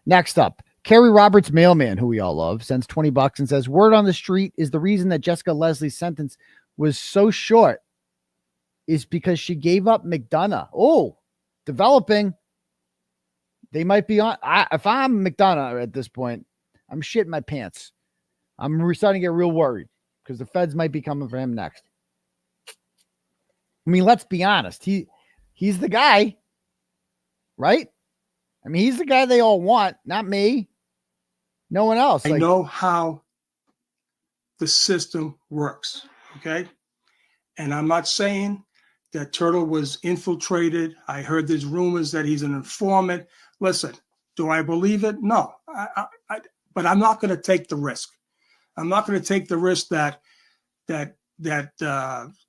Next up, Carrie Roberts Mailman, who we all love, sends $20 and says, word on the street is the reason that Jessica Leslie's sentence was so short is because she gave up McDonough. Oh, developing. They might be on. If I'm McDonough at this point, I'm shitting my pants. I'm starting to get real worried because the feds might be coming for him next. I mean, let's be honest. He's the guy, right? I mean, he's the guy they all want, not me. No one else. I know how the system works, okay? And I'm not saying that Turtle was infiltrated. I heard there's rumors that he's an informant. Listen, do I believe it? No. But I'm not going to take the risk. I'm not going to take the risk that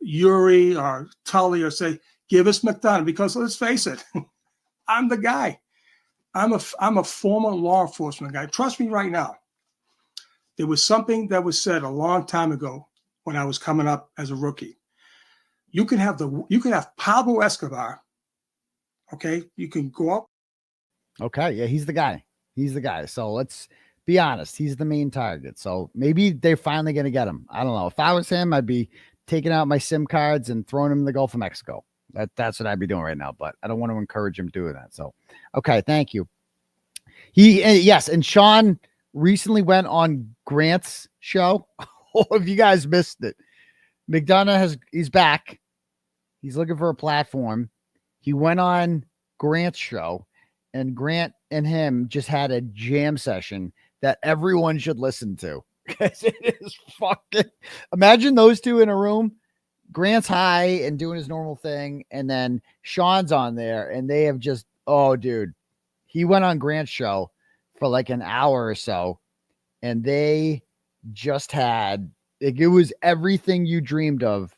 Uri or Tully or say, give us McDonough, because let's face it, I'm the guy. I'm a former law enforcement guy. Trust me right now. There was something that was said a long time ago when I was coming up as a rookie. You can have Pablo Escobar. Okay. You can go up. Okay. Yeah. He's the guy. So let's be honest. He's the main target. So maybe they're finally going to get him. I don't know. If I was him, I'd be taking out my SIM cards and throwing him in the Gulf of Mexico. That's what I'd be doing right now, but I don't want to encourage him doing that. So, okay. Thank you. Yes. And Sean recently went on Grant's show. Oh, if you guys missed it, he's back. He's looking for a platform. He went on Grant's show, and Grant and him just had a jam session that everyone should listen to. Because it is fucking, imagine those two in a room. Grant's high and doing his normal thing, and then Sean's on there, and they have just, oh, dude. He went on Grant's show for like an hour or so, and they just had, it was everything you dreamed of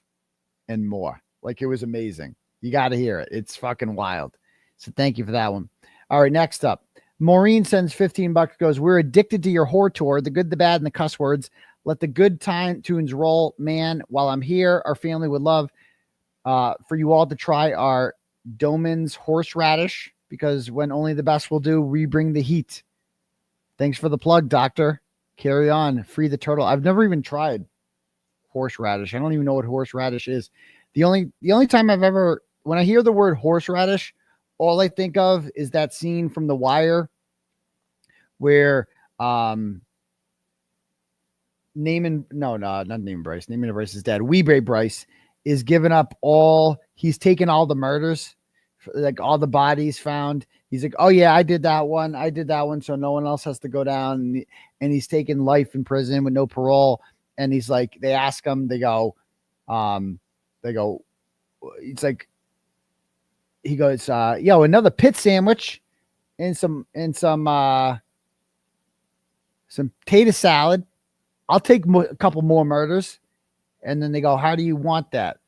and more. Like, it was amazing. You got to hear it. It's fucking wild. So thank you for that one. All right, next up. Maureen sends $15, goes, we're addicted to your whore tour, the good, the bad, and the cuss words. Let the good time tunes roll, man. While I'm here, our family would love for you all to try our Doman's horseradish, because when only the best will do, we bring the heat. Thanks for the plug, doctor. Carry on. Free the turtle. I've never even tried horseradish. I don't even know what horseradish is. The only time I've ever, when I hear the word horseradish, all I think of is that scene from The Wire where Naming Bryce is dead. 𝗬𝗍 is giving up he's taken all the murders, like all the bodies found. He's like, oh yeah, I did that one. So no one else has to go down. And he's taking life in prison with no parole. And he's like, they ask him, they go, it's like, he goes, yo, another pit sandwich and some tater salad. I'll take a couple more murders. And then they go, how do you want that?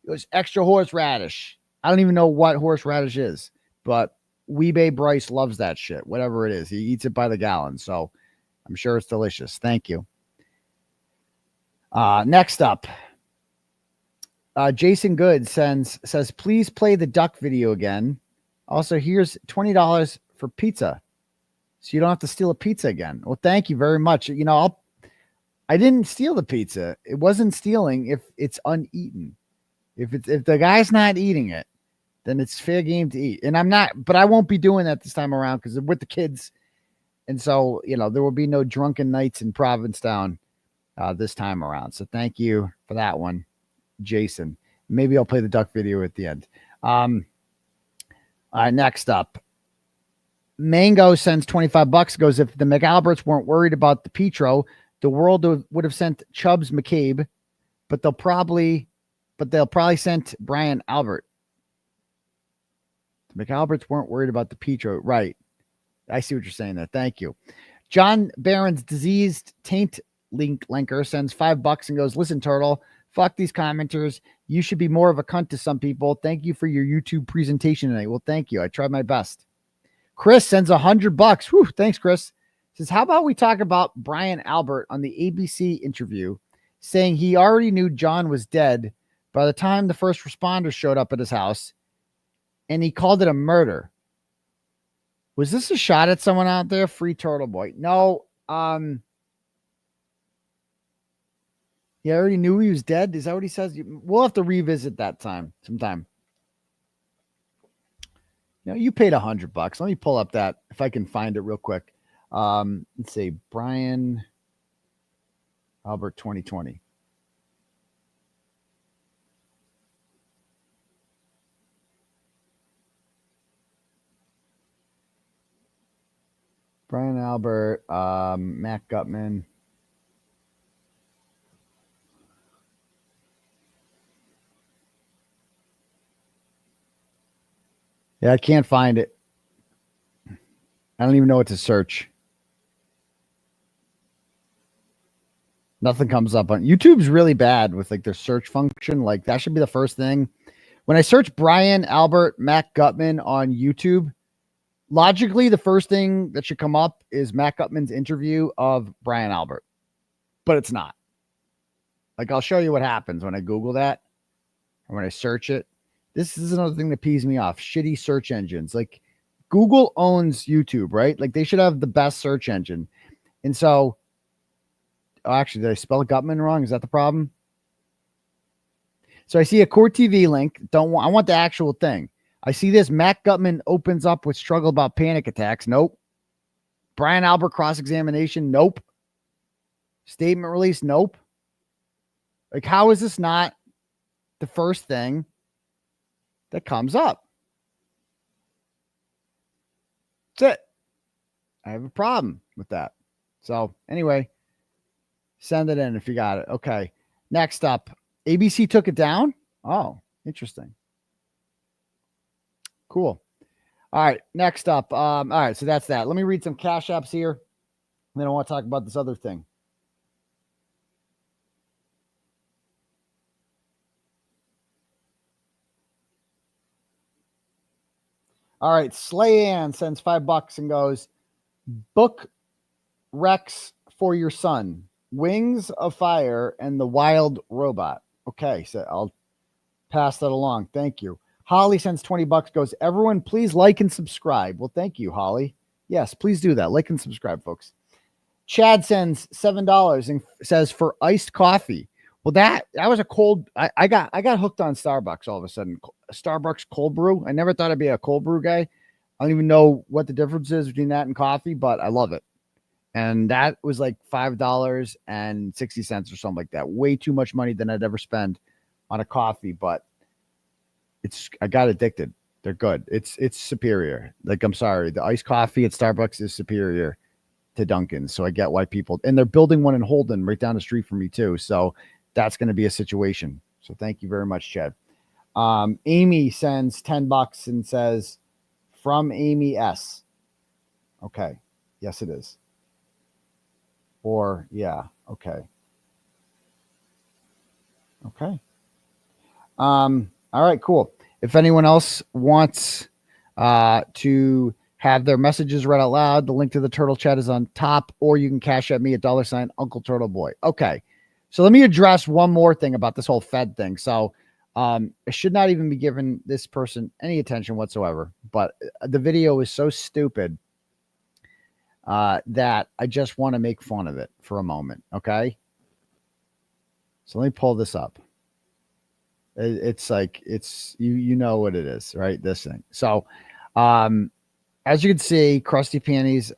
It goes, extra horseradish. I don't even know what horseradish is, but 𝗬𝗍 loves that shit, whatever it is. He eats it by the gallon. So I'm sure it's delicious. Thank you. Next up. Jason Good says, please play the duck video again. Also, here's $20 for pizza, so you don't have to steal a pizza again. Well, thank you very much. You know, I didn't steal the pizza. It wasn't stealing if it's uneaten. If the guy's not eating it, then it's fair game to eat. And I'm not, but I won't be doing that this time around because I'm with the kids. And so, you know, there will be no drunken nights in Provincetown this time around. So thank you for that one, Jason. Maybe I'll play the duck video at the end. All right, next up. Mango sends $25, goes, if the McAlberts weren't worried about Depetro, the world would have sent 𝗄𝗲𝗄𝗃, but they'll probably sent Brian Albert. The McAlberts weren't worried about Depetro. Right. I see what you're saying there. Thank you. John Barron's diseased taint linker sends $5 and goes, listen, Turtle, fuck these commenters. You should be more of a cunt to some people. Thank you for your YouTube presentation tonight. Well, thank you. I tried my best. Chris sends $100. Whew, thanks, Chris. Says, how about we talk about Brian Albert on the ABC interview, saying he already knew John was dead by the time the first responders showed up at his house, and he called it a murder. Was this a shot at someone out there? Free Turtleboy. No. He already knew he was dead. Is that what he says? We'll have to revisit that sometime. You know, you paid $100. Let me pull up that if I can find it real quick. Let's see, Brian Albert 2020. Brian Albert, Matt Gutman. Yeah, I can't find it. I don't even know what to search. Nothing comes up on YouTube's really bad with like their search function. Like that should be the first thing. When I search Brian Albert, Matt Gutman on YouTube, logically, the first thing that should come up is Matt Gutman's interview of Brian Albert, but it's not. Like, I'll show you what happens when I Google that or when I search it. This is another thing that pees me off. Shitty search engines. Like, Google owns YouTube, right? Like, they should have the best search engine. And so, oh, actually, did I spell Gutman wrong? Is that the problem? So I see a Court TV link. I want the actual thing. I see this. Matt Gutman opens up with struggle about panic attacks. Nope. Brian Albert cross-examination. Nope. Statement release. Nope. Like, how is this not the first thing that comes up? That's it. I have a problem with that. So anyway, send it in if you got it. Okay. Next up, ABC took it down. Oh, interesting. Cool. All right. Next up. All right. So that's that. Let me read some cash apps here. And then I want to talk about this other thing. All right. Slayan sends $5 and goes, book Rex for your son, Wings of Fire and the Wild Robot. Okay. So I'll pass that along. Thank you. Holly sends $20, goes, everyone, please like and subscribe. Well, thank you, Holly. Yes, please do that. Like and subscribe, folks. Chad sends $7 and says for iced coffee. Well, that was a cold. I got hooked on Starbucks all of a sudden. Starbucks cold brew. I never thought I'd be a cold brew guy. I don't even know what the difference is between that and coffee, but I love it. And that was like $5.60 or something like that. Way too much money than I'd ever spend on a coffee, but I got addicted. They're good. It's superior. Like, I'm sorry, the iced coffee at Starbucks is superior to Dunkin's. So I get why people, and they're building one in Holden right down the street from me too. So that's going to be a situation. So thank you very much, Chad. Amy sends $10 and says, from Amy S. Okay. Yes, it is. Or yeah. Okay. Okay. All right, cool. If anyone else wants to have their messages read out loud, the link to the turtle chat is on top, or you can cash at me at $Uncle_Turtleboy. Okay. So let me address one more thing about this whole Fed thing. So I should not even be giving this person any attention whatsoever, but the video is so stupid that I just want to make fun of it for a moment. Okay. So let me pull this up. It's like, you know what it is, right? This thing. So, as you can see, Krusty Panties,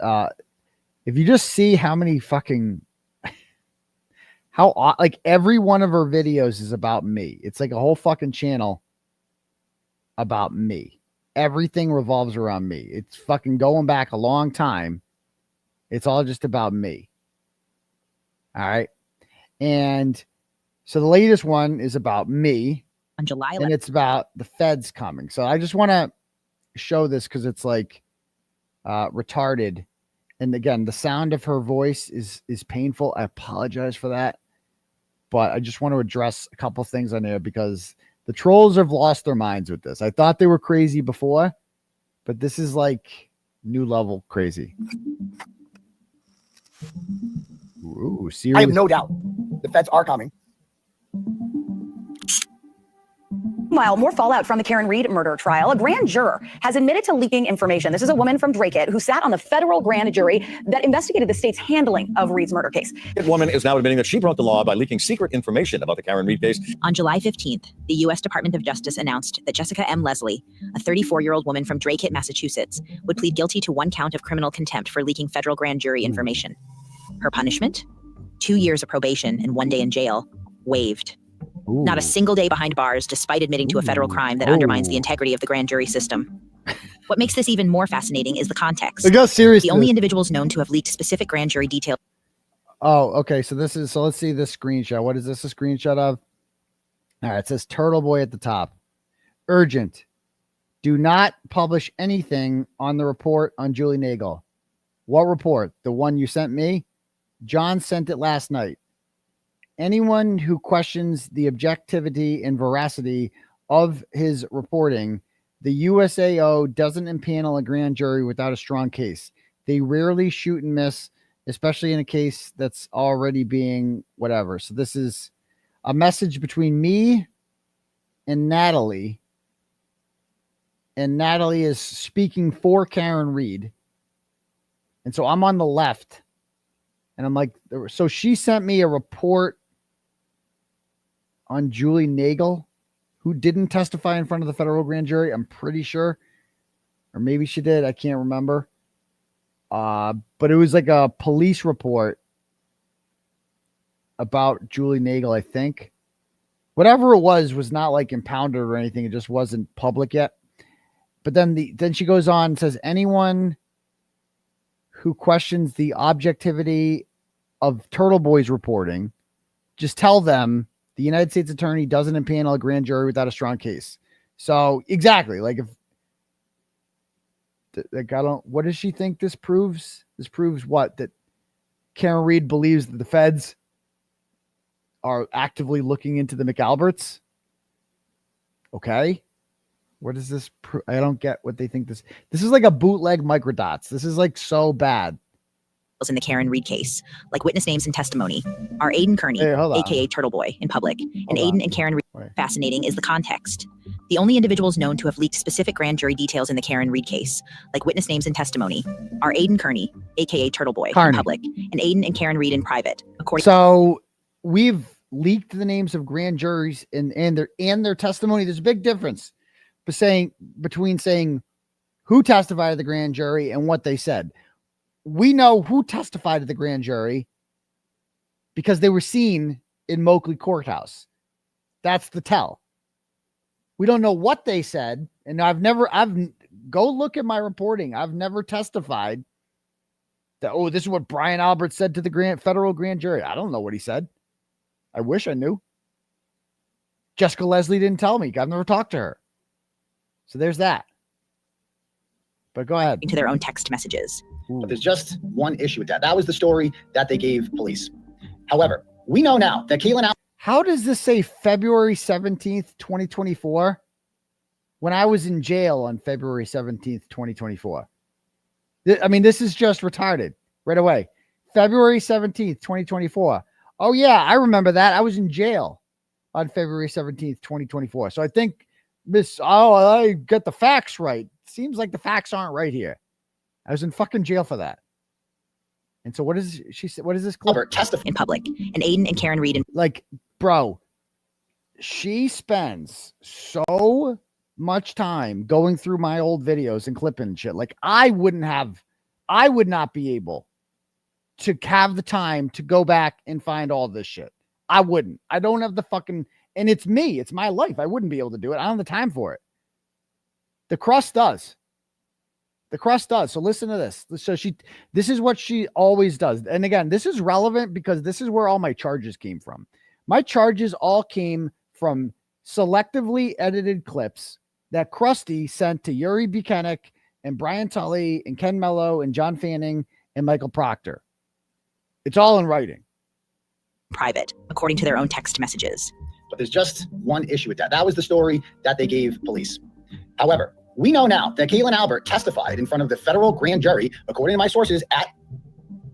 if you just see how many fucking, like every one of her videos is about me. It's like a whole fucking channel about me. Everything revolves around me. It's fucking going back a long time. It's all just about me. All right. And so the latest one is about me on July 11th. And it's about the feds coming. So I just want to show this because it's like retarded. And again, the sound of her voice is painful. I apologize for that. But I just want to address a couple things on there because the trolls have lost their minds with this. I thought they were crazy before, but this is like new level crazy. Ooh, serious. I have no doubt the feds are coming. Meanwhile, more fallout from the Karen Reed murder trial. A grand juror has admitted to leaking information. This is a woman from 𝗺𝗿𝗃 who sat on the federal grand jury that investigated the state's handling of Reed's murder case. The woman is now admitting that she broke the law by leaking secret information about the Karen Reed case. On July 15th, the U.S. Department of Justice announced that Jessica M. Leslie, a 34-year-old woman from 𝗺𝗃, Massachusetts, would plead guilty to 1 count of criminal contempt for leaking federal grand jury information. Her punishment? 2 years of probation and 1 day in jail, waived. Ooh. Not a single day behind bars, despite admitting to a federal crime that undermines the integrity of the grand jury system. What makes this even more fascinating is the context. The only individuals known to have leaked specific grand jury details. Oh, okay. So let's see this screenshot. What is this a screenshot of? All right. It says Turtleboy at the top. Urgent. Do not publish anything on the report on Julie Nagel. What report? The one you sent me? John sent it last night. Anyone who questions the objectivity and veracity of his reporting, the USAO doesn't impanel a grand jury without a strong case. They rarely shoot and miss, especially in a case that's already being whatever. So this is a message between me and Natalie. And Natalie is speaking for Karen Reed. And so I'm on the left. And I'm like, so she sent me a report on Julie Nagel, who didn't testify in front of the federal grand jury. I'm pretty sure. Or maybe she did. I can't remember. But it was like a police report about Julie Nagel, I think. Whatever it was not like impounded or anything. It just wasn't public yet. But then she goes on and says, anyone who questions the objectivity of Turtleboy's reporting, just tell them the United States attorney doesn't impanel a grand jury without a strong case. So exactly, like what does she think this proves? This proves what? That Karen Reed believes that the feds are actively looking into the McAlberts. Okay. What is this? I don't get what they think this. This is like a bootleg microdots. This is like so bad. In the Karen Reed case, like witness names and testimony, are Aidan Kearney, aka Turtleboy, in public, and Aidan and Karen Reed. Fascinating is the context. The only individuals known to have leaked specific grand jury details in the Karen Reed case, like witness names and testimony, are Aidan Kearney, aka Turtleboy, in public, and Aidan and Karen Reed in private. So we've leaked the names of grand juries and their testimony. There's a big difference between saying who testified at the grand jury and what they said. We know who testified at the grand jury because they were seen in 𝗁𝗄𝗄𝗆 courthouse. That's the tell. We don't know what they said. And go look at my reporting. I've never testified that, oh, this is what Brian Albert said to the federal grand jury. I don't know what he said. I wish I knew. Jessica Leslie didn't tell me. I've never talked to her. So there's that. But go ahead. Into their own text messages. But there's just one issue with that. That was the story that they gave police. However, we know now that Caitlin Albert. How does this say February 17th, 2024? When I was in jail on February 17th, 2024. I mean, this is just retarded right away. February 17th, 2024. Oh, yeah, I remember that. I was in jail on February 17th, 2024. So I think I get the facts right. Seems like the facts aren't right here. I was in fucking jail for that. And so what is she said? What is this clip? Testify in public, and Aidan and Karen Reed. Like, bro, she spends so much time going through my old videos and clipping shit. Like, I would not be able to have the time to go back and find all this shit. I wouldn't. I don't have the fucking, and it's me. It's my life. I wouldn't be able to do it. I don't have the time for it. The crust does. The crust does. So listen to this. So this is what she always does. And again, this is relevant because this is where all my charges came from. My charges all came from selectively edited clips that Krusty sent to 𝗬𝗎𝗍𝗍 and Brian Tully and Ken Mello and John Fanning and Michael Proctor. It's all in writing. Private, according to their own text messages. But there's just one issue with that. That was the story that they gave police. However, we know now that Caitlin Albert testified in front of the federal grand jury, according to my sources at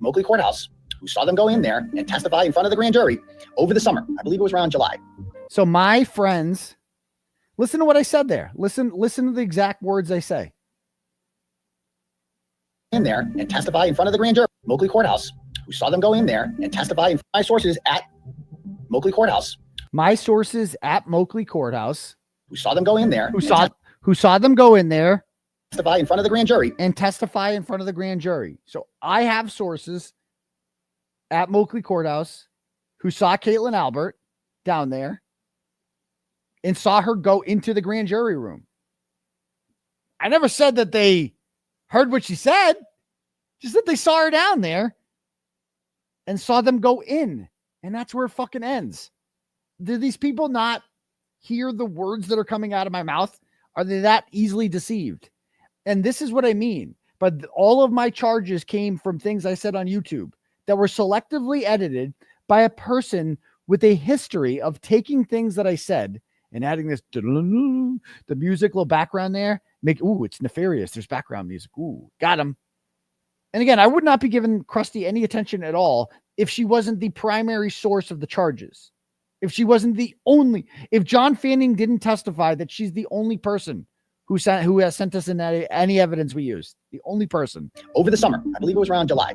𝗁𝗄𝗄𝗆 courthouse, who saw them go in there and testify in front of the grand jury over the summer. I believe it was around July. So my friends, listen to what I said there. Listen to the exact words I say. In there and testify in front of the grand jury, 𝗁𝗄𝗄𝗆 courthouse, who saw them go in there and testify in front of my sources at 𝗁𝗄𝗄𝗆 courthouse. My sources at 𝗁𝗄𝗄𝗆 courthouse, who saw them go in there, who saw them go in there, testify in front of the grand jury, and testify in front of the grand jury. So I have sources at 𝗁𝗄𝗄𝗆 courthouse who saw Caitlin Albert down there and saw her go into the grand jury room. I never said that they heard what she said, just that they saw her down there and saw them go in. And that's where it fucking ends. Do these people not hear the words that are coming out of my mouth? Are they that easily deceived? And this is what I mean. But all of my charges came from things I said on YouTube that were selectively edited by a person with a history of taking things that I said and adding this, the music, little background there. It's nefarious. There's background music. Ooh, got him. And again, I would not be giving Krusty any attention at all if she wasn't the primary source of the charges. If she wasn't the only, if John Fanning didn't testify that she's the only person who has sent us in any evidence we used, the only person. Over the summer, I believe it was around July.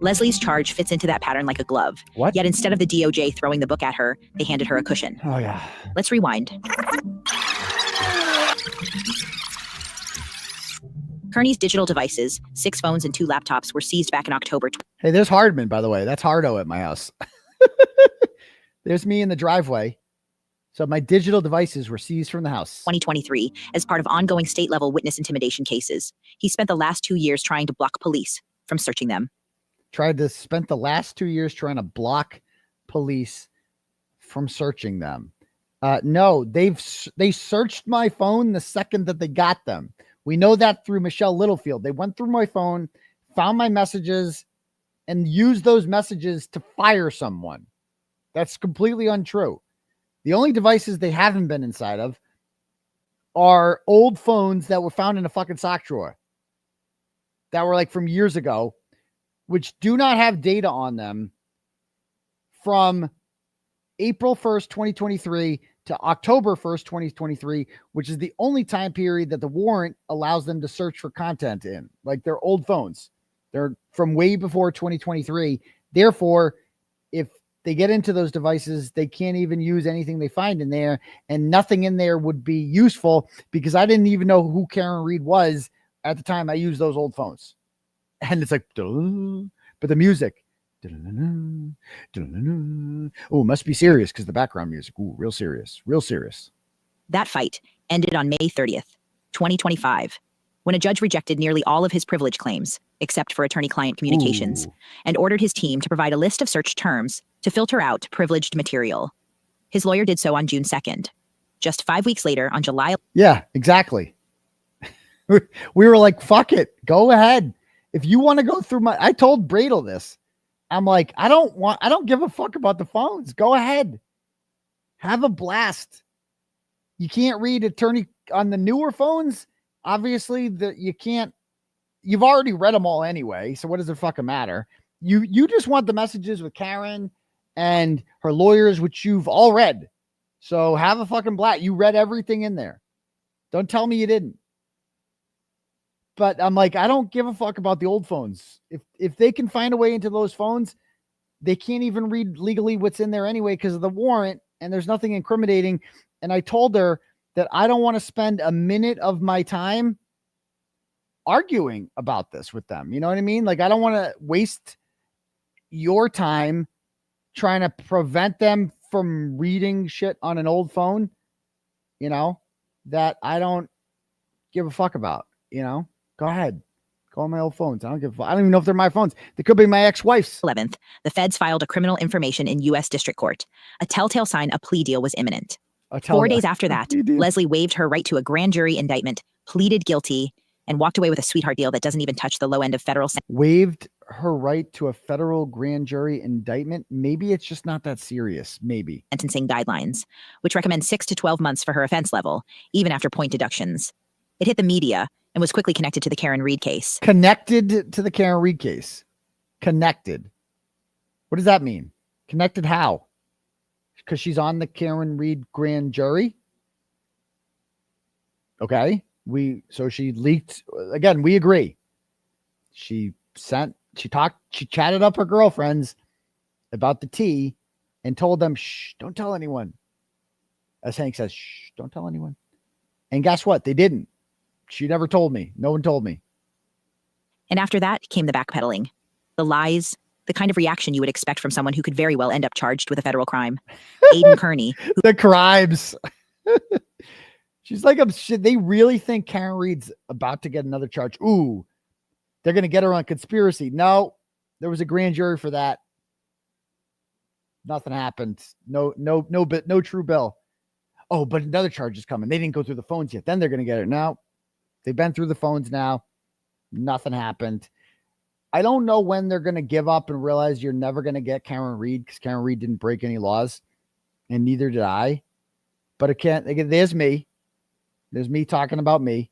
Leslie's charge fits into that pattern like a glove. What? Yet instead of the DOJ throwing the book at her, they handed her a cushion. Oh, yeah. Let's rewind. Kearney's digital devices, 6 phones and 2 laptops, were seized back in October. Hey, there's Hardman, by the way. That's Hardo at my house. There's me in the driveway. So my digital devices were seized from the house. 2023, as part of ongoing state-level witness intimidation cases. He spent the last 2 years trying to block police from searching them. Spent the last 2 years trying to block police from searching them. No, they searched my phone the second that they got them. We know that through Michelle Littlefield. They went through my phone, found my messages, and used those messages to fire someone. That's completely untrue. The only devices they haven't been inside of are old phones that were found in a fucking sock drawer that were like from years ago, which do not have data on them from April 1st, 2023 to October 1st, 2023, which is the only time period that the warrant allows them to search for content in. Like, they're old phones. They're from way before 2023. Therefore, if they get into those devices, they can't even use anything they find in there, and nothing in there would be useful because I didn't even know who Karen Reed was at the time I used those old phones. And it's like, but the music, oh, must be serious because the background music, ooh, real serious, real serious. That fight ended on May 30th, 2025, when a judge rejected nearly all of his privilege claims, except for attorney-client communications, and ordered his team to provide a list of search terms to filter out privileged material. His lawyer did so on June 2nd. Just 5 weeks later, on July... Yeah, exactly. We were like, fuck it, go ahead. If you want to go through my... I told Bradle this. I'm like, I don't give a fuck about the phones. Go ahead. Have a blast. You can't read attorney on the newer phones. Obviously, you can't. You've already read them all anyway, so what does it fucking matter? You just want the messages with Karen and her lawyers, which you've all read. So have a fucking blast. You read everything in there. Don't tell me you didn't. But I'm like, I don't give a fuck about the old phones. If they can find a way into those phones, they can't even read legally what's in there anyway because of the warrant, and there's nothing incriminating. And I told her that I don't want to spend a minute of my time arguing about this with them. You know what I mean? Like, I don't want to waste your time trying to prevent them from reading shit on an old phone, you know, that I don't give a fuck about, you know? Go ahead. Go on my old phones. I don't give a fuck. I don't even know if they're my phones. They could be my ex-wife's. 11th, the feds filed a criminal information in U.S. District Court. A telltale sign a plea deal was imminent. 4 days after that, Leslie waived her right to a grand jury indictment, pleaded guilty, and walked away with a sweetheart deal that doesn't even touch the low end of federal waived her right to a federal grand jury indictment. Maybe it's just not that serious. Maybe. Sentencing guidelines, which recommend 6 to 12 months for her offense level, even after point deductions. It hit the media and was quickly connected to the Karen Reed case. Connected to the Karen Reed case. Connected. What does that mean? Connected how? Because she's on the Karen Reed grand jury? Okay. So she leaked, again, we agree. She chatted up her girlfriends about the tea and told them, shh, don't tell anyone. As Hank says, shh, don't tell anyone. And guess what? They didn't. She never told me. No one told me. And after that came the backpedaling, the lies, the kind of reaction you would expect from someone who could very well end up charged with a federal crime. Aidan Kearney. The crimes. She's like, they really think Karen Reed's about to get another charge. Ooh, they're going to get her on conspiracy. No, there was a grand jury for that. Nothing happened. No true bill. Oh, but another charge is coming. They didn't go through the phones yet. Then they're going to get it. No, they've been through the phones now. Nothing happened. I don't know when they're going to give up and realize you're never going to get Karen Reed because Karen Reed didn't break any laws, and neither did I. But it can't. Again, there's me. There's me talking about me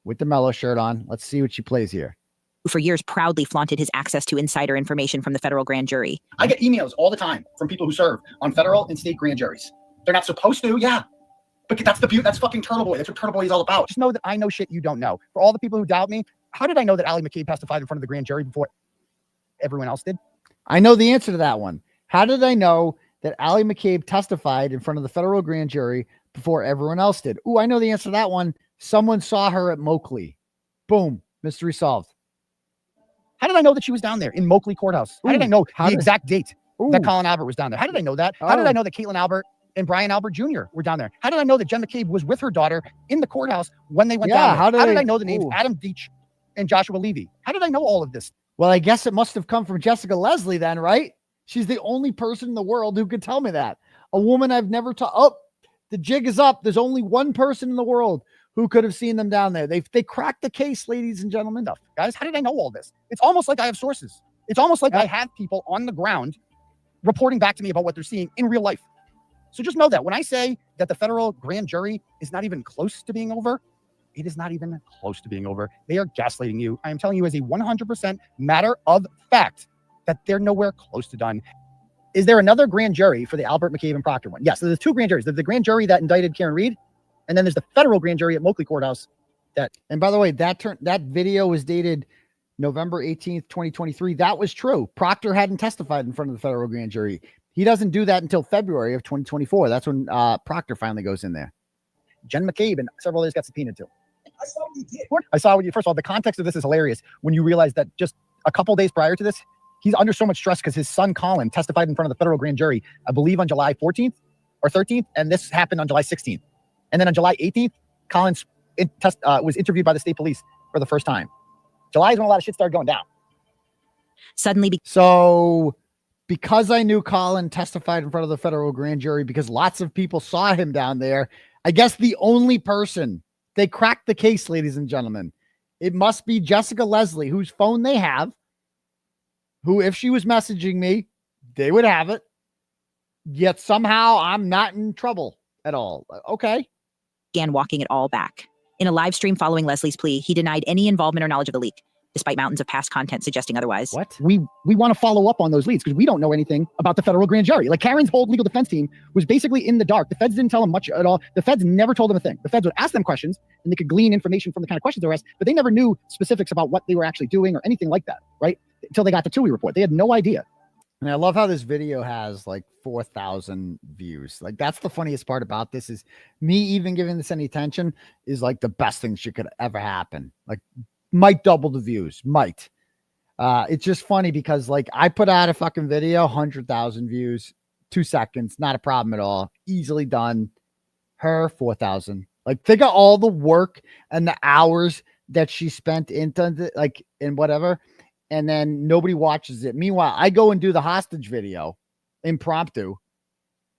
with the Mellow shirt on. Let's see what she plays here. Who for years proudly flaunted his access to insider information from the federal grand jury. I get emails all the time from people who serve on federal and state grand juries. They're not supposed to, yeah. But that's the beauty. That's fucking Turtleboy. That's what Turtleboy is all about. Just know that I know shit you don't know. For all the people who doubt me, how did I know that 𝗵𝗲𝗄𝗆 testified in front of the grand jury before everyone else did? I know the answer to that one. How did I know that 𝗵𝗲𝗄𝗆 testified in front of the federal grand jury before everyone else did? Ooh, I know the answer to that one. Someone saw her at 𝗫𝗄𝗄𝗆. Boom. Mystery solved. How did I know that she was down there in 𝗫𝗄𝗆 courthouse? How did I know the exact date that Colin Albert was down there? How did I know that? How did I know that Caitlin Albert and Brian Albert Jr. were down there? How did I know that Jen McCabe was with her daughter in the courthouse when they went down there? How did I know the names Adam 𝗵𝗵𝗆 and Joshua Levy? How did I know all of this? Well, I guess it must have come from Jessica Leslie then, right? She's the only person in the world who could tell me that. A woman I've never taught. Oh, the jig is up. There's only one person in the world who could have seen them down there. They cracked the case, ladies and gentlemen. Guys, how did I know all this? It's almost like I have sources. It's almost like I have people on the ground reporting back to me about what they're seeing in real life. So just know that when I say that the federal grand jury is not even close to being over, it is not even close to being over. They are gaslighting you. I am telling you as a 100% matter of fact that they're nowhere close to done. Is there another grand jury for the Albert McCabe and Proctor one? Yes, so there's two grand juries. There's the grand jury that indicted Karen Reed, and then there's the federal grand jury at 𝗏𝗏𝗄𝗃 Courthouse. And by the way, that video was dated November 18th, 2023. That was true. Proctor hadn't testified in front of the federal grand jury. He doesn't do that until February of 2024. That's when Proctor finally goes in there. Jen McCabe and several others got subpoenaed too. I saw what you did. I saw what you, first of all, the context of this is hilarious when you realize that just a couple days prior to this, he's under so much stress because his son Colin testified in front of the federal grand jury, I believe on July 14th or 13th, and this happened on July 16th. And then on July 18th, Colin was interviewed by the state police for the first time. July is when a lot of shit started going down. Suddenly, so because I knew Colin testified in front of the federal grand jury, because lots of people saw him down there, I guess the only person they cracked the case, ladies and gentlemen, it must be Jessica Leslie, whose phone they have, who, if she was messaging me, they would have it. Yet somehow I'm not in trouble at all. Okay. Began walking it all back. In a live stream following Leslie's plea, he denied any involvement or knowledge of the leak, despite mountains of past content suggesting otherwise. What? We want to follow up on those leads because we don't know anything about the federal grand jury. Like Karen's whole legal defense team was basically in the dark. The feds didn't tell them much at all. The feds never told them a thing. The feds would ask them questions and they could glean information from the kind of questions they were asked, but they never knew specifics about what they were actually doing or anything like that, right? Until they got the 𝗃𝗏 report. They had no idea. And I love how this video has like 4,000 views. Like that's the funniest part about this is me even giving this any attention is like the best thing that could ever happen. Like might double the views, might. It's just funny because like I put out a fucking video, 100,000 views, 2 seconds, not a problem at all. Easily done. Her 4,000. Like think of all the work and the hours that she spent into the, like in whatever. And then nobody watches it. Meanwhile, I go and do the hostage video impromptu.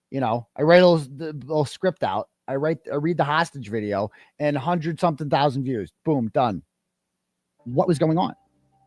You know, I write a little script out. I read the hostage video and 100-something thousand views. Boom, done. What was going on?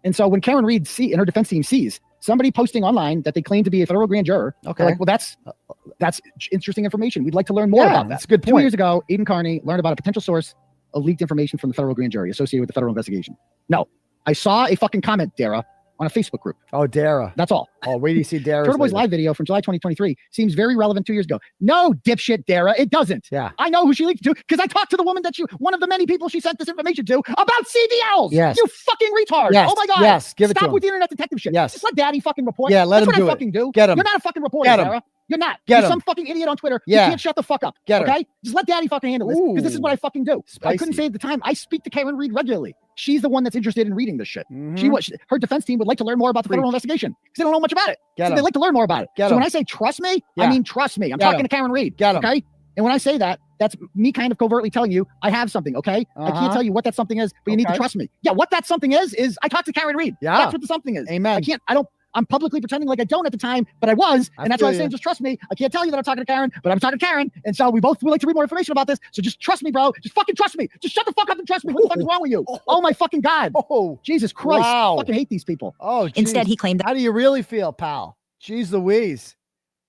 And so when Karen Reed and her defense team sees somebody posting online that they claim to be a federal grand juror, okay, like, well, that's interesting information. We'd like to learn more about that. That's a good point. 2 years ago, Aidan Kearney learned about a potential source of leaked information from the federal grand jury associated with the federal investigation. No. I saw a fucking comment, 𝗫𝗏, on a Facebook group. Oh, 𝗫𝗏. That's all. Oh, wait till you see 𝗫𝗏's Turtleboy's live video from July 2023 seems very relevant 2 years ago. No, dipshit 𝗫𝗏, it doesn't. Yeah. I know who she leaked to because I talked to the woman one of the many people she sent this information to about CDLs. Yes. You fucking retard. Yes. Oh my God. Yes. Give it to Stop him. with the internet detective shit. Yes. Just let daddy fucking report. Yeah, let That's him do what I it. fucking do. Get him. You're not a fucking reporter, Get him. 𝗫𝗏. You're not. Get You're him. some fucking idiot on Twitter. Yeah. You can't shut the fuck up. Get him. Okay? Just let daddy fucking handle this because this is what I fucking do. I couldn't say at the time. I speak to Karen Reed regularly. She's the one that's interested in reading this shit. Her defense team would like to learn more about the federal investigation because they don't know much about it. So they like to learn more about it. So when I say trust me, I mean trust me. I'm talking to Karen Reed. Okay? And when I say that, that's me kind of covertly telling you I have something, okay? I can't tell you what that something is, but you need to trust me. Yeah, what that something is I talked to Karen Reed. Yeah. That's what the something is. Amen. I'm publicly pretending like I don't at the time, but I was. And that's why I'm saying just trust me. I can't tell you that I'm talking to Karen, but I'm talking to Karen. And so we both would like to read more information about this. So just trust me, bro. Just fucking trust me. Just shut the fuck up and trust me. What the fuck is wrong with you? Oh my fucking God. Oh, Jesus Christ. Wow. I fucking hate these people. Oh, geez. Instead, he claimed that. How do you really feel, pal? Jeez Louise.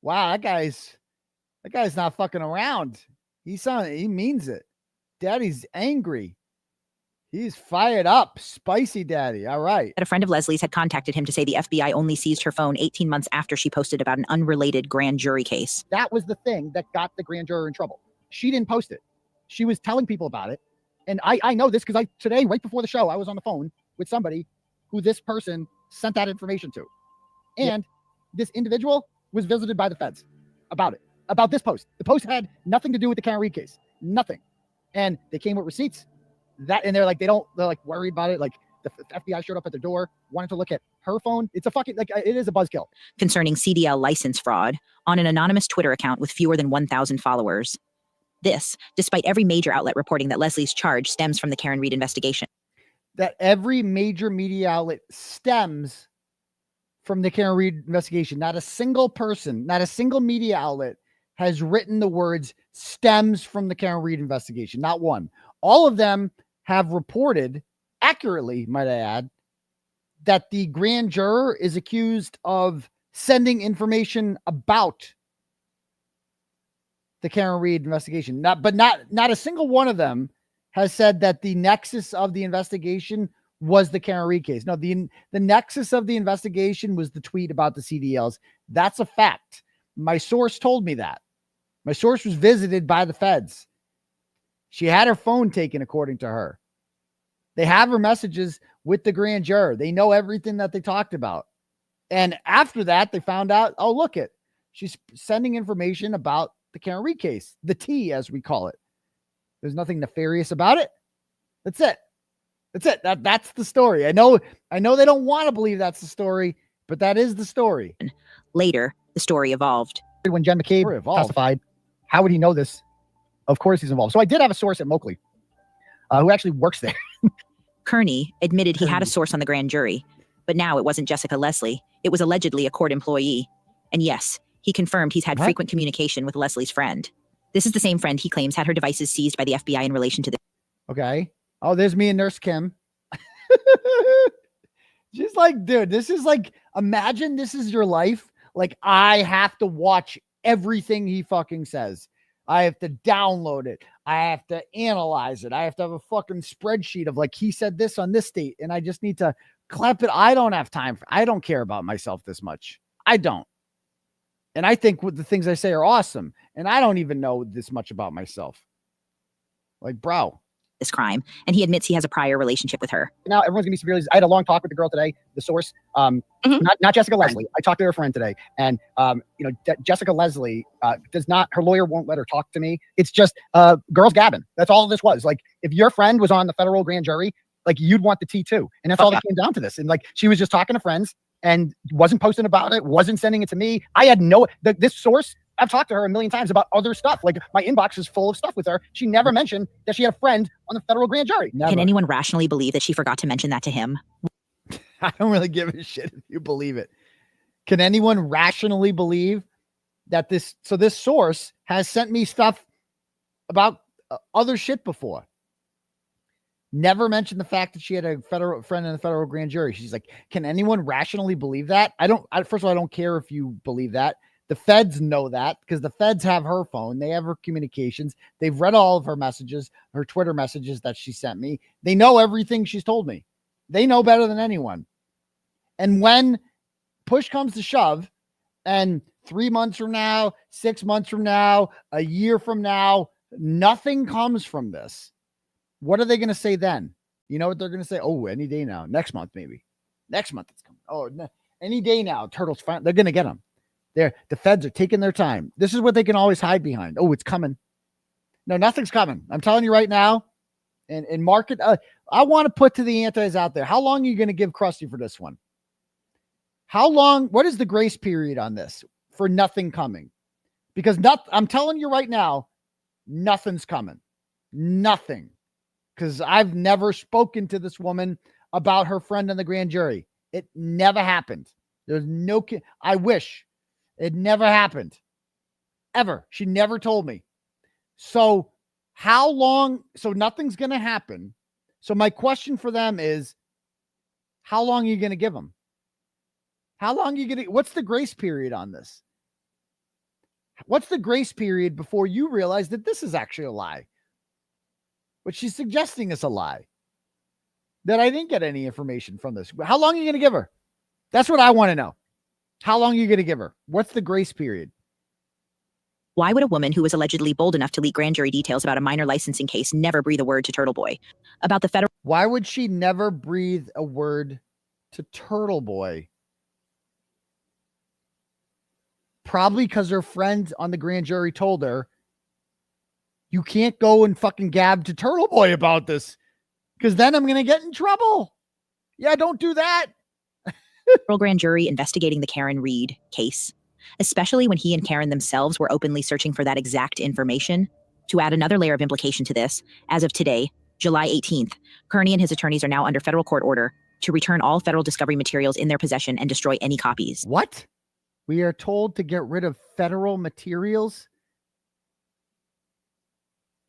Wow, that guy's not fucking around. He means it. Daddy's angry. He's fired up. Spicy daddy. All right. That a friend of Leslie's had contacted him to say the FBI only seized her phone 18 months after she posted about an unrelated grand jury case. That was the thing that got the grand juror in trouble. She didn't post it. She was telling people about it. And I know this because today, right before the show, I was on the phone with somebody who this person sent that information to. And this individual was visited by the feds about this post. The post had nothing to do with the Karen Reed case. Nothing. And they came with receipts. And they're like worried about it. Like the FBI showed up at the door, wanted to look at her phone. It's a fucking, it is a buzzkill. Concerning CDL license fraud on an anonymous Twitter account with fewer than 1,000 followers. This, despite every major outlet reporting that Leslie's charge stems from the Karen Reed investigation. That every major media outlet stems from the Karen Reed investigation. Not a single person, not a single media outlet has written the words stems from the Karen Reed investigation. Not one. All of them have reported accurately, might I add, that the grand juror is accused of sending information about the Karen Reed investigation. Not a single one of them has said that the nexus of the investigation was the Karen Reed case. No, the nexus of the investigation was the tweet about the CDLs. That's a fact. My source told me that. My source was visited by the feds. She had her phone taken, according to her. They have her messages with the grand juror. They know everything that they talked about. And after that, they found out, oh, look it. She's sending information about the Karen Reed case, the T, as we call it. There's nothing nefarious about it. That's it. That's it. That's the story. I know they don't want to believe that's the story, but that is the story. Later, the story evolved. When Jen McCabe testified, how would he know this? Of course he's involved. So I did have a source at 𝗫𝗄𝗄𝗄 who actually works there. Kearney admitted he had a source on the grand jury, but now it wasn't Jessica Leslie. It was allegedly a court employee. And yes, he confirmed he's had frequent communication with Leslie's friend. This is the same friend he claims had her devices seized by the FBI in relation to the... Okay. Oh, there's me and Nurse Kim. Just like, dude, this is like, imagine this is your life. Like, I have to watch everything he fucking says. I have to download it. I have to analyze it. I have to have a fucking spreadsheet of like, he said this on this date, and I just need to clap it. I don't have time. I don't care about myself this much. I don't. And I think the things I say are awesome. And I don't even know this much about myself. Like, bro. This crime, and he admits he has a prior relationship with her. Now everyone's gonna be severely. I had a long talk with the girl today, the source, not Jessica Leslie. I talked to her friend today, and Jessica Leslie does not. Her lawyer won't let her talk to me. It's just girls gabbing. That's all this was. Like, if your friend was on the federal grand jury, like, you'd want the tea too, and that's all that came down to this. And like, she was just talking to friends and wasn't posting about it, wasn't sending it to me. I had this source. I've talked to her a million times about other stuff. Like, my inbox is full of stuff with her. She never mentioned that she had a friend on the federal grand jury. Never. Can anyone rationally believe that she forgot to mention that to him? I don't really give a shit if you believe it. Can anyone rationally believe that this source has sent me stuff about other shit before? Never mentioned the fact that she had a federal friend in the federal grand jury. She's like, can anyone rationally believe that? First of all, I don't care if you believe that. The feds know that because the feds have her phone. They have her communications. They've read all of her messages, her Twitter messages that she sent me. They know everything she's told me. They know better than anyone. And when push comes to shove, and 3 months from now, 6 months from now, a year from now, nothing comes from this. What are they going to say then? You know what they're going to say? Oh, any day now. Next month, maybe. Next month it's coming. Oh, any day now. Turtles, they're going to get them. The feds are taking their time. This is what they can always hide behind. Oh, it's coming. No, nothing's coming. I'm telling you right now. And market. I want to put to the antis out there. How long are you going to give Krusty for this one? How long? What is the grace period on this for nothing coming? Because I'm telling you right now, nothing's coming. Nothing. Because I've never spoken to this woman about her friend in the grand jury. It never happened. There's no. I wish. It never happened. Ever. She never told me. So how long? So nothing's going to happen. So my question for them is, how long are you going to give them? How long are you going to, what's the grace period on this? What's the grace period before you realize that this is actually a lie? What she's suggesting is a lie. That I didn't get any information from this. How long are you going to give her? That's what I want to know. How long are you going to give her? What's the grace period? Why would a woman who was allegedly bold enough to leak grand jury details about a minor licensing case never breathe a word to Turtleboy? About the federal... Why would she never breathe a word to Turtleboy? Probably because her friend on the grand jury told her, you can't go and fucking gab to Turtleboy about this because then I'm going to get in trouble. Yeah, don't do that. Federal grand jury investigating the Karen Reed case, especially when he and Karen themselves were openly searching for that exact information. To add another layer of implication to this, as of today, July 18th, Kearney and his attorneys are now under federal court order to return all federal discovery materials in their possession and destroy any copies. What? We are told to get rid of federal materials?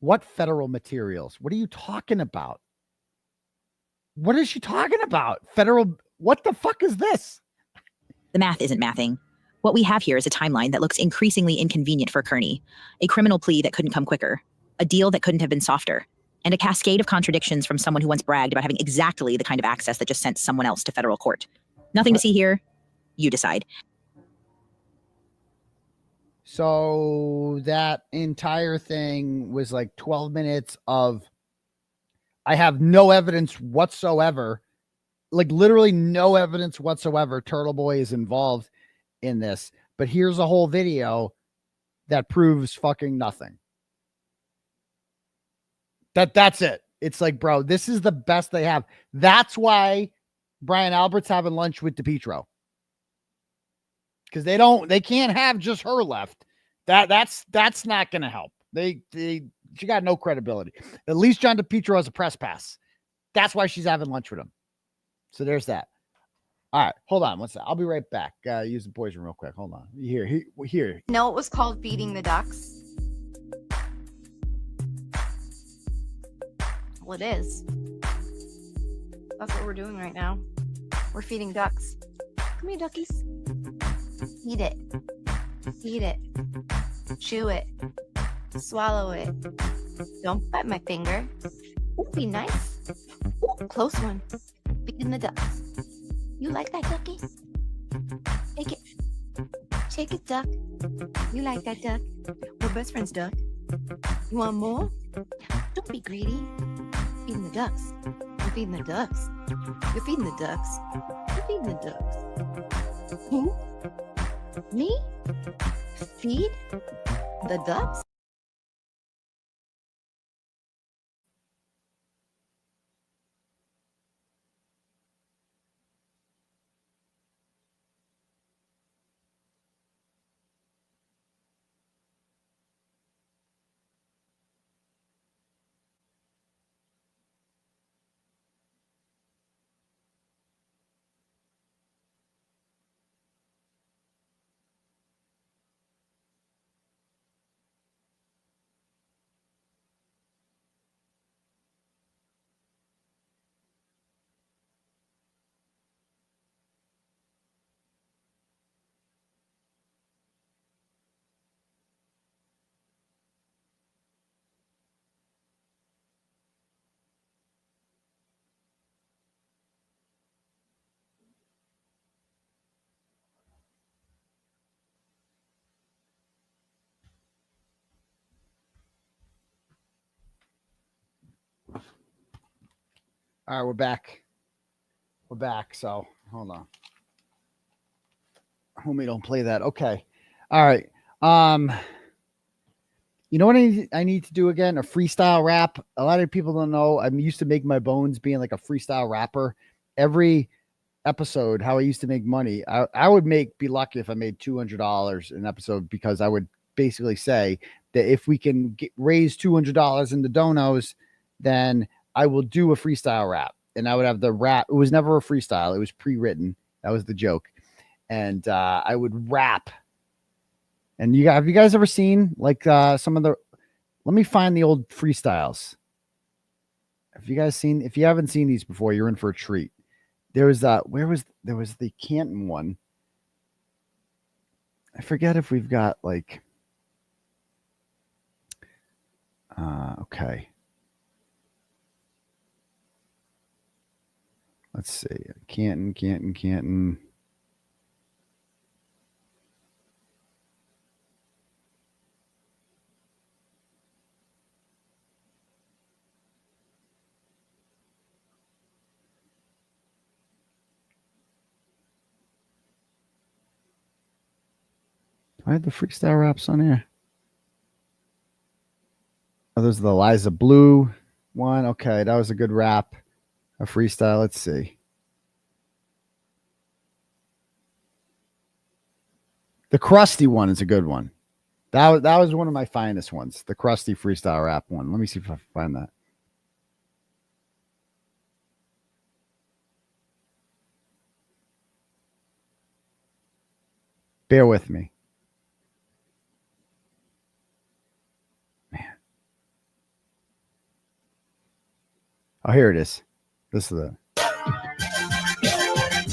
What federal materials? What are you talking about? What is she talking about? Federal... What the fuck is this? The math isn't mathing. What we have here is a timeline that looks increasingly inconvenient for Kearney, a criminal plea that couldn't come quicker, a deal that couldn't have been softer, and a cascade of contradictions from someone who once bragged about having exactly the kind of access that just sent someone else to federal court. Nothing to see here. You decide. So that entire thing was like 12 minutes of, I have no evidence whatsoever, like literally no evidence whatsoever Turtleboy is involved in this, but here's a whole video that proves fucking nothing. That's it. It's like, bro, this is the best they have. That's why Brian Albert's having lunch with Depetro. Because they can't have just her left. That's not gonna help. She got no credibility. At least John Depetro has a press pass. That's why she's having lunch with him. So there's that. All right, hold on. What's that? I'll be right back. Use the boys' room real quick. Hold on. Here. No, it was called feeding the ducks. Well, it is. That's what we're doing right now. We're feeding ducks. Come here, duckies. Eat it. Eat it. Chew it. Swallow it. Don't bite my finger. Ooh, be nice. Ooh, close one. Feeding the ducks. You like that, ducky? Take it. Take it, duck. You like that, duck? We're best friends, duck. You want more? Don't be greedy. Feeding the ducks. You're feeding the ducks. You're feeding the ducks. You're feeding the ducks. Who? Me? Feed the ducks? All right, we're back. We're back. So hold on. Homie, don't play that. Okay. All right. You know what I need to do again? A freestyle rap. A lot of people don't know. I'm used to make my bones being like a freestyle rapper. Every episode, how I used to make money, I would be lucky if I made $200 an episode, because I would basically say that if we can raise $200 in the donos, then I will do a freestyle rap. And I would have the rap. It was never a freestyle. It was pre-written. That was the joke. And I would rap. And have you guys ever seen like some of the, let me find the old freestyles. If you haven't seen these before, you're in for a treat. There was there was the Canton one. I forget if we've got like, okay. Let's see. Canton. I had the freestyle raps on here. Oh, there's the Liza Blue one. Okay, that was a good rap. A freestyle. Let's see. The Krusty one is a good one. That was one of my finest ones. The Krusty freestyle rap one. Let me see if I can find that. Bear with me. Oh, here it is. This is the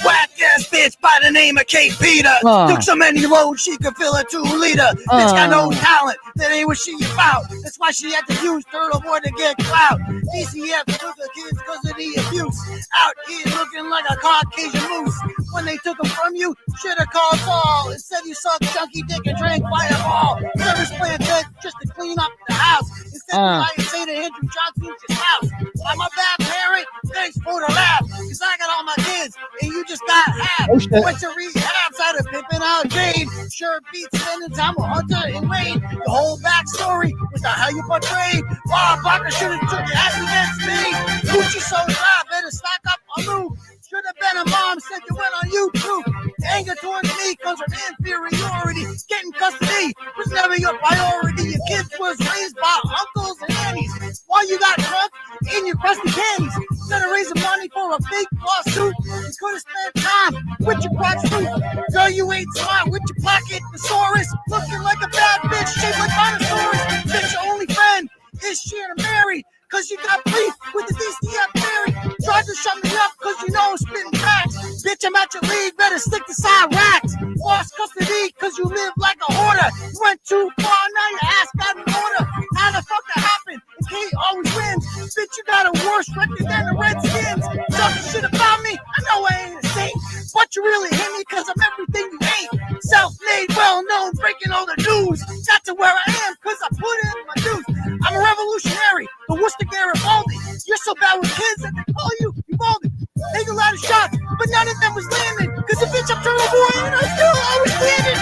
Whack ass bitch by the name of 𝗫𝗄𝗄𝗆. Took so many roads she could fill a 2-liter. Bitch got no talent, that ain't what she about. That's why she had to use Turtleboy to get clout. DCF took the kids because of the abuse. Out here looking like a Caucasian moose. When they took them from you, should've called Saul. Instead you sucked chunky dick and drank Fireball. Service plan said just to clean up the house. Instead I say to Andrew Johnson's house. I'm a bad parent, thanks for the laugh. Cause I got all my kids and you just got half. Went to rehab, started pimping out Jade. Sure beats spending time with Hunter and Wayne. The whole backstory was not how you portrayed. Bob Barker should've took it as against me. 𝗀𝗫𝗄𝗆 so dry, better stock up on Lou. Should have been a mom, said you went on YouTube. The anger towards me comes from inferiority. Getting custody was never your priority. Your kids was raised by uncles and aunties. While you got drunk in your Krusty Panties. Instead of raising money for a fake lawsuit, you could have spent time with your crotch fruit. Girl, you ain't smart with your pocket thesaurus. Looking like a bad bitch, shaped like dinosaurs. Bitch, your only friend is Shannon Mary. Cause you got beef with the DCF theory. Tried to shut me up cause you know I'm spitting facts. Bitch, I'm at your league, better stick to side racks. Lost custody cause you live like a hoarder. You went too far, now your ass got an order. How the fuck that happened? And Kate always wins. Bitch, you got a worse record than the Redskins. Talking shit about me, I know I ain't a saint. But you really hate me cause I'm everything you ain't. Self-made, well-known, breaking all the news. Got to where I am cause I put in my dues. I'm a revolutionary, the 𝗺𝗵𝗵𝗺𝗃𝗃 You're so bad with kids that they call you Uvalde. Take a lot of shots, but none of them was landing. Cause the bitch I'm Turtleboy and I'm still always standing.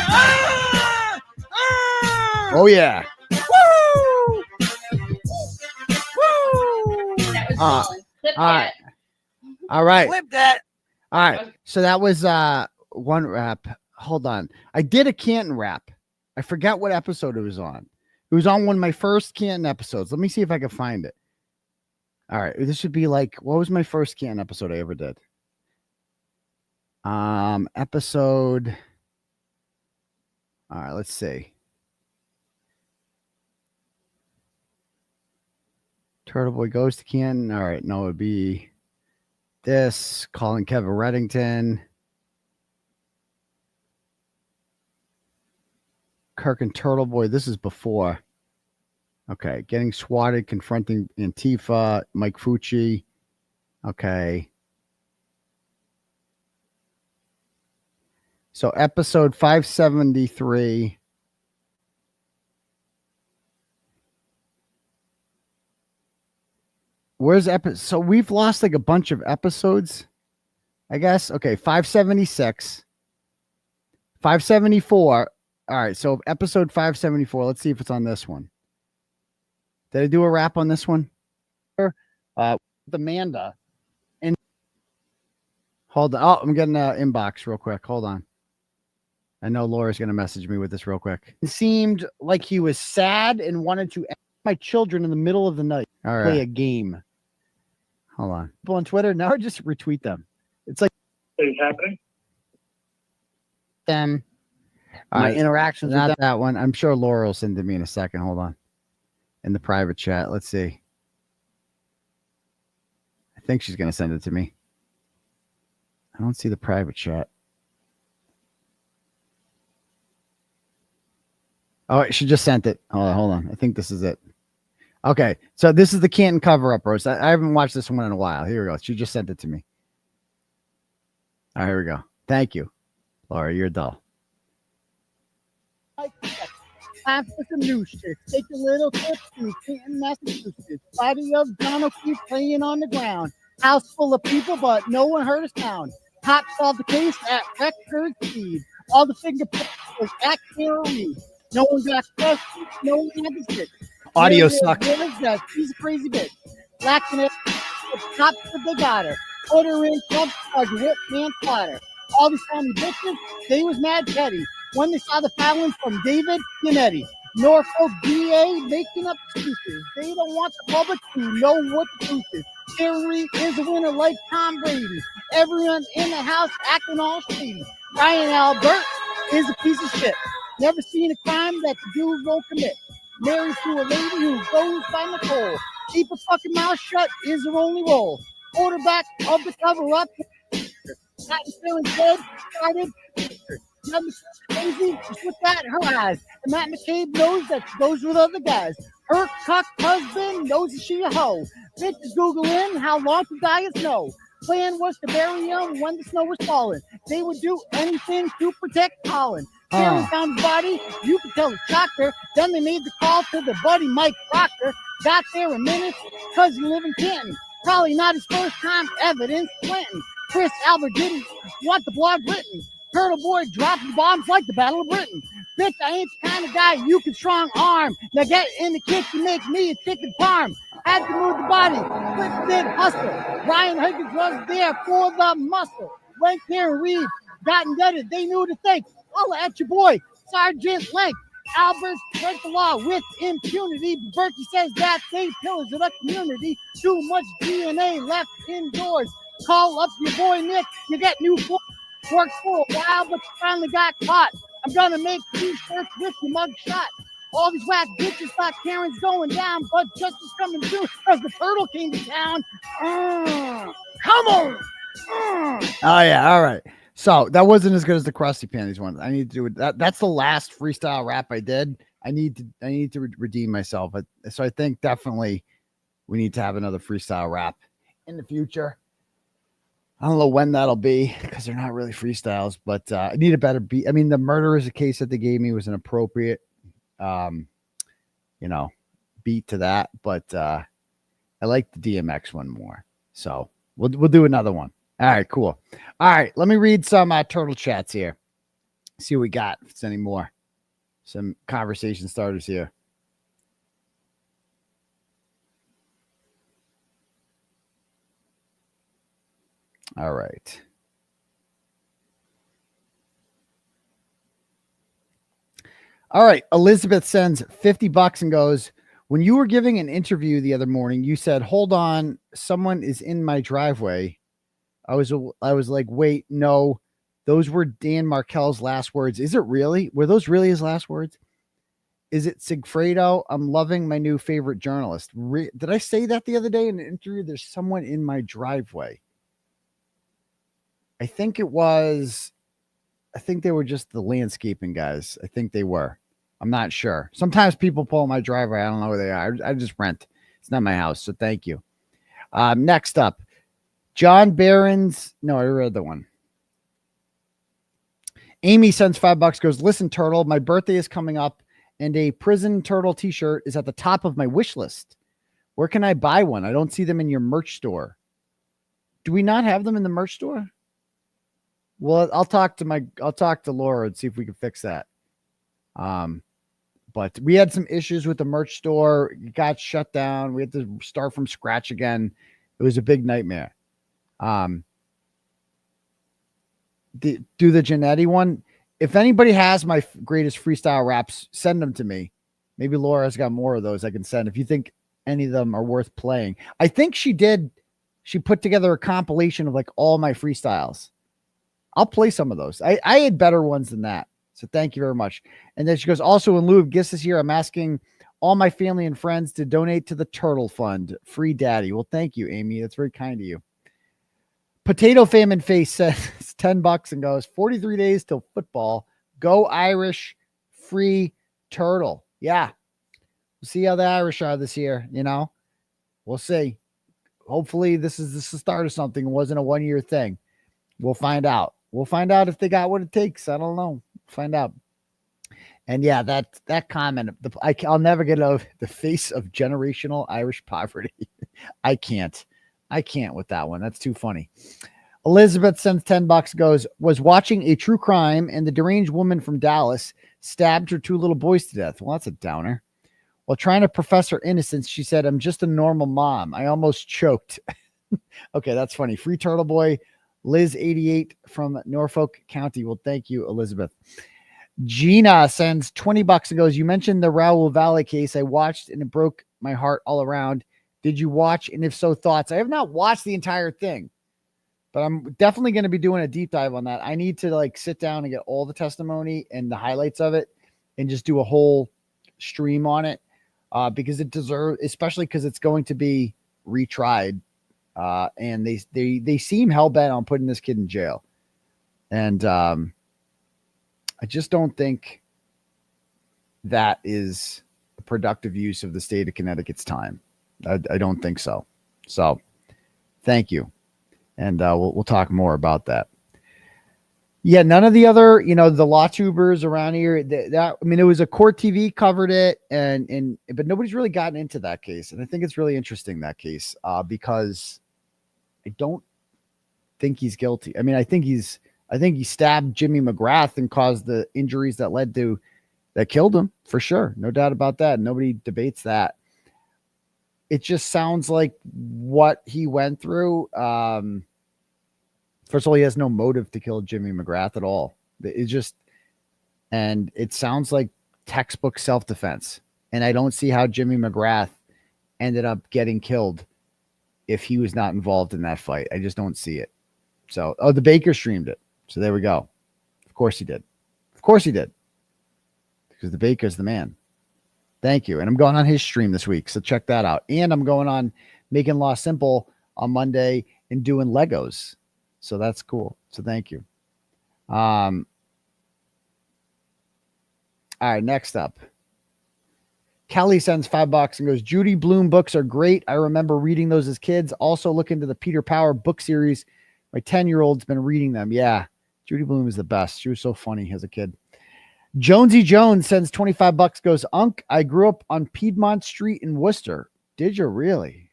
Oh yeah. Woo! Woo! All right. Flip that. All right. So that was one rap. Hold on. I did a Canton rap. I forgot what episode it was on. It was on one of my first Canton episodes. Let me see if I can find it. All right. This should be like, what was my first Canton episode I ever did? Episode. All right. Let's see. Turtleboy goes to Canton. All right. No, it'd be this. Calling Kevin Reddington. Kirk and Turtleboy. This is before. Okay. Getting swatted, confronting Antifa, Mike Fucci. Okay. So episode 573. Where's episode? So we've lost like a bunch of episodes, I guess. Okay. 576. 574. All right, so episode 574. Let's see if it's on this one. Did I do a rap on this one? With Amanda. And hold on. Oh, I'm getting an inbox real quick. Hold on. I know Laura's going to message me with this real quick. It seemed like he was sad and wanted to ask my children in the middle of the night. All right. Play a game. Hold on. People on Twitter, now just retweet them. It's like it's happening. Them. My interactions with that one. I'm sure Laura will send it to me in a second. Hold on. In the private chat. Let's see. I think she's going to send it to me. I don't see the private chat. Oh, she just sent it. Hold on. I think this is it. Okay. So this is the Canton cover-up roast. I haven't watched this one in a while. Here we go. She just sent it to me. All right, here we go. Thank you. Laura, you're dull. Time for some new shit. Take a little trip to Canton, Massachusetts. Body of Dono keep playing on the ground. House full of people, but no one heard a sound. Cops solved the case at record speed. All the fingerprints was at Kearney. No one got questions. No one had the shit. Audio sucks. That she's a crazy bitch. Lacking it. The cops said they got her. Put her in club charge with manslaughter. All these family bitches, they was mad petty. When they saw the filing from David Nanetti, Norfolk DA making up excuses. They don't want the public to know what the truth is. Hillary is a winner like Tom Brady. Everyone in the house acting all shady. Ryan Albert is a piece of shit. Never seen a crime that the dude won't commit. Married to a lady who goes by Nicole. Keep a fucking mouth shut is her only role. Quarterback of the cover-up. Got the feelings dead, started. Young Miss Crazy, just look at her eyes. And Matt McCabe knows that she goes with other guys. Her cuck husband knows that she a hoe. Bitches Googling how long to die is snow. Plan was to bury him when the snow was falling. They would do anything to protect Colin. Karen found his body, you could tell it's doctor. Then they made the call to the buddy Mike Proctor. Got there in minutes, cause he lived in Canton. Probably not his first time evidence Clinton. Chris Albert didn't want the blog written. Turtleboy dropped the bombs like the Battle of Britain. Bitch, I ain't the kind of guy you can strong arm. Now get in the kitchen, make me a chicken parm. Had to move the body, quick big hustle. Ryan Higgins was there for the muscle. When Karen Reed got indebted, they knew to think. Holla at your boy, Sergeant Length. Albert's break the law with impunity. 𝗵𝗫𝗀𝗃 says that they pillars of the community. Too much DNA left indoors. Call up your boy Nick, you get new force. Worked for a while, but you finally got caught. I'm gonna make t-shirts with your mug shot. All these whack bitches thought Karen's going down, but justice coming through because the turtle came to town. Come on! Oh yeah, all right. So that wasn't as good as the Krusty Panties one. I need to do it. That's the last freestyle rap I did. I need to redeem myself. So I think definitely we need to have another freestyle rap in the future. I don't know when that'll be because they're not really freestyles, but I need a better beat. I mean, the murder is a case that they gave me was an appropriate, beat to that, but I like the DMX one more. So we'll do another one. All right, cool. All right, let me read some turtle chats here. See what we got. If it's any more, some conversation starters here. All right. All right. Elizabeth sends $50 and goes, when you were giving an interview the other morning, you said, hold on, someone is in my driveway. I was like, wait, no, those were Dan Markel's last words. Is it really? Were those really his last words? Is it Sigfredo? I'm loving my new favorite journalist. Did I say that the other day in an interview? There's someone in my driveway. I think they were just the landscaping guys. I think they were. I'm not sure. Sometimes people pull my driveway. I don't know who they are. I just rent. It's not my house. So thank you. Next up, John Barron's. No, I read the one. Amy sends $5, goes, listen, Turtle, my birthday is coming up and a prison turtle t-shirt is at the top of my wish list. Where can I buy one? I don't see them in your merch store. Do we not have them in the merch store? Well, I'll talk to Laura and see if we can fix that. But we had some issues with the merch store. It got shut down. We had to start from scratch again. It was a big nightmare. Do the Janetti one. If anybody has my greatest freestyle raps, send them to me. Maybe Laura's got more of those I can send. If you think any of them are worth playing. I think she did. She put together a compilation of like all my freestyles. I'll play some of those. I had better ones than that. So thank you very much. And then she goes, also in lieu of gifts this year, I'm asking all my family and friends to donate to the Turtle Fund. Free Daddy. Well, thank you, Amy. That's very kind of you. Potato Famine Face says $10 and goes 43 days till football. Go Irish, free turtle. Yeah. We'll see how the Irish are this year. We'll see. Hopefully this is the start of something. It wasn't a 1-year thing. We'll find out. We'll find out if they got what it takes. I don't know. Find out. And yeah, that comment, I'll never get over the face of generational Irish poverty. I can't with that one. That's too funny. Elizabeth sends $10, goes, was watching a true crime and the deranged woman from Dallas stabbed her 2 little boys to death. Well, that's a downer. While trying to profess her innocence, she said, I'm just a normal mom. I almost choked. Okay, that's funny. Free Turtleboy. Liz 88 from Norfolk County. Well, thank you, Elizabeth. Gina sends $20 and goes, you mentioned the 𝗬𝗏𝗃 case. I watched and it broke my heart all around. Did you watch? And if so, thoughts? I have not watched the entire thing, but I'm definitely going to be doing a deep dive on that. I need to sit down and get all the testimony and the highlights of it and just do a whole stream on it because it deserves, especially because it's going to be retried. And they seem hell bent on putting this kid in jail. And I just don't think that is a productive use of the state of Connecticut's time. I don't think so. So thank you. And we'll talk more about that. Yeah, none of the other, the law tubers around here, it was a court TV covered it, but nobody's really gotten into that case. And I think it's really interesting, that case, because I don't think he's guilty. I think he stabbed Jimmy McGrath and caused the injuries that killed him, for sure. No doubt about that. Nobody debates that. It just sounds like what he went through. First of all, he has no motive to kill Jimmy McGrath at all. And it sounds like textbook self-defense. And I don't see how Jimmy McGrath ended up getting killed if he was not involved in that fight. I just don't see it. So, the Baker streamed it. So there we go. Of course he did. Of course he did. Because the Baker's the man. Thank you. And I'm going on his stream this week, so check that out. And I'm going on Making Law Simple on Monday and doing Legos. So that's cool. So thank you. All right, next up. Kelly sends $5 and goes, Judy Blume books are great. I remember reading those as kids. Also look into the Peter Power book series. My 10-year-old's been reading them. Yeah, Judy Blume is the best. She was so funny as a kid. Jonesy Jones sends $25, goes, Unc, I grew up on Piedmont Street in Worcester. Did you really?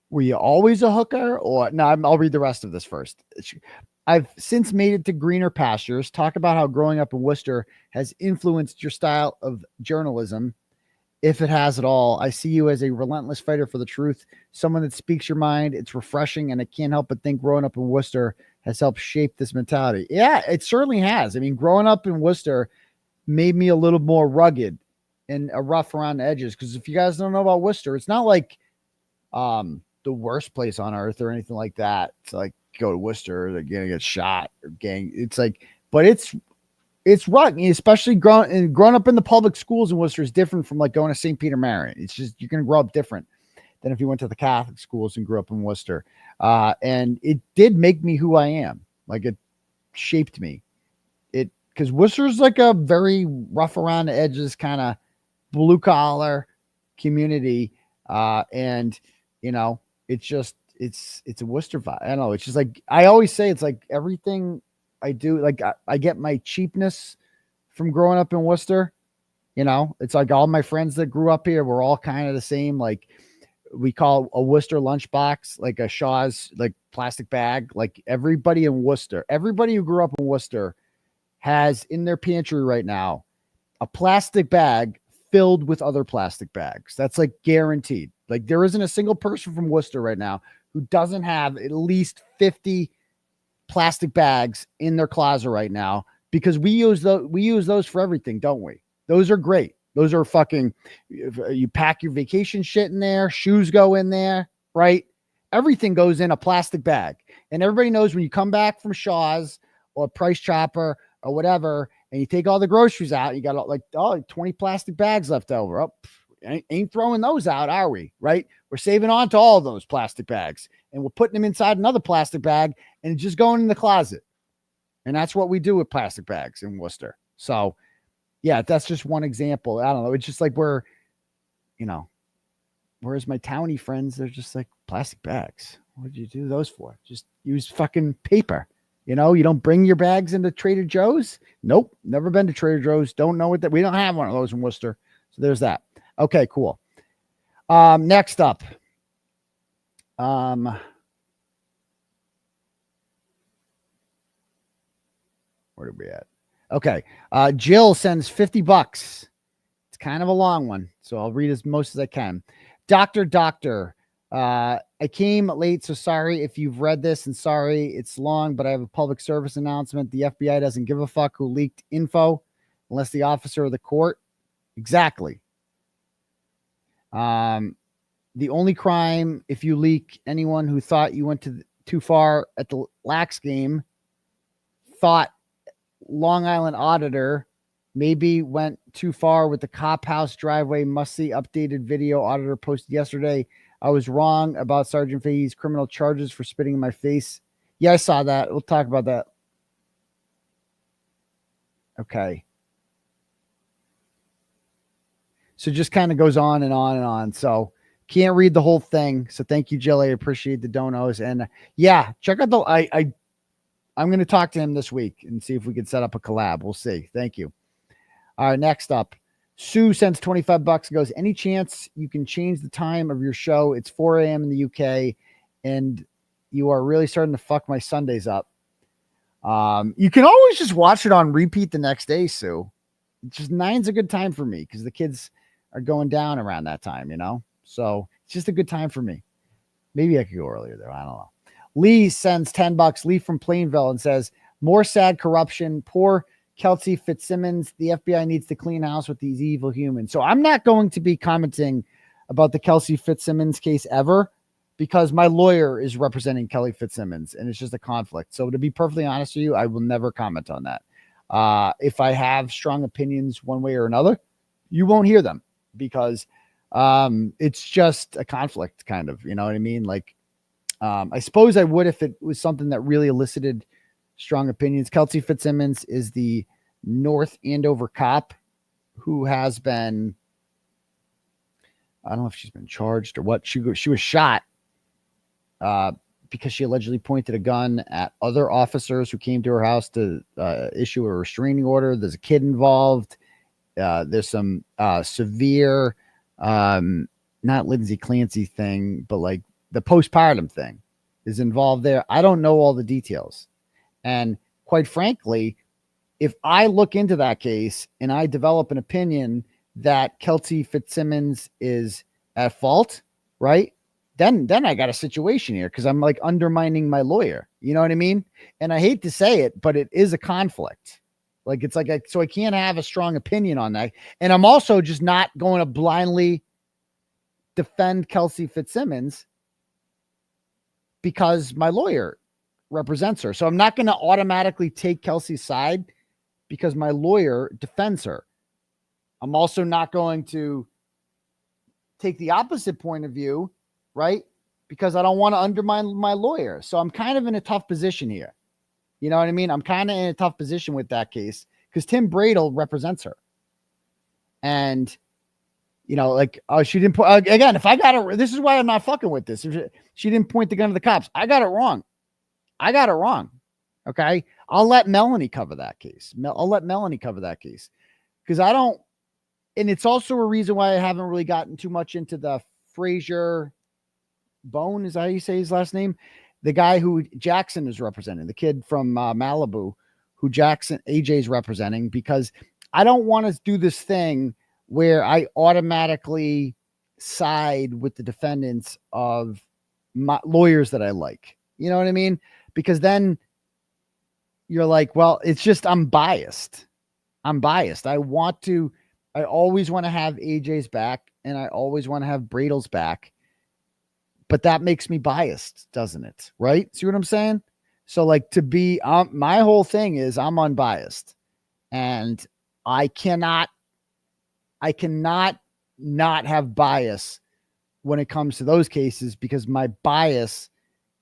Were you always a hooker? Or no, I'll read the rest of this first. I've since made it to greener pastures. Talk about how growing up in Worcester has influenced your style of journalism. If it has at all, I see you as a relentless fighter for the truth, someone that speaks your mind. It's refreshing, and I can't help but think growing up in Worcester has helped shape this mentality. Yeah, it certainly has. Growing up in Worcester made me a little more rugged and rough around the edges. Because if you guys don't know about Worcester, it's not like the worst place on earth or anything like that. It's like go to Worcester, they're gonna get shot or gang. It's like, but it's rugged, especially growing up in the public schools in Worcester is different from like going to St. Peter Marion. It's just, you're gonna grow up different than if you went to the Catholic schools and grew up in Worcester. And it did make me who I am. Like, it shaped me. Because Worcester's like a very rough around the edges kind of blue collar community. And it's just, it's a Worcester vibe. I don't know. It's just like, I always say, it's like everything I do, like I get my cheapness from growing up in Worcester. It's like all my friends that grew up here, we're all kind of the same. Like, we call a Worcester lunchbox, like a Shaw's, like plastic bag. Like everybody in Worcester, everybody who grew up in Worcester has in their pantry right now a plastic bag filled with other plastic bags. That's like guaranteed. Like, there isn't a single person from Worcester right now who doesn't have at least 50 plastic bags in their closet right now, because we use those for everything, don't we? Those are great. Those are fucking, you pack your vacation shit in there, shoes go in there, right? Everything goes in a plastic bag. And everybody knows when you come back from Shaw's or Price Chopper or whatever, and you take all the groceries out, you got like 20 plastic bags left over. Oh, ain't throwing those out, are we? Right? We're saving on to all those plastic bags, and we're putting them inside another plastic bag and just going in the closet. And that's what we do with plastic bags in Worcester. So yeah, that's just one example. I don't know. It's just like whereas my townie friends, they're just like plastic bags. What did you do those for? Just use fucking paper. You don't bring your bags into Trader Joe's. Nope. Never been to Trader Joe's. Don't know we don't have one of those in Worcester. So there's that. Okay, cool. Next up. Where are we at? Okay. Jill sends $50. It's kind of a long one, so I'll read as most as I can. Doctor, I came late, so sorry if you've read this, and sorry it's long, but I have a public service announcement. The FBI doesn't give a fuck who leaked info unless the officer of the court. Exactly. The only crime, if you leak anyone who thought you went too far at the Lax game, thought Long Island auditor maybe went too far with the cop house driveway, must see updated video auditor posted yesterday. I was wrong about Sergeant Fahey's criminal charges for spitting in my face. Yeah, I saw that. We'll talk about that Okay. So just kind of goes on and on and on. So can't read the whole thing. So thank you, Jill. I appreciate the donos. And yeah, check out the, I'm going to talk to him this week and see if we can set up a collab. We'll see. Thank you. All right. Next up, Sue sends $25 and goes, any chance you can change the time of your show? It's 4 a.m. in the UK and you are really starting to fuck my Sundays up. You can always just watch it on repeat the next day, Sue. Just 9's a good time for me because the kids are going down around that time, you know? So it's just a good time for me. Maybe I could go earlier though. I don't know. Lee sends $10. Lee from Plainville and says, more sad corruption. Poor Kelsey Fitzsimmons. The FBI needs to clean house with these evil humans. So I'm not going to be commenting about the Kelsey Fitzsimmons case ever because my lawyer is representing Kelly Fitzsimmons and it's just a conflict. So to be perfectly honest with you, I will never comment on that. If I have strong opinions one way or another, you won't hear them because it's just a conflict kind of, you know what I mean? Like, I suppose I would if it was something that really elicited strong opinions. Kelsey Fitzsimmons is the North Andover cop who has been, I don't know if she's been charged or what. She was shot because she allegedly pointed a gun at other officers who came to her house to issue a restraining order. There's a kid involved. There's some severe, not Lindsay Clancy thing, but like the postpartum thing is involved there. I don't know all the details. And quite frankly, if I look into that case and I develop an opinion that Kelsey Fitzsimmons is at fault, right? Then I got a situation here because I'm like undermining my lawyer. You know what I mean? And I hate to say it, but it is a conflict. Like it's like, so I can't have a strong opinion on that. And I'm also just not going to blindly defend Kelsey Fitzsimmons because my lawyer represents her. So I'm not going to automatically take Kelsey's side because my lawyer defends her. I'm also not going to take the opposite point of view, right? Because I don't want to undermine my lawyer. So I'm kind of in a tough position here. You know what I mean? I'm kind of in a tough position with that case because Tim Bradel represents her. And, you know, like, oh, she didn't put, again, if I got it, this is why I'm not fucking with this. If she didn't point the gun to the cops. I got it wrong. Okay. I'll let Melanie cover that case. I'll let Melanie cover that case because I don't, and it's also a reason why I haven't really gotten too much into the Frazier Bone. Is that how you say his last name? The guy who Jackson is representing, the kid from Malibu, who AJ is representing, because I don't want to do this thing where I automatically side with the defendants of my lawyers that I like. You know what I mean? Because then you're like, well, it's just, I'm biased. I always want to have AJ's back and I always want to have Bradel's back. But that makes me biased, doesn't it? Right? See what I'm saying? So like to be, my whole thing is I'm unbiased and I cannot not have bias when it comes to those cases because my bias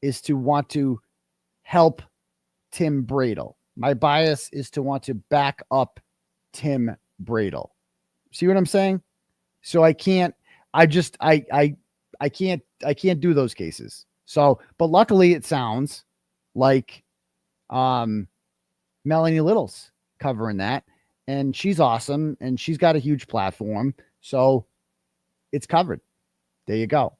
is to want to help Tim Bradel. My bias is to want to back up Tim Bradel. See what I'm saying? So I can't do those cases. So, but luckily it sounds like Melanie Little's covering that and she's awesome and she's got a huge platform. So it's covered. There you go.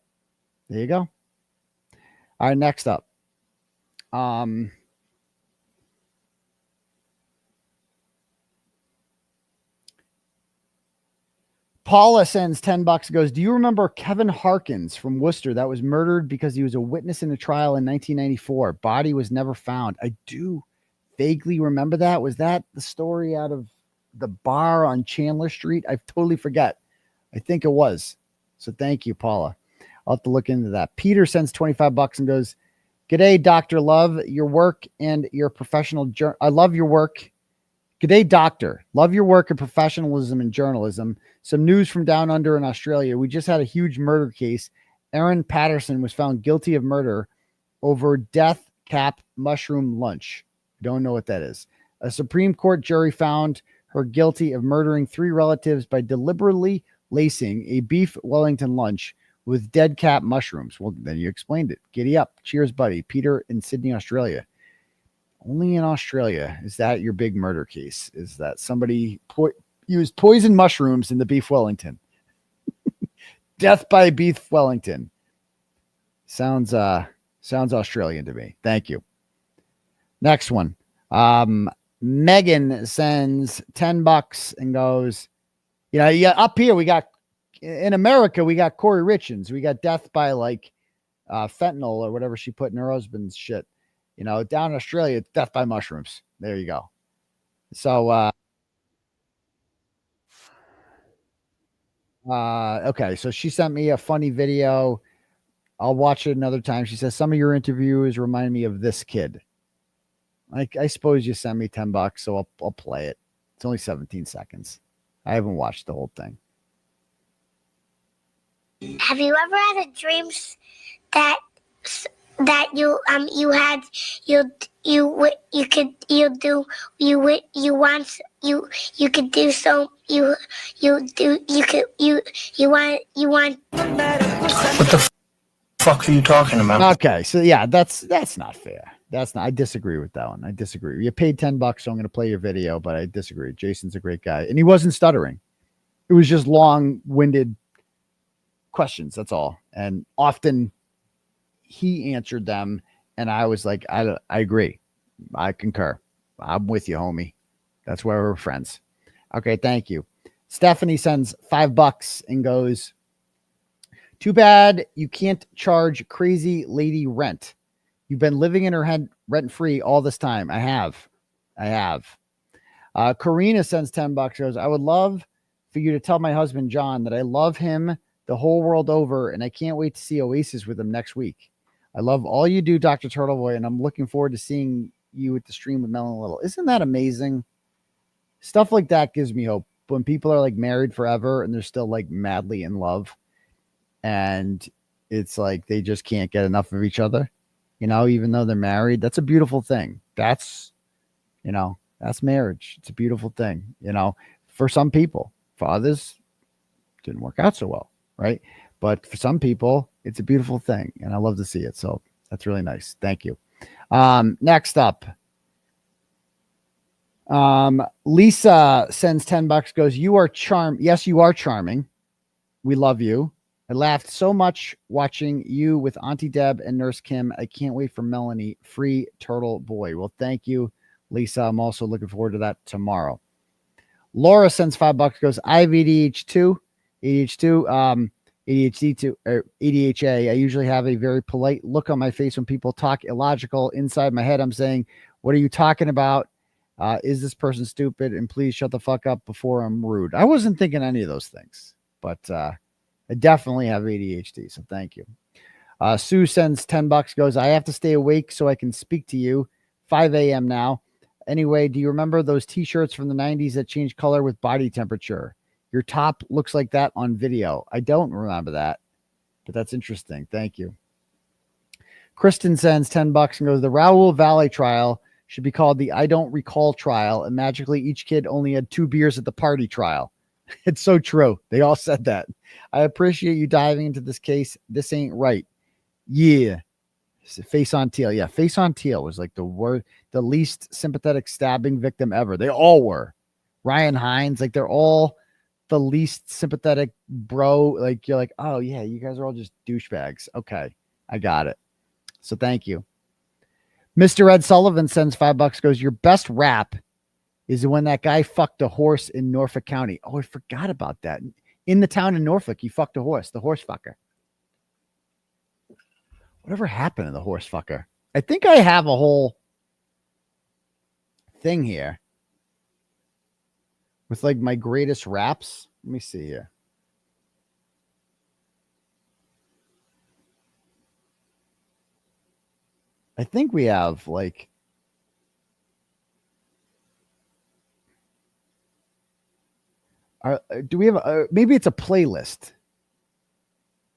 All right, next up. Paula sends $10, goes, do you remember Kevin Harkins from Worcester that was murdered because he was a witness in a trial in 1994? Body was never found. I do vaguely remember that. Was that the story out of the bar on Chandler Street? I totally forget. I think it was. So thank you, Paula. I'll have to look into that. Peter sends $25 and goes, g'day, Dr. Love, your work and your professional I love your work. G'day, doctor. Love your work and professionalism in journalism. Some news from down under in Australia. We just had a huge murder case. Aaron Patterson was found guilty of murder over death cap mushroom lunch. Don't know what that is. A Supreme Court jury found her guilty of murdering 3 relatives by deliberately lacing a beef Wellington lunch with dead cat mushrooms. Well, then you explained it. Giddy up. Cheers, buddy. Peter in Sydney, Australia. Only in Australia is that your big murder case, is that somebody used poison mushrooms in the beef Wellington. Death by beef Wellington. Sounds Australian to me. Thank you. Next one. Megan sends $10 and goes, yeah, up here we got, in America, we got Corey Richards. We got death by like fentanyl or whatever she put in her husband's shit. Down in Australia, it's death by mushrooms. There you go. So, okay. So she sent me a funny video. I'll watch it another time. She says, some of your interviews remind me of this kid. I suppose you send me $10, so I'll play it. It's only 17 seconds. I haven't watched the whole thing. Have you ever had a dreams that you What the fuck are you talking about? Okay, so yeah, that's not fair. I disagree with that one. I disagree. You paid $10, so I'm going to play your video, but I disagree. Jason's a great guy, and he wasn't stuttering. It was just long-winded questions. That's all. And often he answered them, and I was like, I agree. I concur. I'm with you, homie. That's why we're friends. Okay, thank you. Stephanie sends $5 and goes, too bad you can't charge crazy lady rent. You've been living in her head rent-free all this time. I have. Karina sends $10, goes, I would love for you to tell my husband, John, that I love him the whole world over, and I can't wait to see Oasis with him next week. I love all you do, Dr. Turtleboy, and I'm looking forward to seeing you at the stream with Melon Little. Isn't that amazing? Stuff like that gives me hope. When people are like married forever and they're still like madly in love, and it's like they just can't get enough of each other. Even though they're married, that's a beautiful thing. That's marriage. It's a beautiful thing, for some people. For others, didn't work out so well, right? But for some people, it's a beautiful thing, and I love to see it. So that's really nice. Thank you. Next up, Lisa sends $10, goes, you are yes, you are charming. We love you. I laughed so much watching you with Auntie Deb and Nurse Kim. I can't wait for Melanie. Free Turtle Boy. Well, thank you, Lisa. I'm also looking forward to that tomorrow. Laura sends $5, goes, I have ADHD2, ADHD2, or ADHA. I usually have a very polite look on my face when people talk illogical. Inside my head, I'm saying, what are you talking about? Is this person stupid? And please shut the fuck up before I'm rude. I wasn't thinking any of those things, but I definitely have ADHD, so thank you. Sue sends $10, goes, I have to stay awake so I can speak to you. 5 a.m. now. Anyway, do you remember those t-shirts from the 90s that changed color with body temperature? Your top looks like that on video. I don't remember that, but that's interesting. Thank you. Kristen sends $10 and goes, the Raoul Valley trial should be called the I Don't Recall trial, and magically each kid only had 2 beers at the party trial. It's so true. They all said that. I appreciate you diving into this case. This ain't right. Yeah. Face on Teal. Yeah. Face on Teal was like the least sympathetic stabbing victim ever. They all were. Ryan Hines, like they're all the least sympathetic bro. Like you're like, oh yeah, you guys are all just douchebags. Okay. I got it. So thank you. Mr. Ed Sullivan sends $5, goes, your best rap is when that guy fucked a horse in Norfolk County. Oh, I forgot about that. In the town in Norfolk, he fucked a horse, the horse fucker. Whatever happened to the horse fucker? I think I have a whole thing here with like my greatest raps. Let me see here. I think we have like, do we have maybe it's a playlist?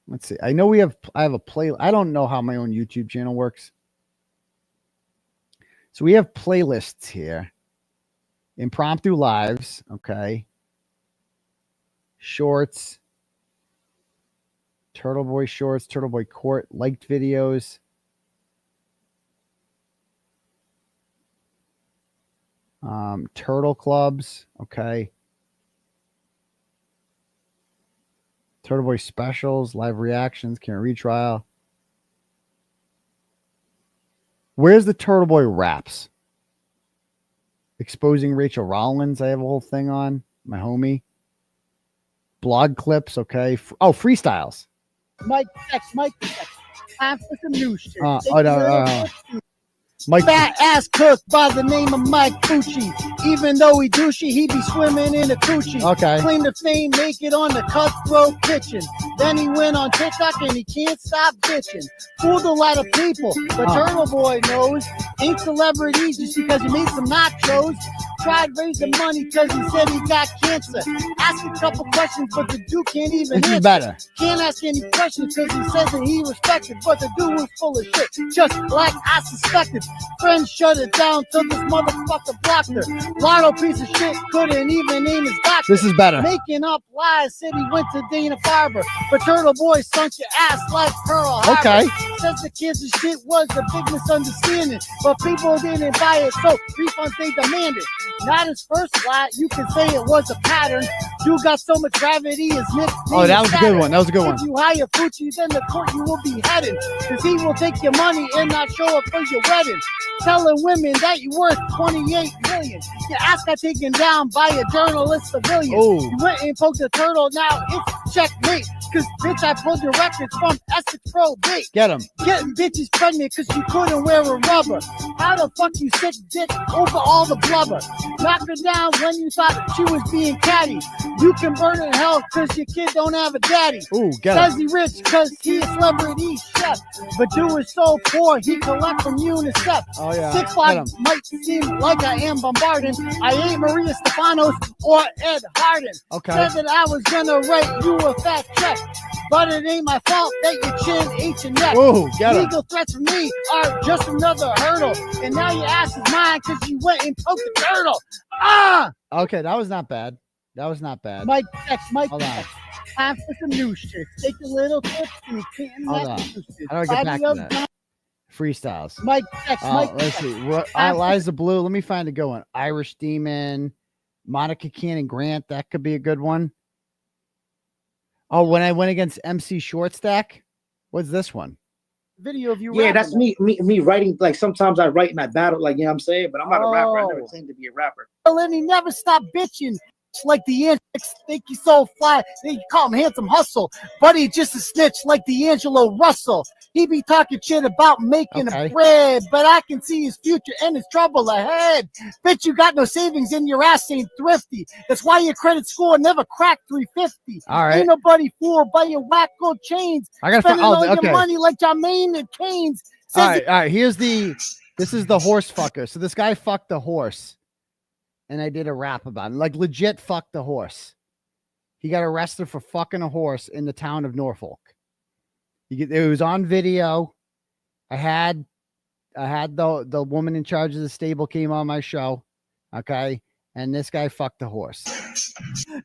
Let's see. I know I have a play. I don't know how my own YouTube channel works. So we have playlists here. Impromptu lives. Okay. Shorts. Turtleboy shorts. Turtleboy court. Liked videos. Turtle clubs. Okay. Turtleboy specials. Live reactions. Can't retrial. Where's the Turtleboy raps? Exposing Rachel Rollins. I have a whole thing on. My homie. Blog clips. Okay. Freestyles. Mike X. Time for some new shit. Mike. Fat ass cook by the name of Mike 𝗃𝗄𝗆. Even though he douchey, he be swimming in a coochie. Okay. Claim to fame, make it on the cutthroat kitchen. Then he went on TikTok and he can't stop bitching. Fooled a lot of people, but Turtleboy knows ain't celebrities just because he made some nachos. Tried raising money because he said he got cancer. Ask a couple questions, but the dude can't even This answer. is better. Can't ask any questions because he says that he respected, but the dude was full of shit, just like I suspected. Friends shut it down till this motherfucker blocked her. Lotto piece of shit couldn't even name his doctor. This is better. Making up lies, said he went to Dana-Farber, but Turtleboy sunk your ass like Pearl Harbor. Okay. Says the cancer shit was a big misunderstanding, but people didn't buy it, so refunds they demanded. Not his first lie, you can say it was a pattern. You got so much gravity, his nickname. Oh, that was a good one. That was a good one. If you hire 𝗃𝗄𝗆, then the court you will be heading, because he will take your money and not show up for your wedding. Telling women that you're worth $28 million. Your ass got taken down by a journalist civilian. Oh. You went and poked a turtle, now it's checkmate. Cause bitch, I pulled your records from Essex Pro Bait. Get him. Getting bitches pregnant cause you couldn't wear a rubber. How the fuck you sick dick over all the blubber? Knock her down when you thought she was being catty. You can burn in hell cause your kid don't have a daddy. Ooh, get Says him. he rich cause he a celebrity chef. But dude is so poor he collect from UNICEF. Oh, yeah. 6'5" might seem like I am bombarding. I ain't Maria Stefanos or Ed Harden. Okay. Said that I was gonna write you a fat check, but it ain't my fault that your chin ate your neck. Ooh, get him. Legal threats from me are just another hurdle, and now your ass is mine because you went and poked the turtle. Ah! Okay, that was not bad. That was not bad. Mike X. Hold on. Time for some new shit. Take a little tip and can't Hold on. How do I get back to that? Freestyles. Mike X. Let's see. Liza Blue. Let me find a good one. Irish Demon. Monica Cannon Grant. That could be a good one. Oh, when I went against MC Shortstack. What's this one? Video of you. Yeah, rapping. that's me writing. Like sometimes I write and I battle, like, you know what I'm saying? But I'm not a rapper. I never claimed to be a rapper. And he never stopped bitching. Like the antics, think he's so fly. They call him Handsome Hustle, but he just a snitch like D'Angelo Russell. He be talking shit about making a bread, but I can see his future and his trouble ahead. Bitch, you got no savings and your ass ain't thrifty. That's why your credit score never cracked 350. All right. Ain't nobody fooled by your whack gold chains. I gotta spending all okay. your money like Jermaine and Keynes. All right. This is the horse fucker. So this guy fucked the horse. And I did a rap about it. Like legit fucked the horse. He got arrested for fucking a horse in the town of Norfolk. It was on video. I had the woman in charge of the stable came on my show. Okay. And this guy fucked the horse.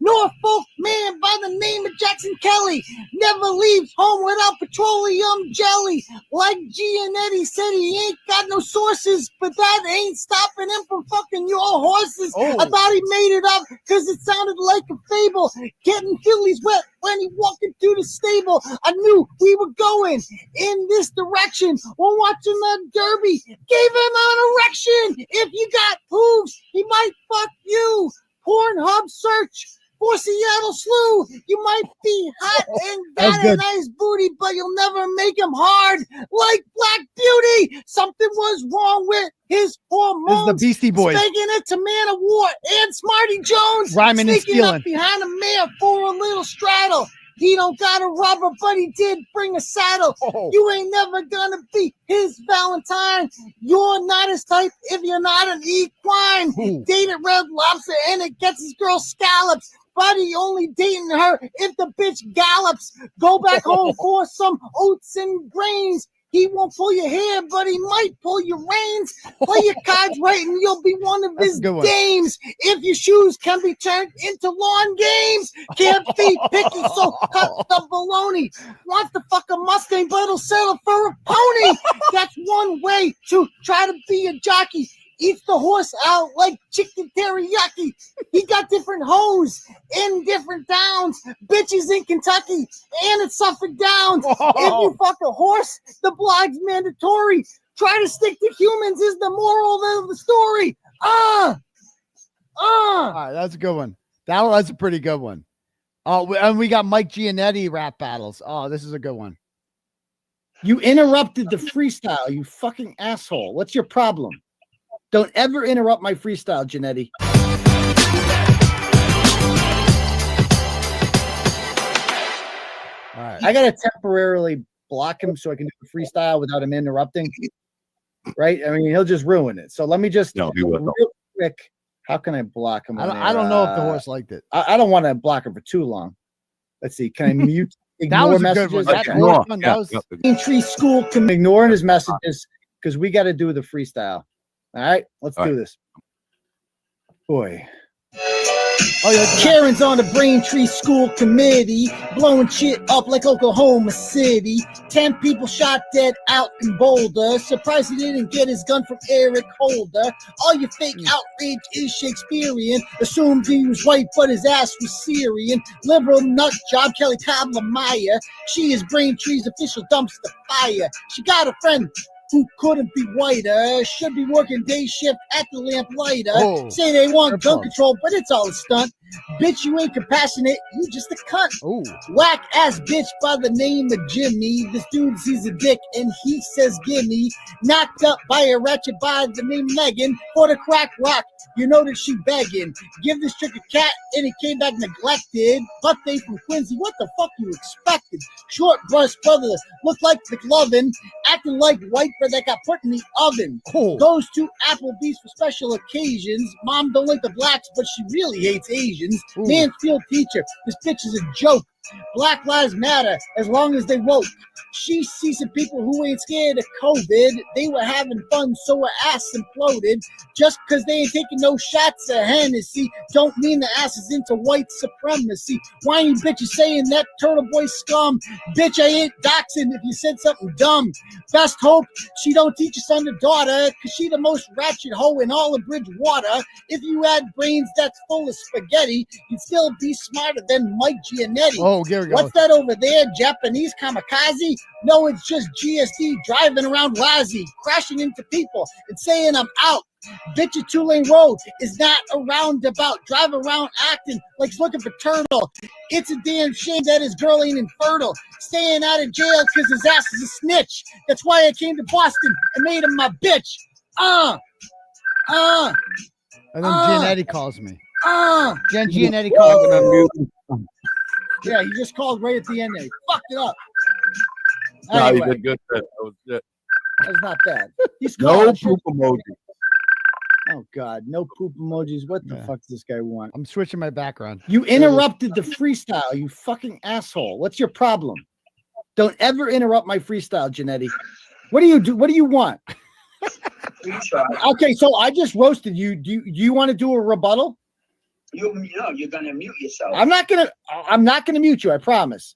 Norfolk man by the name of Jackson Kelly never leaves home without petroleum jelly. Like G and Eddie said, he ain't got no sources, but that ain't stopping him from fucking your horses. Oh. I thought he made it up because it sounded like a fable. Getting Phillies wet when he walked into the stable. I knew we were going in this direction while watching the Derby. Gave him an erection. If you got hooves, he might fuck you. Pornhub search for Seattle Slew. You might be hot and got a nice booty, but you'll never make him hard like Black Beauty. Something was wrong with his hormones. This is the Beastie Boys. Taking it to Man of War and Smarty Jones. Rhyming and sneaking stealing. up behind a mare for a little straddle. He don't got a rubber, but he did bring a saddle. Oh. You ain't never gonna be his Valentine. You're not his type if you're not an equine. Ooh. Dated Red Lobster and it gets his girl scallops. But he only dating her if the bitch gallops. Go back home for some oats and grains. He won't pull your hair, but he might pull your reins. Play your cards right and you'll be one of his dames. If your shoes can be turned into lawn games. Can't be picky, so cut the baloney. Wants to fuck a Mustang, but he'll settle for a pony. That's one way to try to be a jockey. Eats the horse out like chicken teriyaki. He got different hoes in different towns. Bitches in Kentucky and it's Suffolk Downs. If you fuck a horse, the blog's mandatory. Try to stick to humans is the moral of the story. All right, that's a good one. That's a pretty good one. Oh, and we got Mike Giannetti rap battles. Oh, this is a good one. You interrupted the freestyle, you fucking asshole. What's your problem? Don't ever interrupt my freestyle, Giannetti. All right. I gotta temporarily block him so I can do the freestyle without him interrupting. Right? I mean, he'll just ruin it. So let me just real quick. How can I block him? I don't know if the horse liked it. I don't want to block him for too long. Let's see. Can I mute? That was a good one. That was Tree School can ignoring his messages because we got to do the freestyle. All right, let's do this. Boy. Oh, yeah, Karen's on the Braintree School Committee, blowing shit up like Oklahoma City. 10 people shot dead out in Boulder. Surprised he didn't get his gun from Eric Holder. All your fake outrage is Shakespearean. Assumed he was white, but his ass was Syrian. Liberal nut job, 𝗪𝗏𝗄𝗄. She is Braintree's official dumpster fire. She got a friend who couldn't be whiter, should be working day shift at the lamplighter. Say they want gun control, but it's all a stunt. Bitch, you ain't compassionate, you just a cunt. Whack ass bitch by the name of Jimmy. This dude sees a dick and he says gimme. Knocked up by a ratchet by the name Megan for the crack rock. You know that she begging. Give this trick a cat and it came back neglected. But they from Quincy, what the fuck you expected? Short brush brother, look like McLovin, acting like white bread that got put in the oven. Goes to Applebee's for special occasions. Mom don't like the blacks, but she really hates Asians. Mansfield teacher, this bitch is a joke. Black lives matter as long as they woke. She sees some people who ain't scared of COVID. They were having fun, so her ass imploded. Just because they ain't taking no shots of Hennessy don't mean the ass is into white supremacy. Why you bitches saying that Turtleboy scum? Bitch, I ain't doxing if you said something dumb. Best hope she don't teach your son or daughter, because she the most ratchet hoe in all of Bridgewater. If you had brains that's full of spaghetti, you'd still be smarter than Mike Giannetti. Oh, here we go. What's that over there? Japanese kamikaze? No, it's just GSD driving around Rozzy, crashing into people and saying I'm out. Bitch, a 2-lane road is not a roundabout. Drive around acting like he's looking for turtle. It's a damn shame that his girl ain't infertile. Staying out of jail because his ass is a snitch. That's why I came to Boston and made him my bitch. And then Giannetti calls me. Giannetti calls me. Yeah, he just called right at the end there. He fucked it up. No, Anyway, you did good. That was it. That's not bad. He's No calling. poop emoji. Oh, God. No poop emojis. What the fuck does this guy want? I'm switching my background. You interrupted the freestyle, you fucking asshole. What's your problem? Don't ever interrupt my freestyle, Giannetti. What do you do? What do you want? Okay, so I just roasted you. Do you want to do a rebuttal? You know, you're gonna mute yourself. I'm not gonna mute you, I promise.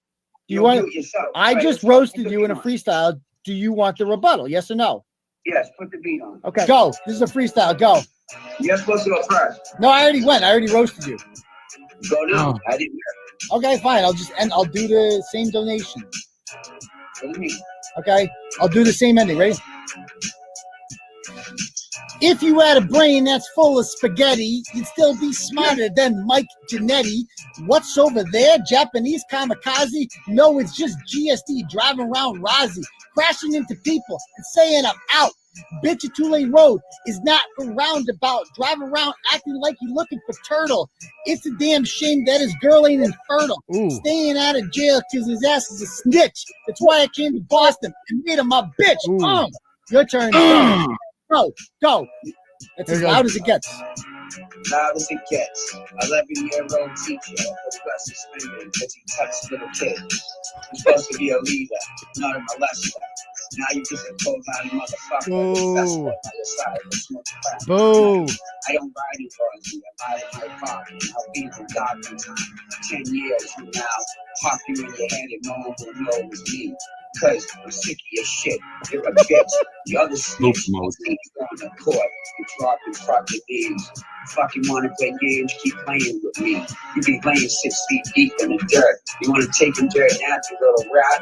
Do you want mute yourself. I Right, just let's roasted put the you in a beat on. freestyle. Do you want the rebuttal? Yes or no? Yes, put the beat on. Okay, go. This is a freestyle. Go. You're supposed to go first. No, I already went. I already roasted you. Go now. I didn't hear. Okay, fine. I'll do the same donation. What do you mean? Okay, I'll do the same ending. Ready? If you had a brain that's full of spaghetti, you'd still be smarter than Mike Giannetti. What's over there? Japanese kamikaze? No, it's just GSD driving around Rozzy, crashing into people and saying I'm out. Bitch, a 2-lane road is not a roundabout. Drive around acting like you're looking for turtle. It's a damn shame that his girl ain't infertile. Staying out of jail because his ass is a snitch. That's why I came to Boston and made him my bitch. Your turn. Go. That's as loud as it gets. Loud as it gets. 11-year-old teacher was got suspended because he touched little kids. You're supposed to be a leader, not a molester. Now you just a cold-blooded motherfucker. Boo. Boo. I don't ride in cars, I ride in my pocket. I'll be the doctor 10 years from now. Pop you in your head and no one will know it was me. Cause I'm sick of your shit. You're a bitch. The other snitch on the court. You dropping fucking names. Fucking wanna play games, keep playing with me. You be playing 6 feet deep in the dirt. You wanna take in dirt now to little rat?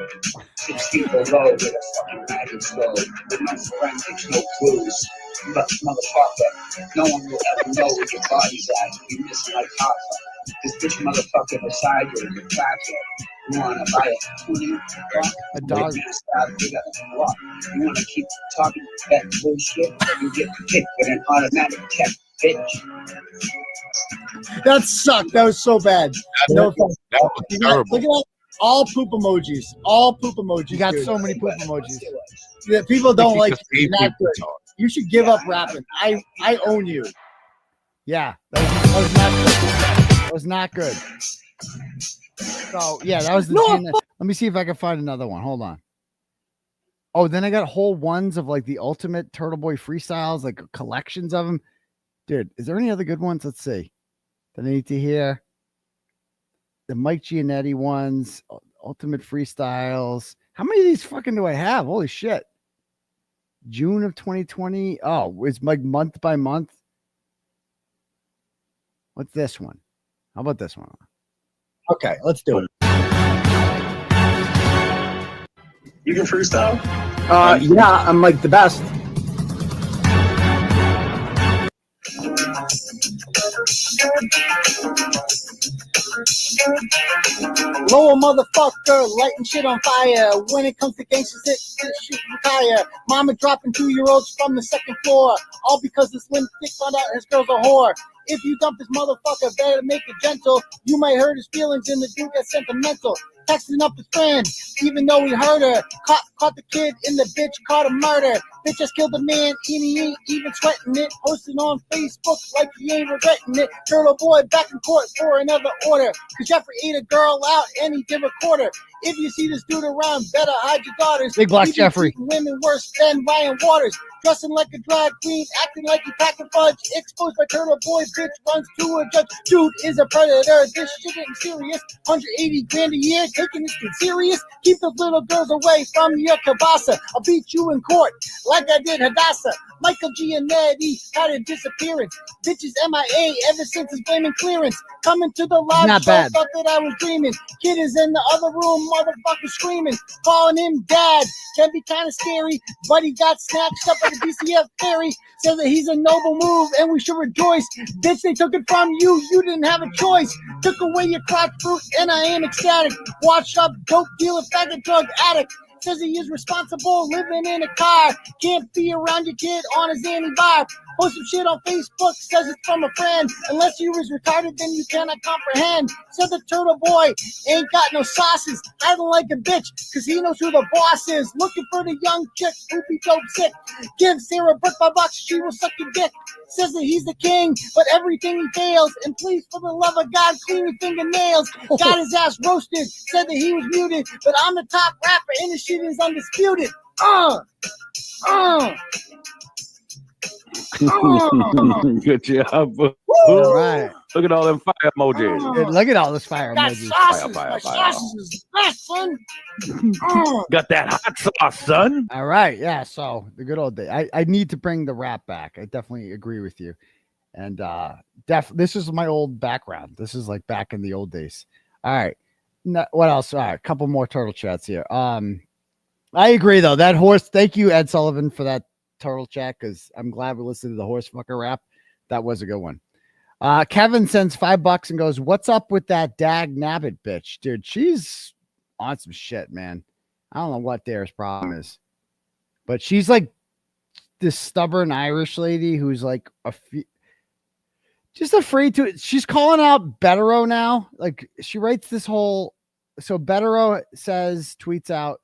6 feet below with a fucking ragged skull. With no forensics, no clues. Motherfucker, no one will ever know where your body's at. You're missing like Hoffa. This bitch motherfucker beside you in your crackhead. You wanna buy a dog? You wanna keep talking that bullshit? You get hit with an automatic tech, bitch. That sucked. That was so bad. No, That was terrible. look at that. All poop emojis. All poop emojis. You got dude. so many poop emojis. Yeah, people don't like you. Just Not good. You should give up rapping. I own you. Yeah, that was not good. That was not good. So yeah, that was the let me see if I can find another one. Hold on. Oh, then I got whole ones of like the ultimate Turtleboy freestyles, like collections of them. Dude, is there any other good ones? Let's see. That I need to hear. The Mike Giannetti ones, ultimate freestyles. How many of these fucking do I have? Holy shit. June of 2020. Oh, it's like month by month. What's this one? How about this one? Okay, let's do it. You can freestyle? Yeah, I'm like the best. Lower motherfucker, lighting shit on fire. When it comes to gangsters, shit retire. Mama dropping 2-year-olds from the second floor, all because this limp dick found out his girl's a whore. If you dump this motherfucker, better make it gentle. You might hurt his feelings and the dude gets sentimental. Texting up his friend, even though he hurt her. Caught the kid in the bitch, caught a murder. Bitch just killed a man, and he ain't even sweating it. Posting on Facebook like he ain't regretting it. Turtleboy back in court for another order. Cause Jeffrey ate a girl out and he did record her. If you see this dude around, better hide your daughters. Big Black Jeffrey. Women worse than Ryan Waters. Dressing like a drag queen, acting like he packing fudge. Exposed by Turtleboy, bitch runs to a judge. Dude is a predator, this shit ain't serious. 180 grand a year, taking this shit serious. Keep those little girls away from your 𝗃𝗄𝗃. I'll beat you in court like I did Hadassah. Michael Giannetti had a disappearance. Bitch is MIA ever since his blaming clearance. Coming to the live Not show, bad. thought that I was dreaming. Kid is in the other room, motherfucker screaming. Calling him dad, can be kind of scary. But he got snatched up at the DCF ferry. Says that he's a noble move and we should rejoice. Bitch, they took it from you, you didn't have a choice. Took away your crotch fruit and I am ecstatic. Washed up, dope dealer, faggot drug addict. Says he is responsible, living in a car. Can't be around your kid on his anti-vibe. Post some shit on Facebook, says it's from a friend. Unless you was retarded, then you cannot comprehend. Said the Turtleboy ain't got no sauces. Hiding like a bitch, cause he knows who the boss is. Looking for the young chick who be dope sick. Give Sarah $1 by bucks, she will suck your dick. Says that he's the king, but everything he fails. And please, for the love of God, clean your fingernails. Got his ass roasted, said that he was muted. But I'm the top rapper and this shit is undisputed. Good job. All right. Look at all them fire emojis. Dude, look at all this fire Got emojis. sauces. Fire, My fire. sauces is the best, son. Got that hot sauce, son. All right. Yeah. So the good old day. I need to bring the rap back. I definitely agree with you. And this is my old background. This is like back in the old days. All right. What else? All right. A couple more turtle chats here. I agree though. That horse. Thank you, Ed Sullivan, for that turtle chat, because I'm glad we listened to the horse fucker rap. That was a good one. Kevin sends $5 and goes, "What's up with that Dag Nabbit bitch, dude? She's on some shit, man. I don't know what Dara's problem is, but she's like this stubborn Irish lady who's like just afraid to. She's calling out 𝗏𝗏𝗺 now. Like she writes this whole. So 𝗏𝗏𝗺 says, tweets out,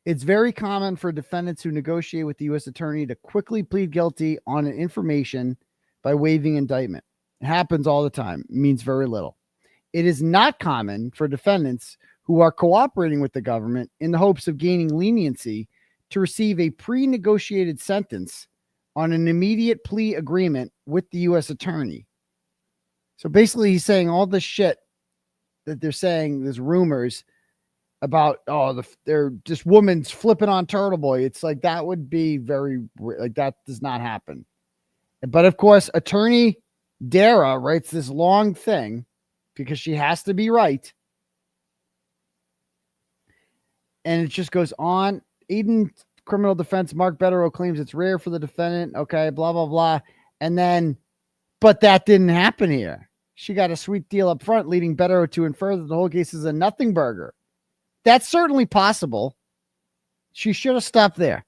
it's very common for defendants who negotiate with the U.S. attorney to quickly plead guilty on an information by waiving indictment. It happens all the time. It means very little. It is not common for defendants who are cooperating with the government in the hopes of gaining leniency to receive a pre-negotiated sentence on an immediate plea agreement with the U.S. attorney. So basically he's saying all this shit that they're saying, there's rumors about, they're just woman's flipping on Turtleboy. It's like, that would be that does not happen. But of course, attorney Dara writes this long thing because she has to be right. And it just goes on. Aidan criminal defense, Mark 𝗏𝗏𝗺 claims it's rare for the defendant. Okay, blah, blah, blah. And then, but that didn't happen here. She got a sweet deal up front, leading 𝗏𝗏𝗺 to infer that the whole case is a nothing burger. That's certainly possible. She should have stopped there.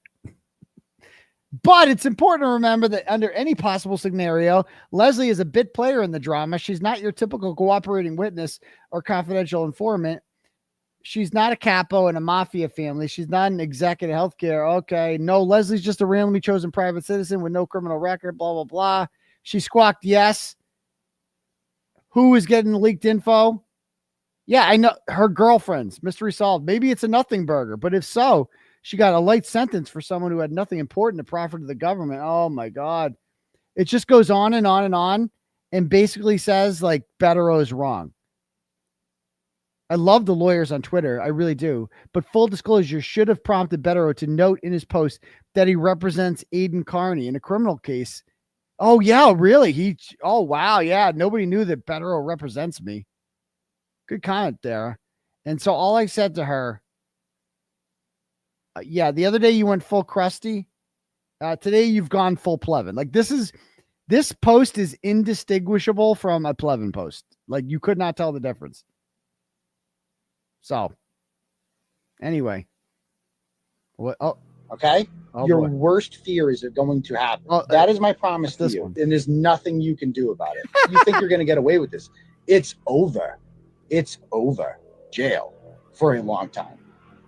But it's important to remember that under any possible scenario, Leslie is a bit player in the drama. She's not your typical cooperating witness or confidential informant. She's not a capo in a mafia family. She's not an executive healthcare. Okay. No, Leslie's just a randomly chosen private citizen with no criminal record, blah, blah, blah. She squawked yes. Who is getting the leaked info? Yeah, I know. Her girlfriends. Mystery solved. Maybe it's a nothing burger, but if so, she got a light sentence for someone who had nothing important to proffer to the government. Oh my God. It just goes on and on and on and basically says like 𝗏𝗏𝗺 is wrong. I love the lawyers on Twitter. I really do. But full disclosure should have prompted 𝗏𝗏𝗺 to note in his post that he represents Aidan Kearney in a criminal case. Oh yeah, really? Oh wow. Yeah. Nobody knew that 𝗏𝗏𝗺 represents me. Good comment there. And so all I said to her, yeah, the other day you went full Krusty. Today you've gone full 𝗏𝗏𝗺. Like this post is indistinguishable from a 𝗏𝗏𝗺 post. Like you could not tell the difference. So anyway, what? Oh, okay. Oh, your boy. worst fear is going to happen. Oh, that is my promise to you. And there's nothing you can do about it. You think you're going to get away with this. It's over. It's over. Jail for a long time.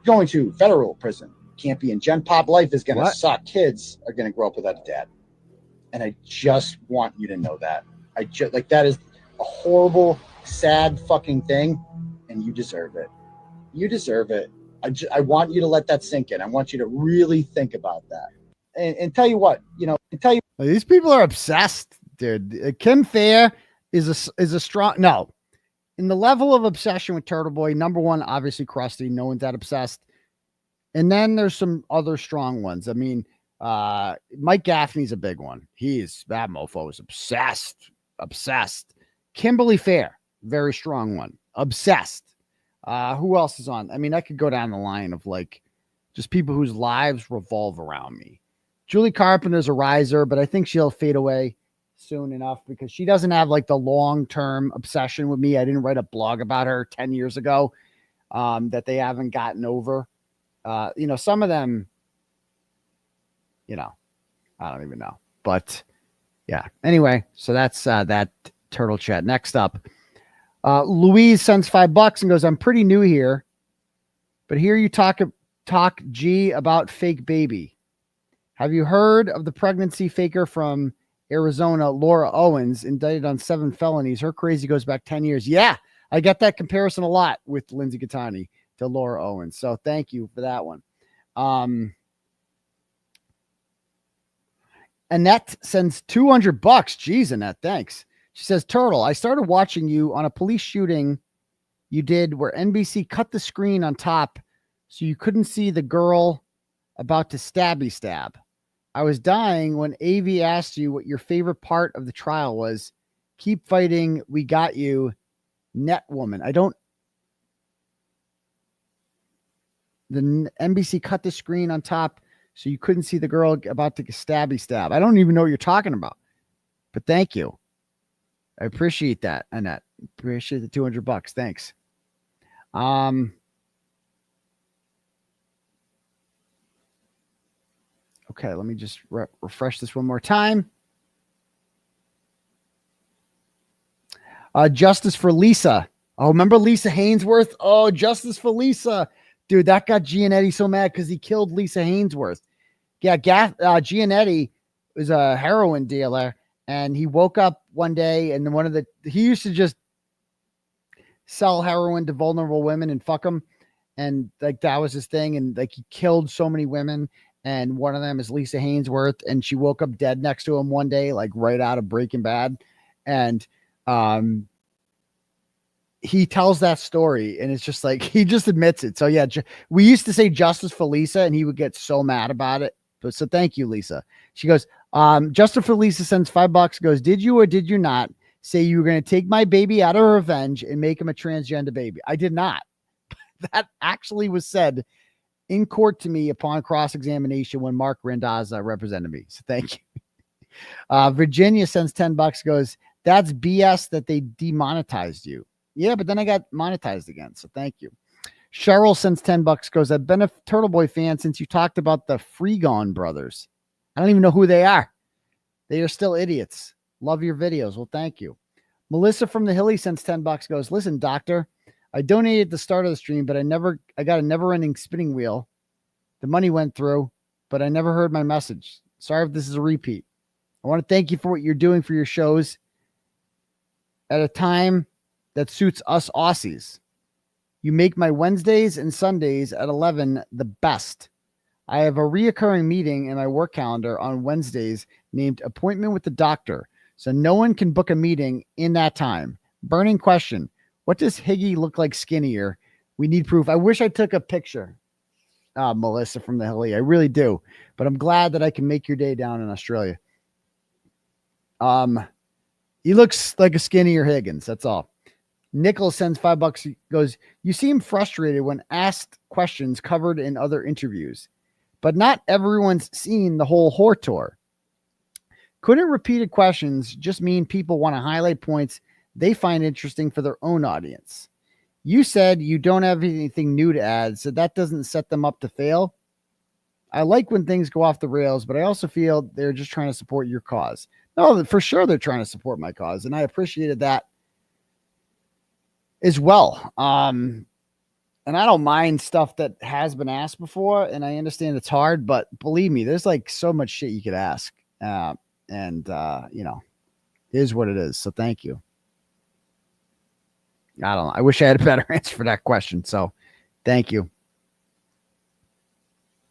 Going to federal prison. Can't be in Gen Pop life is going to suck. Kids are going to grow up without a dad. And I just want you to know that. That is a horrible, sad fucking thing. And you deserve it. You deserve it. I want you to let that sink in. I want you to really think about that. And tell you what, these people are obsessed, dude. Kim Fair is a strong, no. In the level of obsession with Turtleboy, number one, obviously Krusty. No one's that obsessed. And then there's some other strong ones. I mean, Mike Gaffney's a big one. That mofo is obsessed. Kimberly Fair, very strong one. Obsessed. Who else is on? I mean, I could go down the line of like just people whose lives revolve around me. Julie Carpenter's a riser, but I think she'll fade away soon enough because she doesn't have like the long-term obsession with me. I didn't write a blog about her 10 years ago that they haven't gotten over. Some of them, I don't even know. But yeah. Anyway, so that's that turtle chat. Next up. Louise sends $5 and goes, I'm pretty new here, but here you talk G about fake baby. Have you heard of the pregnancy faker from Arizona, Laura Owens, indicted on 7 felonies? Her crazy goes back 10 years. Yeah, I get that comparison a lot with Lindsay Gattani to Laura Owens. So thank you for that one. Annette sends $200. Jeez, Annette, thanks. She says, Turtle, I started watching you on a police shooting you did where NBC cut the screen on top so you couldn't see the girl about to 𝗵𝗵𝗵𝗺. I was dying when AV asked you what your favorite part of the trial was. Keep fighting. We got you. Net woman. The NBC cut the screen on top so you couldn't see the girl about to 𝗵𝗵𝗵𝗺. I don't even know what you're talking about, but thank you. I appreciate that, Annette. Appreciate the $200. Thanks. Okay, let me just refresh this one more time. Justice for Lisa. Oh, remember Lisa Hainsworth? Oh, justice for Lisa. Dude, that got Giannetti so mad because he killed Lisa Hainsworth. Yeah, Giannetti was a heroin dealer. And he woke up one day and he used to just sell heroin to vulnerable women and fuck them. And like, that was his thing. And like, he killed so many women. And one of them is Lisa Hainsworth. And she woke up dead next to him one day, like right out of Breaking Bad. And, he tells that story and it's just like, he just admits it. So yeah, we used to say justice for Lisa and he would get so mad about it. But so thank you, Lisa. She goes, justice for Lisa sends $5, goes, did you or did you not say you were going to take my baby out of revenge and make him a transgender baby? I did not. That actually was said in court to me upon cross-examination when Mark Randazza represented me. So thank you. Virginia sends $10, goes, that's BS that they demonetized you. Yeah, but then I got monetized again. So thank you. Cheryl sends $10, goes, I've been a Turtleboy fan since you talked about the Freegon brothers. I don't even know who they are. They are still idiots. Love your videos. Well, thank you. Melissa from the Hilly sends $10, goes, listen, doctor, I donated at the start of the stream, but I got a never-ending spinning wheel. The money went through, but I never heard my message. Sorry if this is a repeat. I want to thank you for what you're doing for your shows at a time that suits us Aussies. You make my Wednesdays and Sundays at 11 the best. I have a reoccurring meeting in my work calendar on Wednesdays named Appointment with the Doctor, so no one can book a meeting in that time. Burning question. What does Higgy look like skinnier? We need proof. I wish I took a picture. Melissa from the Hilly. I really do. But I'm glad that I can make your day down in Australia. He looks like a skinnier Higgins. That's all. Nichols sends $5, goes, you seem frustrated when asked questions covered in other interviews, but not everyone's seen the whole whore tour. Couldn't repeated questions just mean people want to highlight points they find interesting for their own audience? You said you don't have anything new to add, so that doesn't set them up to fail. I like when things go off the rails, but I also feel they're just trying to support your cause. No, for sure they're trying to support my cause, and I appreciated that as well. And I don't mind stuff that has been asked before, and I understand it's hard, but believe me, there's like so much shit you could ask. You know, it is what it is. So thank you. I don't know. I wish I had a better answer for that question. So thank you.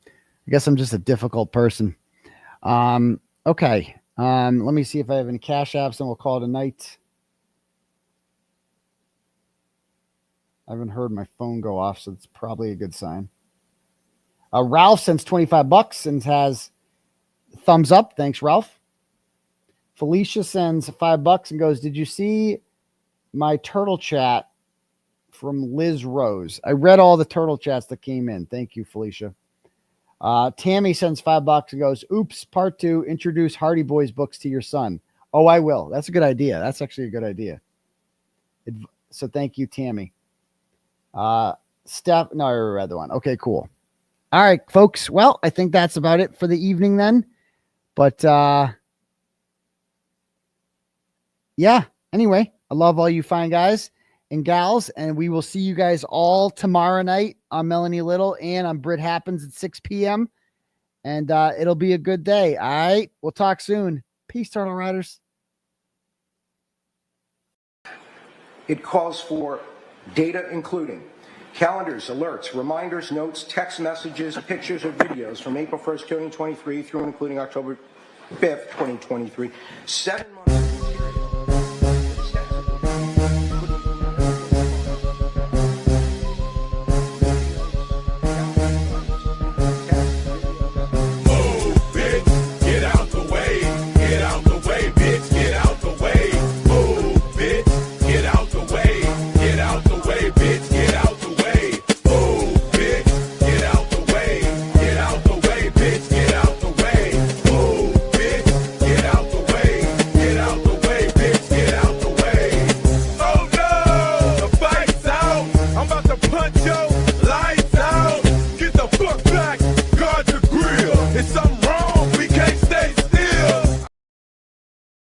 I guess I'm just a difficult person. Okay. Let me see if I have any cash apps and we'll call it a night. I haven't heard my phone go off, so it's probably a good sign. Ralph sends $25 and has thumbs up. Thanks, Ralph. Felicia sends $5 and goes, did you see my turtle chat from Liz Rose? I read all the turtle chats that came in. Thank you, Felicia. Tammy sends $5 and goes, oops, part 2, introduce Hardy Boys books to your son. Oh, I will. That's a good idea. That's actually a good idea. So thank you, Tammy. Steph, no, I read the one. Okay, cool. All right, folks. Well, I think that's about it for the evening then. But yeah, anyway, I love all you fine guys and gals, and we will see you guys all tomorrow night on Melanie Little and on Brit Happens at 6 p.m. And it'll be a good day. All right, we'll talk soon. Peace, Turtle Riders. It calls for data including calendars, alerts, reminders, notes, text messages, pictures, or videos from April 1st, 2023 through and including October 5th, 2023. 7 months